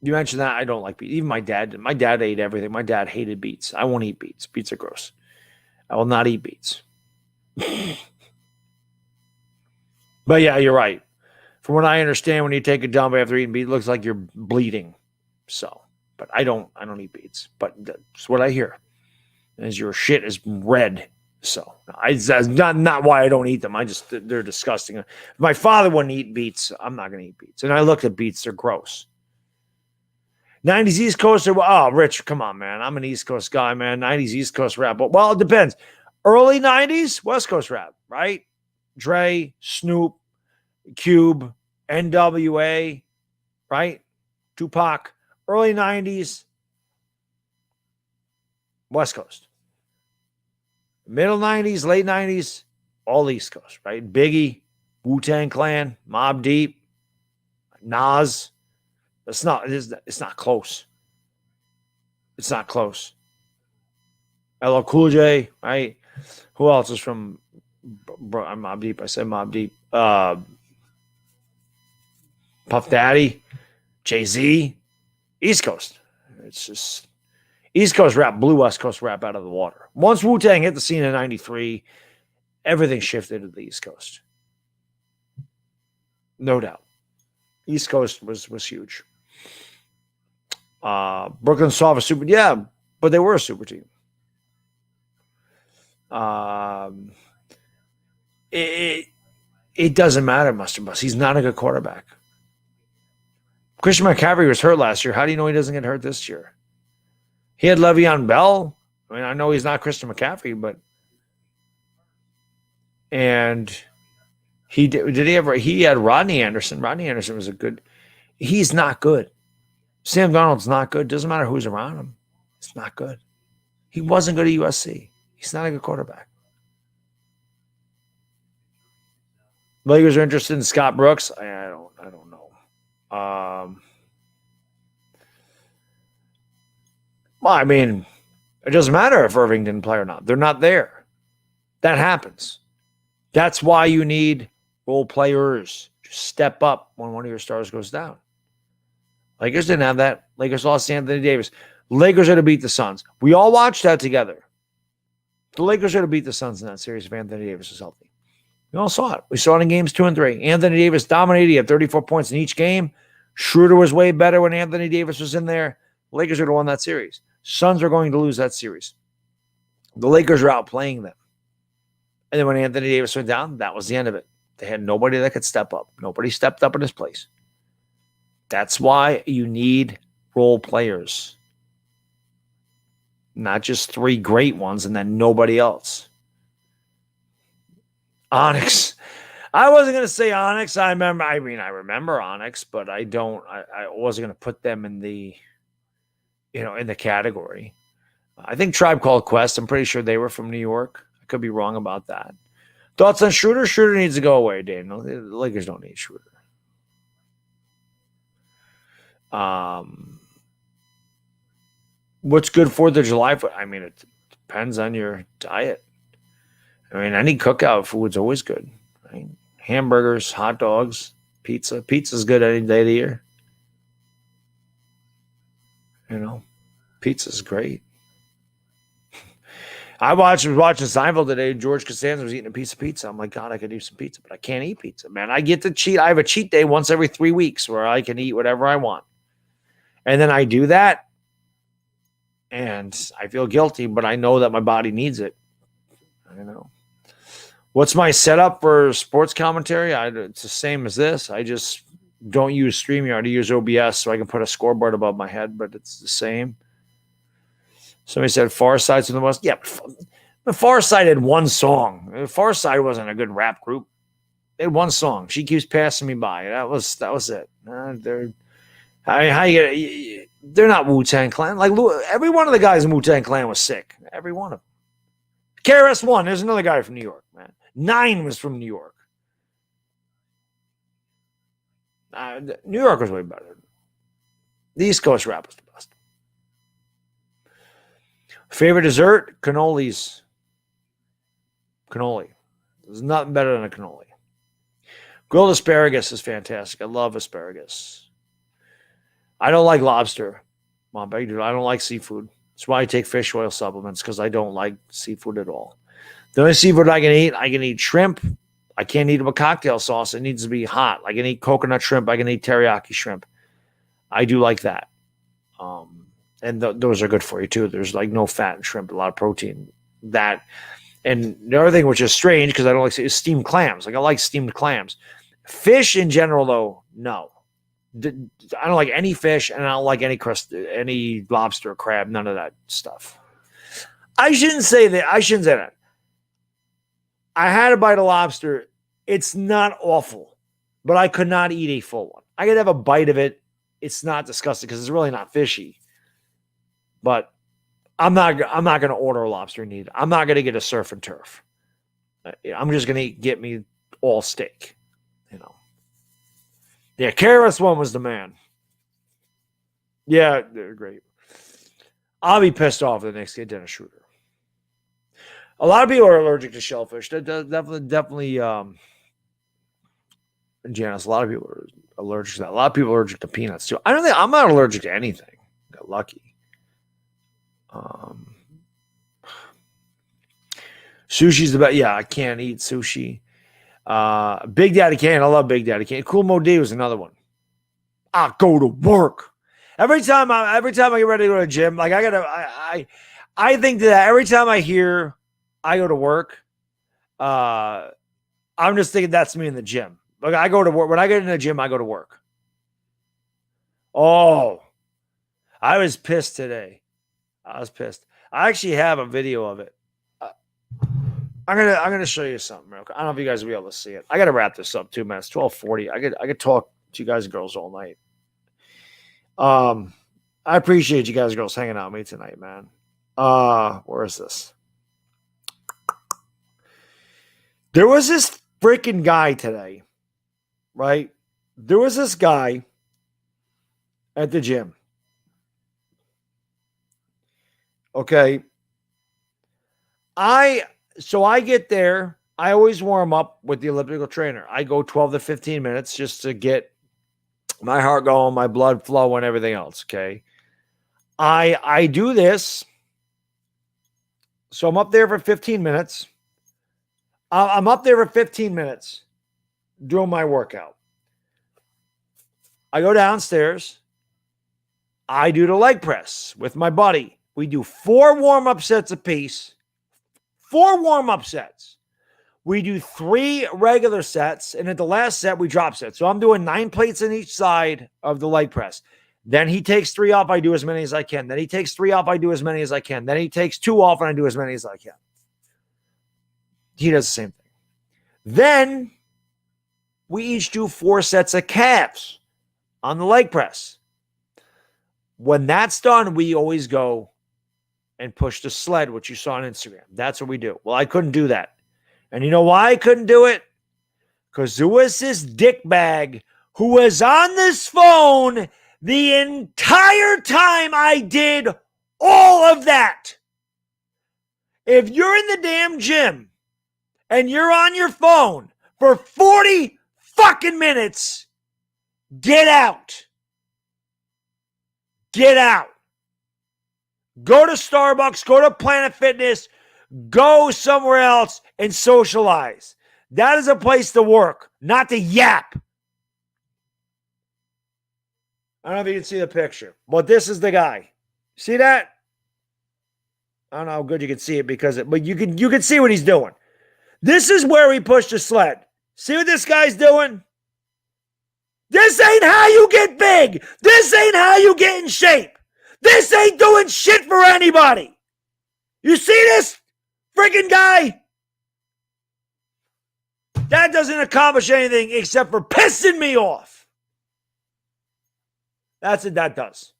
[SPEAKER 1] You mentioned that. I don't like beets. Even my dad did. My dad ate everything. My dad hated beets. I won't eat beets. Beets are gross. I will not eat beets. But yeah, you're right. From what I understand, when you take a dump after eating beets, it looks like you're bleeding. So, but I don't eat beets. But that's what I hear. Is your shit is red. So that's not why I don't eat them. They're disgusting. If my father wouldn't eat beets, I'm not going to eat beets. And I looked at beets; they're gross. 90s East Coast, Rich, come on, man. I'm an East Coast guy, man. 90s East Coast rap. Well, it depends. Early 90s, West Coast rap, right? Dre, Snoop, Cube, NWA, right? Tupac. Early 90s, West Coast. Middle 90s, late 90s, all East Coast, right? Biggie, Wu-Tang Clan, Mobb Deep, Nas. It's not close. It's not close. LL Cool J, right? Who else is from Mobb Deep? I said Mobb Deep. Puff Daddy, Jay-Z, East Coast. It's just East Coast rap blew West Coast rap out of the water. Once Wu-Tang hit the scene in 93, everything shifted to the East Coast. No doubt. East Coast was huge. Brooklyn saw a super, yeah, but they were a super team. It doesn't matter, Mustard Bus. He's not a good quarterback. Christian McCaffrey was hurt last year. How do you know he doesn't get hurt this year? He had Le'Veon Bell. I mean, I know he's not Christian McCaffrey, but and he had Rodney Anderson. Rodney Anderson was he's not good. Sam Darnold's not good. Doesn't matter who's around him. It's not good. He wasn't good at USC. He's not a good quarterback. Lakers are interested in Scott Brooks. I don't know. Well, I mean, it doesn't matter if Irving didn't play or not. They're not there. That happens. That's why you need role players to step up when one of your stars goes down. Lakers didn't have that. Lakers lost Anthony Davis. Lakers are to beat the Suns. We all watched that together. The Lakers are to beat the Suns in that series if Anthony Davis is healthy. We all saw it. We saw it in games 2 and 3. Anthony Davis dominated. He had 34 points in each game. Schroeder was way better when Anthony Davis was in there. Lakers would have won that series. Suns are going to lose that series. The Lakers are outplaying them. And then when Anthony Davis went down, that was the end of it. They had nobody that could step up. Nobody stepped up in his place. That's why you need role players. Not just 3 great ones and then nobody else. Onyx. I wasn't going to say Onyx. I remember Onyx, but I wasn't going to put them in the category. I think Tribe Called Quest, I'm pretty sure they were from New York. I could be wrong about that. Thoughts on Schroeder? Schroeder needs to go away, Daniel. The Lakers don't need Schroeder. What's good 4th of July? I mean, it depends on your diet. I mean, any cookout food's always good, right? Hamburgers, hot dogs, pizza. Pizza's good any day of the year. Pizza's great. I was watching Seinfeld today. George Costanza was eating a piece of pizza. I'm like, God, I could eat some pizza, but I can't eat pizza, man. I get to cheat. I have a cheat day once every 3 weeks where I can eat whatever I want. And then I do that, and I feel guilty, but I know that my body needs it. I know. What's my setup for sports commentary? It's the same as this. I just don't use StreamYard. I use OBS so I can put a scoreboard above my head, but it's the same. Somebody said Far Side's from the West. Yeah, but Far Side had one song. Far Side wasn't a good rap group. They had one song. She keeps passing me by. That was it. They're not Wu-Tang Clan. Like every one of the guys in Wu-Tang Clan was sick. Every one of them. KRS-One. There's another guy from New York, man. 9 was from New York. New York was way better. The East Coast rap was the best. Favorite dessert? Cannolis. Cannoli. There's nothing better than a cannoli. Grilled asparagus is fantastic. I love asparagus. I don't like lobster. Mom, I don't like seafood. That's why I take fish oil supplements, because I don't like seafood at all. The only seafood I can eat shrimp. I can't eat it with cocktail sauce. It needs to be hot. I can eat coconut shrimp. I can eat teriyaki shrimp. I do like that. And those are good for you too. There's like no fat in shrimp, a lot of protein. That, and the other thing which is strange because I don't like is steamed clams. Like I like steamed clams. Fish in general, though, no. I don't like any fish, and I don't like any lobster, crab, none of that stuff. I shouldn't say that. I had a bite of lobster. It's not awful, but I could not eat a full one. I could have a bite of it. It's not disgusting because it's really not fishy. But I'm not going to order a lobster and eat it. I'm not going to get a surf and turf. I'm just going to get me all steak. You know. Yeah, KRS-One was the man. Yeah, they're great. I'll be pissed off if the next kid Dennis Schroeder. A lot of people are allergic to shellfish. Definitely, Janice, a lot of people are allergic to that. A lot of people are allergic to peanuts too. I'm not allergic to anything. Got lucky. Sushi's the best. Yeah, I can't eat sushi. Big Daddy Kane. I love Big Daddy Kane. Cool Mo D was another one. I go to work. Every time I get ready to go to the gym, like I think that every time I hear I go to work, I'm just thinking that's me in the gym. Like I go to work. When I get in the gym, I go to work. Oh, I was pissed today. I was pissed. I actually have a video of it. I'm gonna show you something real quick. I don't know if you guys will be able to see it. I gotta wrap this up too, man. It's 12:40. I could talk to you guys and girls all night. I appreciate you guys and girls hanging out with me tonight, man. Where is this? There was this freaking guy today, right? There was this guy at the gym. Okay. So I get there. I always warm up with the elliptical trainer. I go 12 to 15 minutes just to get my heart going, my blood flow, and everything else. Okay. I do this. So I'm up there for 15 minutes. I'm up there for 15 minutes doing my workout. I go downstairs. I do the leg press with my buddy. We do 4 warm-up sets apiece. 4 warm-up sets. We do 3 regular sets, and at the last set, we drop sets. So I'm doing 9 plates on each side of the leg press. Then he takes 3 off, I do as many as I can. Then he takes 3 off, I do as many as I can. Then he takes 2 off, and I do as many as I can. He does the same thing. Then we each do 4 sets of calves on the leg press. When that's done, we always go and push the sled, which you saw on Instagram. That's what we do. Well, I couldn't do that. And you know why I couldn't do it? Because there was this dickbag who was on this phone the entire time I did all of that. If you're in the damn gym and you're on your phone for 40 fucking minutes, get out. Get out. Go to Starbucks, go to Planet Fitness, Go somewhere else and socialize. That is a place to work, not to yap. I don't know if you can see the picture, but this is the guy. See that? I don't know how good you can see it but you can see what he's doing. This is where he pushed the sled. See what this guy's doing? This ain't how you get big. This ain't how you get in shape. This ain't doing shit for anybody. You see this freaking guy? That doesn't accomplish anything except for pissing me off. That's what that does.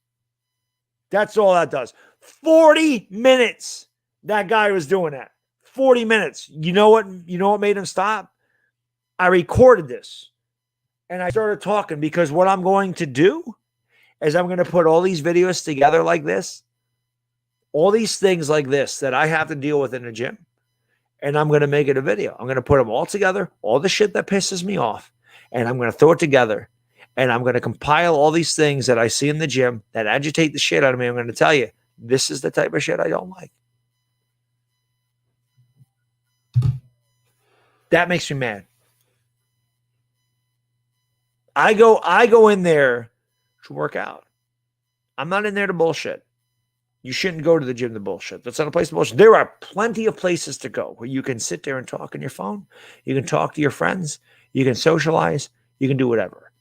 [SPEAKER 1] That's all that does. 40 minutes that guy was doing that. 40 minutes. You know what made him stop? I recorded this and I started talking because what I'm going to do is I'm going to put all these videos together like this. All these things like this that I have to deal with in the gym. And I'm going to make it a video. I'm going to put them all together, all the shit that pisses me off, and I'm going to throw it together. And I'm going to compile all these things that I see in the gym that agitate the shit out of me. I'm going to tell you, this is the type of shit I don't like. That makes me mad. I go in there to work out. I'm not in there to bullshit. You shouldn't go to the gym to bullshit. That's not a place to bullshit. There are plenty of places to go where you can sit there and talk on your phone. You can talk to your friends. You can socialize. You can do whatever.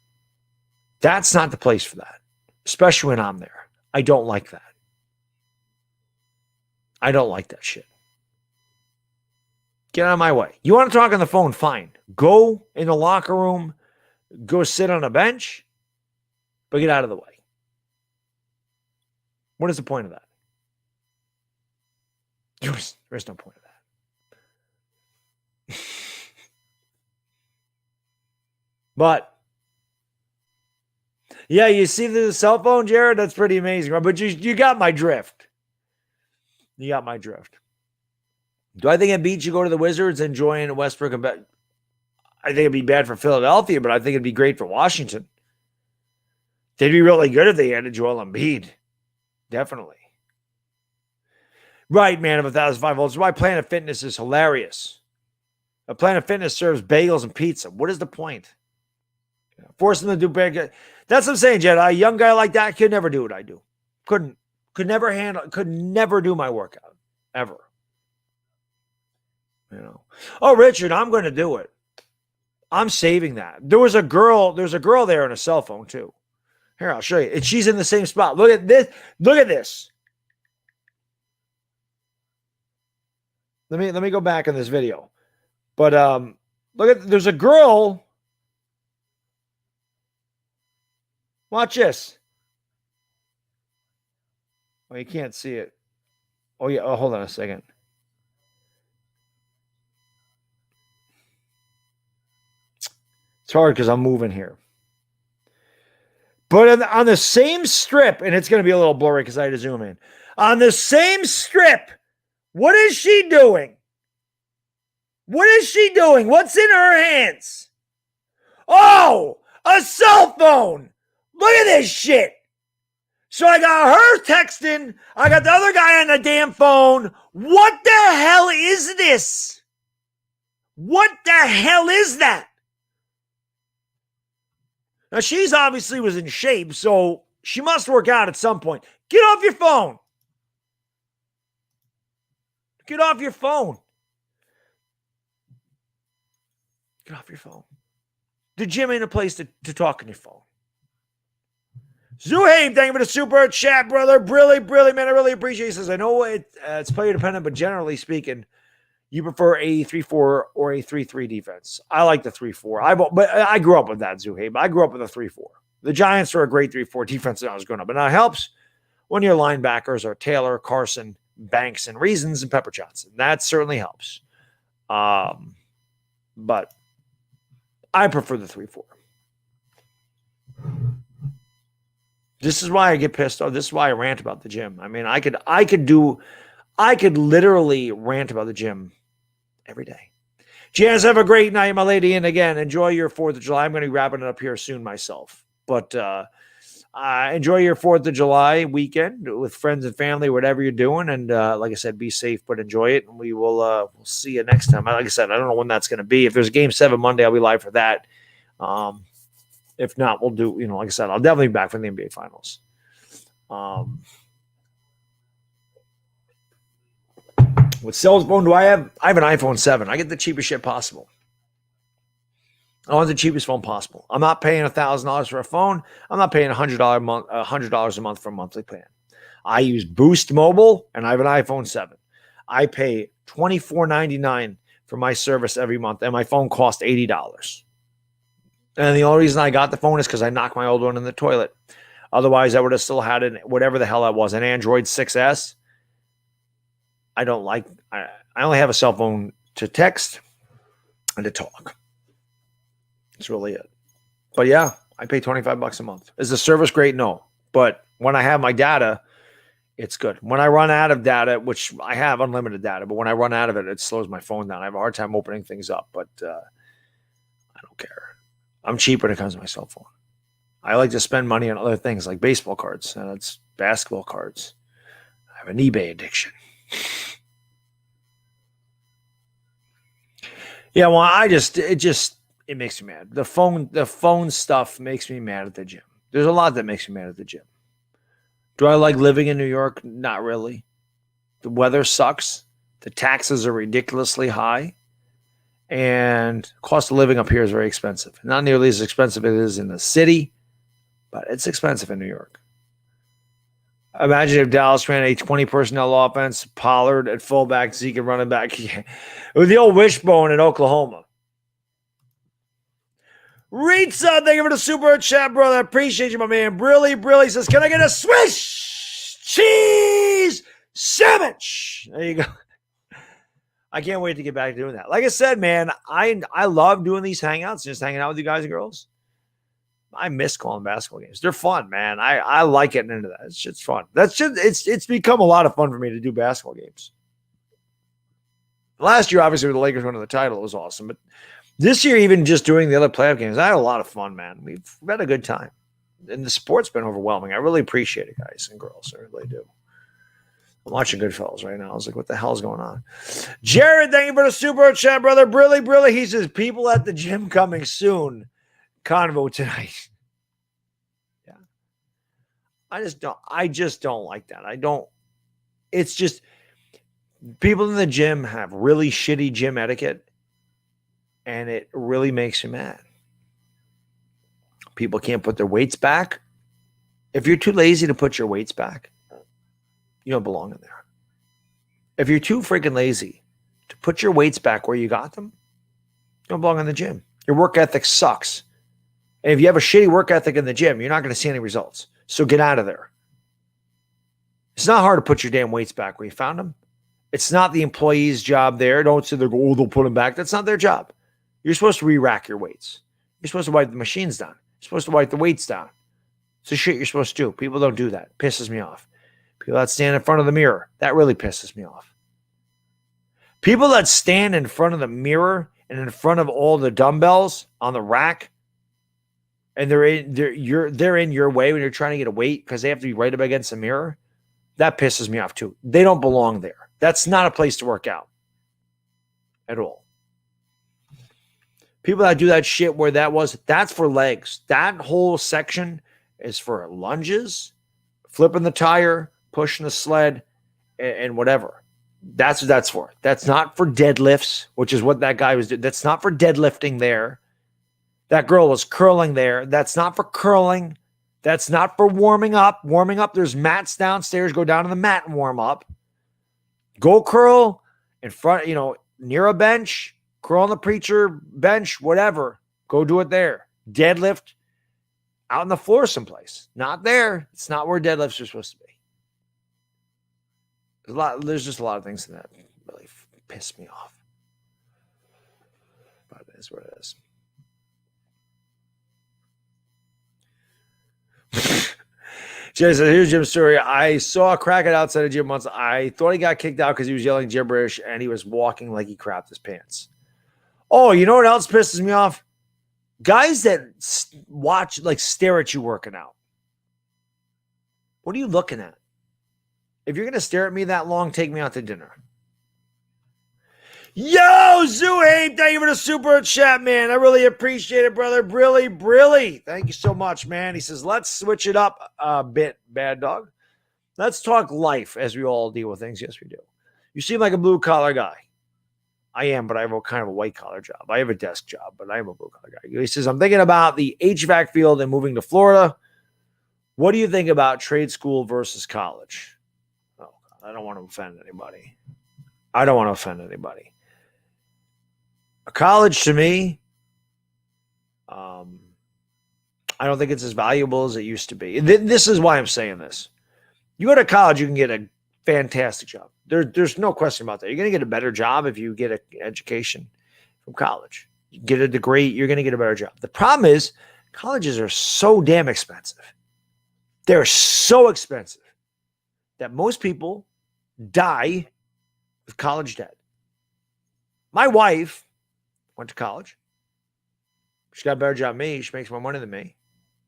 [SPEAKER 1] That's not the place for that, especially when I'm there. I don't like that. I don't like that shit. Get out of my way. You want to talk on the phone? Fine. Go in the locker room. Go sit on a bench. But get out of the way. What is the point of that? There's no point of that. But, yeah, you see the cell phone, Jared? That's pretty amazing, right? But you got my drift. You got my drift. Do I think Embiid should go to the Wizards and join Westbrook? I think it'd be bad for Philadelphia, but I think it'd be great for Washington. They'd be really good if they had a Joel Embiid. Definitely. Right, man, of 1,005 volts. Why Planet Fitness is hilarious. A Planet Fitness serves bagels and pizza. What is the point? Force them to do big. That's what I'm saying, Jed. A young guy like that could never do what I do. Could never do my workout. Ever. You know. Oh, Richard, I'm going to do it. I'm saving that. There's a girl there on a cell phone, too. Here, I'll show you. And she's in the same spot. Look at this. Look at this. Let me go back in this video. But there's a girl. Watch this. Oh, you can't see it. Oh, yeah. Oh, hold on a second. It's hard because I'm moving here. But on the same strip, and it's going to be a little blurry because I had to zoom in. On the same strip, what is she doing? What is she doing? What's in her hands? Oh, a cell phone. Look at this shit. So I got her texting. I got the other guy on the damn phone. What the hell is this? What the hell is that? Now, she's obviously was in shape, so she must work out at some point. Get off your phone. Get off your phone. Get off your phone. The gym ain't a place to talk on your phone. Zuhaim, thank you for the super chat, brother. Brilliant, man. I really appreciate it. He says, I know it's player dependent, but generally speaking, you prefer a 3-4 or a 3-3 defense. I like the 3-4. But I grew up with that, Zuhaim. I grew up with a 3-4. The Giants are a great 3-4 defense when I was growing up. And that helps when your linebackers are Taylor, Carson, Banks, and Reasons, and Pepper Johnson. That certainly helps. But I prefer the 3-4. This is why I get pissed off. This is why I rant about the gym. I mean, I could literally rant about the gym every day. Janice, have a great night, my lady. And again, enjoy your 4th of July. I'm going to be wrapping it up here soon myself. But enjoy your 4th of July weekend with friends and family, whatever you're doing. And like I said, be safe, but enjoy it. And we will we'll see you next time. Like I said, I don't know when that's going to be. If there's a Game 7 Monday, I'll be live for that. If not, we'll do, like I said, I'll definitely be back for the NBA Finals. What cell phone do I have? I have an iPhone 7. I get the cheapest shit possible. I want the cheapest phone possible. I'm not paying $1,000 for a phone. I'm not paying $100 a month for a monthly plan. I use Boost Mobile, and I have an iPhone 7. I pay $24.99 for my service every month, and my phone costs $80. And the only reason I got the phone is because I knocked my old one in the toilet. Otherwise, I would have still had it, whatever the hell that was, an Android 6S. I don't like. I only have a cell phone to text and to talk. That's really it. But yeah, I pay $25 a month. Is the service great? No. But when I have my data, it's good. When I run out of data, which I have unlimited data, but when I run out of it, it slows my phone down. I have a hard time opening things up, but I don't care. I'm cheap when it comes to my cell phone. I like to spend money on other things like baseball cards, and it's basketball cards. I have an eBay addiction. Yeah, well, it makes me mad. The phone stuff makes me mad at the gym. There's a lot that makes me mad at the gym. Do I like living in New York? Not really. The weather sucks. The taxes are ridiculously high. And cost of living up here is very expensive. Not nearly as expensive as it is in the city, but it's expensive in New York. Imagine if Dallas ran a 20 personnel offense, Pollard at fullback, Zeke at running back. With the old wishbone in Oklahoma. Ritza, thank you for the super chat, brother. Appreciate you, my man. Brilly says, can I get a Swiss cheese sandwich? There you go. I can't wait to get back to doing that. Like I said, man, I love doing these hangouts, just hanging out with you guys and girls. I miss calling basketball games. They're fun, man. I like getting into that. It's just fun. It's become a lot of fun for me to do basketball games. Last year, obviously, with the Lakers winning the title, it was awesome. But this year, even just doing the other playoff games, I had a lot of fun, man. We've had a good time. And the sport's been overwhelming. I really appreciate it, guys and girls. I really do. I'm watching Goodfellas right now. I was like, what the hell is going on? Jared, thank you for the super chat, brother. Brilly. He says, people at the gym coming soon. Convo tonight. Yeah. I just don't like that. It's just people in the gym have really shitty gym etiquette, and it really makes you mad. People can't put their weights back. If you're too lazy to put your weights back, you don't belong in there. If you're too freaking lazy to put your weights back where you got them, you don't belong in the gym. Your work ethic sucks. And if you have a shitty work ethic in the gym, you're not going to see any results. So get out of there. It's not hard to put your damn weights back where you found them. It's not the employee's job there. Don't say they'll put them back. That's not their job. You're supposed to re-rack your weights. You're supposed to wipe the machines down. You're supposed to wipe the weights down. It's the shit you're supposed to do. People don't do that. It pisses me off. People that stand in front of the mirror, that really pisses me off. People that stand in front of the mirror and in front of all the dumbbells on the rack, and they're in your way when you're trying to get a weight because they have to be right up against the mirror, that pisses me off too. They don't belong there. That's not a place to work out at all. People that do that shit where that's for legs. That whole section is for lunges, flipping the tire, pushing the sled, and whatever. That's what that's for. That's not for deadlifts, which is what that guy was doing. That's not for deadlifting there. That girl was curling there. That's not for curling. That's not for warming up. Warming up, there's mats downstairs. Go down to the mat and warm up. Go curl in front, near a bench. Curl on the preacher bench, whatever. Go do it there. Deadlift out on the floor someplace. Not there. It's not where deadlifts are supposed to be. There's just a lot of things in that really piss me off. But it is what it is. Jay said, here's Jim's story. I saw a crackhead outside a gym once. I thought he got kicked out because he was yelling gibberish and he was walking like he crapped his pants. Oh, you know what else pisses me off? Guys that stare at you working out. What are you looking at? If you're going to stare at me that long, take me out to dinner. Yo, Zuhaib, thank you for the super chat, man. I really appreciate it, brother. Brilly. Thank you so much, man. He says, let's switch it up a bit, bad dog. Let's talk life as we all deal with things. Yes, we do. You seem like a blue-collar guy. I am, but I have a kind of a white-collar job. I have a desk job, but I am a blue-collar guy. He says, I'm thinking about the HVAC field and moving to Florida. What do you think about trade school versus college? Oh, I don't want to offend anybody. A college to me, I don't think it's as valuable as it used to be. This is why I'm saying this. You go to college, you can get a fantastic job. There's no question about that. You're going to get a better job if you get an education from college. You get a degree, you're going to get a better job. The problem is colleges are so damn expensive. They're so expensive that most people die with college debt. My wife went to college. She got a better job than me. She makes more money than me.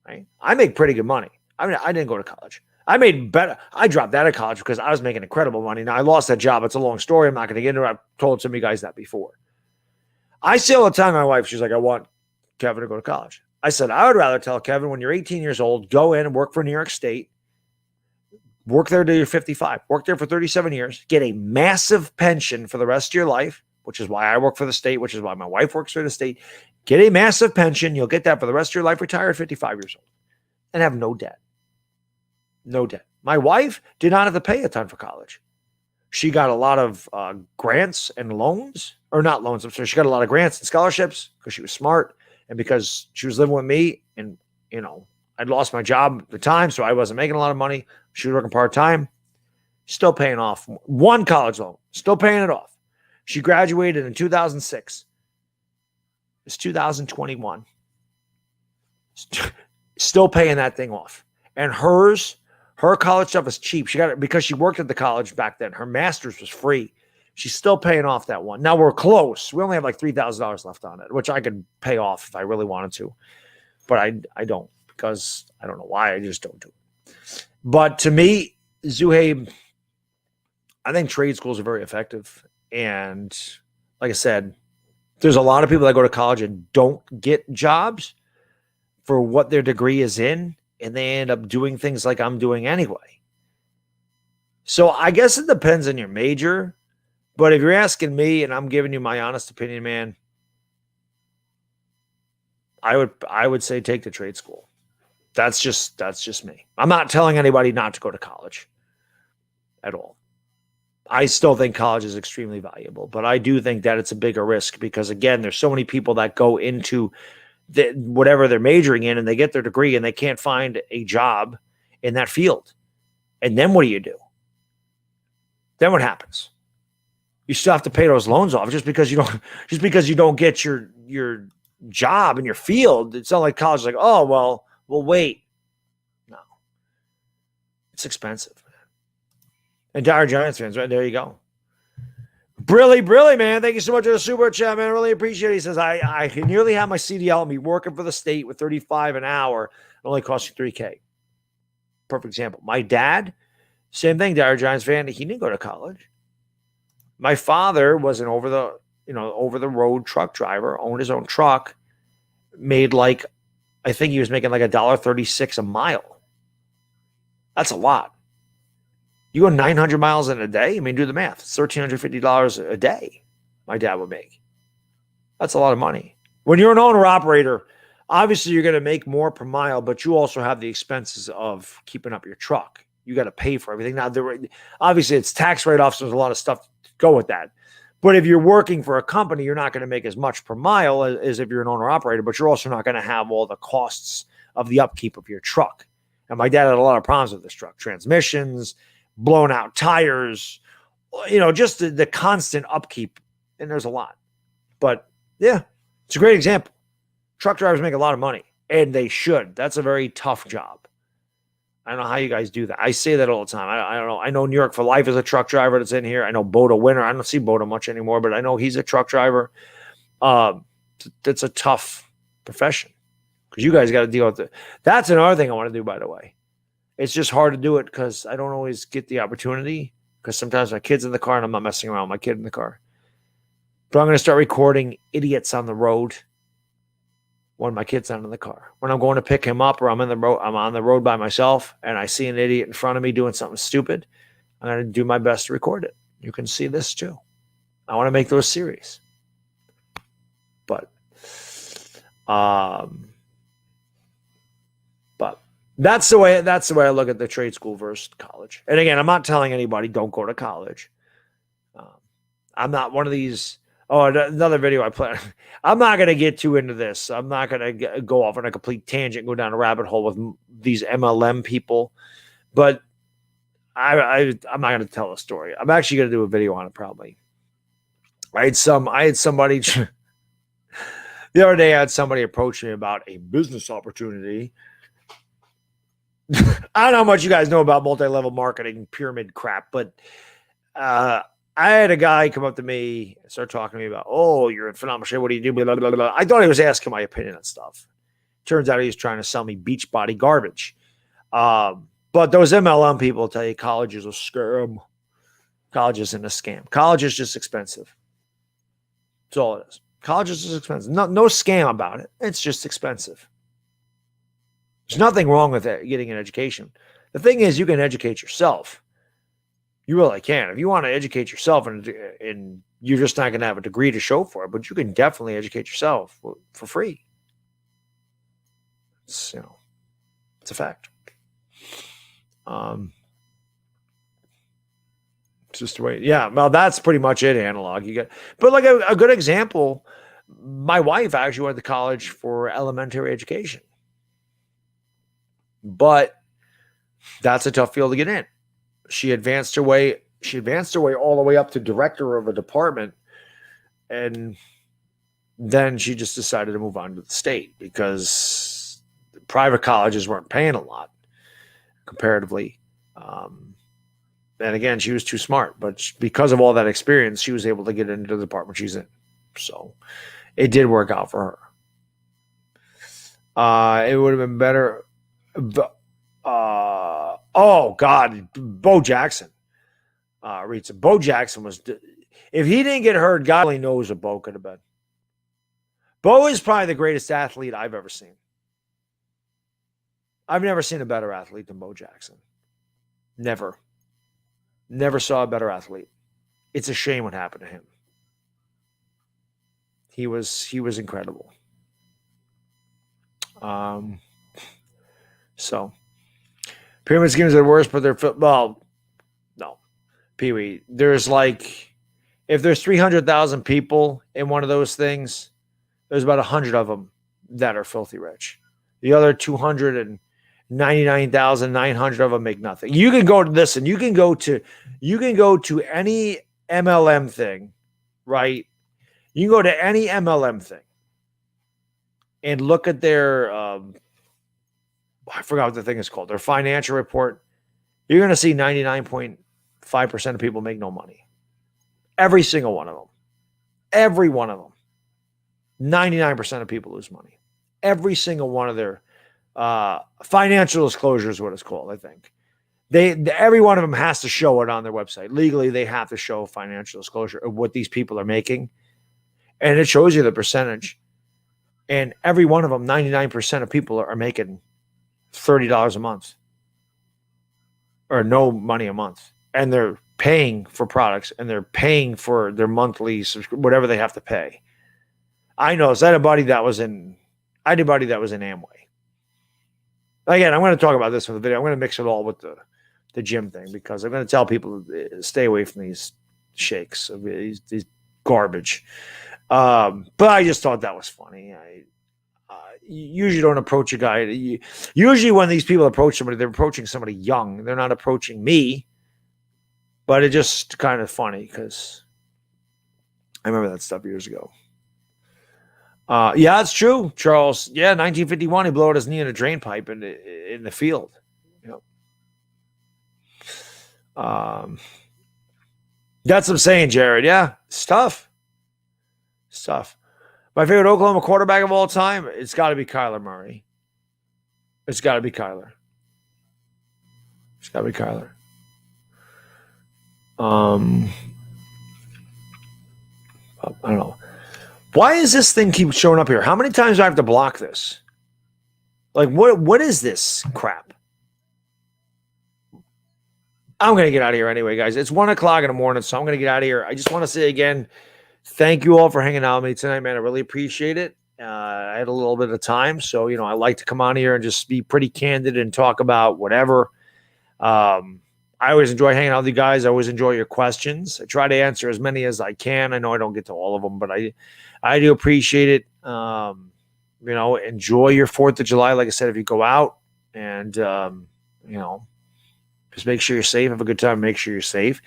[SPEAKER 1] Right? I make pretty good money. I mean, I didn't go to college. I made better. I dropped out of college because I was making incredible money. Now, I lost that job. It's a long story. I'm not going to get into it. I've told some of you guys that before. I say all the time to my wife, she's like, I want Kevin to go to college. I said, I would rather tell Kevin, when you're 18 years old, go in and work for New York State. Work there till you're 55. Work there for 37 years. Get a massive pension for the rest of your life, which is why I work for the state, which is why my wife works for the state. Get a massive pension. You'll get that for the rest of your life. Retire at 55 years old and have no debt. No debt. My wife did not have to pay a ton for college. She got a lot of grants and loans, or not loans. I'm sorry. She got a lot of grants and scholarships because she was smart and because she was living with me. And, you know, I'd lost my job at the time, so I wasn't making a lot of money. She was working part-time. Still paying off one college loan. Still paying it off. She graduated in 2006. It's 2021. Still paying that thing off. And her college stuff is cheap. She got it because she worked at the college back then. Her master's was free. She's still paying off that one. Now we're close. We only have like $3,000 left on it, which I could pay off if I really wanted to. But I don't, because I don't know why. I just don't do it. But to me, Zuhaib, I think trade schools are very effective. And like I said, there's a lot of people that go to college and don't get jobs for what their degree is in, and they end up doing things like I'm doing anyway. So I guess it depends on your major. But if you're asking me, and I'm giving you my honest opinion, man, I would say take the trade school. That's just me. I'm not telling anybody not to go to college at all. I still think college is extremely valuable, but I do think that it's a bigger risk because, again, there's so many people that go into whatever they're majoring in and they get their degree and they can't find a job in that field. And then what do? Then what happens? You still have to pay those loans off just because you don't get your job in your field. It's not like college is like, oh, well, wait. No. It's expensive. And Dire Giants fans, right? There you go. Brilly, man. Thank you so much for the super chat, man. I really appreciate it. He says, I can nearly have my CDL and be working for the state with $35 an hour. It only costs you $3,000. Perfect example. My dad, same thing, Dire Giants fan. He didn't go to college. My father was an over the road truck driver, owned his own truck, made I think he was making like $1.36 a mile. That's a lot. You go 900 miles in a day? I mean, do the math. It's $1,350 a day my dad would make. That's a lot of money. When you're an owner-operator, obviously you're going to make more per mile, but you also have the expenses of keeping up your truck. You got to pay for everything. Now, obviously, it's tax write-offs. So there's a lot of stuff to go with that. But if you're working for a company, you're not going to make as much per mile as if you're an owner-operator, but you're also not going to have all the costs of the upkeep of your truck. And my dad had a lot of problems with this truck. Transmissions, blown out tires, just the constant upkeep. And there's a lot. But yeah, it's a great example. Truck drivers make a lot of money, and they should. That's a very tough job. I don't know how you guys do that. I say that all the time. I don't know. I know New York for Life is a truck driver that's in here. I know Boda Winter. I don't see Boda much anymore, but I know he's a truck driver. That's a tough profession because you guys got to deal with it. That's another thing I want to do, by the way. It's just hard to do it because I don't always get the opportunity because sometimes my kid's in the car and I'm not messing around with my kid in the car. But I'm going to start recording idiots on the road when my kid's not in the car. When I'm going to pick him up or I'm on the road by myself and I see an idiot in front of me doing something stupid, I'm going to do my best to record it. You can see this too. I want to make those series. But that's the way I look at the trade school versus college. And again, I'm not telling anybody don't go to college. I'm not one of these. Oh, another video I planned. I'm not going to get too into this. I'm not going to go off on a complete tangent, go down a rabbit hole with these MLM people. But I'm not going to tell a story. I'm actually going to do a video on it probably. I had somebody the other day. I had somebody approach me about a business opportunity. I don't know how much you guys know about multi-level marketing pyramid crap, but I had a guy come up to me and start talking to me about, oh, you're in phenomenal shape. What do you do? Blah, blah, blah, blah. I thought he was asking my opinion on stuff. Turns out he was trying to sell me beach body garbage. But those MLM people tell you college is a scam. College isn't a scam. College is just expensive. That's all it is. College is just expensive. No scam about it. It's just expensive. There's nothing wrong with it, getting an education. The thing is, you can educate yourself. You really can. If you want to educate yourself and you're just not going to have a degree to show for it, but you can definitely educate yourself for free. It's a fact. It's just the way. Yeah. Well, that's pretty much it. Analog. But like a good example. My wife actually went to college for elementary education. But that's a tough field to get in. She advanced her way all the way up to director of a department. And then she just decided to move on to the state because the private colleges weren't paying a lot comparatively. And again, she was too smart, but because of all that experience, she was able to get into the department she's in. So it did work out for her. It would have been better. Oh God, Bo Jackson. Reads it. Bo Jackson was. If he didn't get hurt, God only knows what Bo could have been. Bo is probably the greatest athlete I've ever seen. I've never seen a better athlete than Bo Jackson. Never saw a better athlete. It's a shame what happened to him. He was incredible. So, pyramid schemes are worse, but they're no, Pee-wee. There's if there's 300,000 people in one of those things, there's about 100 of them that are filthy rich. The other 299,900 of them make nothing. You can go to this, and you can go to any MLM thing, right? You can go to any MLM thing and look at their I forgot what the thing is called. Their financial report. You're going to see 99.5% of people make no money. Every single one of them. Every one of them. 99% of people lose money. Every single one of their financial disclosure is what it's called, I think. Every one of them has to show it on their website. Legally, they have to show financial disclosure of what these people are making. And it shows you the percentage. And every one of them, 99% of people are making $30 a month or no money a month. And they're paying for products and they're paying for their monthly, whatever they have to pay. I know. I had a buddy that was in Amway. Again, I'm going to talk about this in the video. I'm going to mix it all with the gym thing because I'm going to tell people to stay away from these shakes, these garbage. But I just thought that was funny. Usually don't approach a guy. Usually when these people approach somebody, they're approaching somebody young. They're not approaching me. But it's just kind of funny because I remember that stuff years ago. Yeah, it's true, Charles. Yeah, 1951, he blew out his knee in a drain pipe in the field. That's what I'm saying, Jared. Yeah, it's tough. It's tough. My favorite Oklahoma quarterback of all time, it's got to be Kyler Murray. It's got to be Kyler. It's got to be Kyler. I don't know. Why is this thing keep showing up here? How many times do I have to block this? Like, what is this crap? I'm going to get out of here anyway, guys. It's 1 o'clock in the morning, so I'm going to get out of here. I just want to say again, thank you all for hanging out with me tonight, man. I really appreciate it. I had a little bit of time, so, you know, I like to come on here and just be pretty candid and talk about whatever. I always enjoy hanging out with you guys. I always enjoy your questions. I try to answer as many as I can. I know I don't get to all of them, but I do appreciate it. You know, enjoy your 4th of July. Like I said, if you go out and, you know, just make sure you're safe. Have a good time. Make sure you're safe.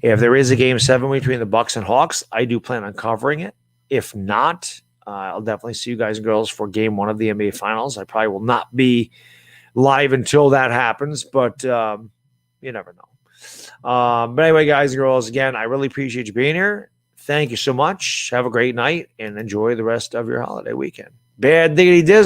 [SPEAKER 1] If there is a Game 7 between the Bucks and Hawks, I do plan on covering it. If not, I'll definitely see you guys and girls for Game 1 of the NBA Finals. I probably will not be live until that happens, but you never know. But anyway, guys and girls, again, I really appreciate you being here. Thank you so much. Have a great night and enjoy the rest of your holiday weekend. Bad diggity dizzle.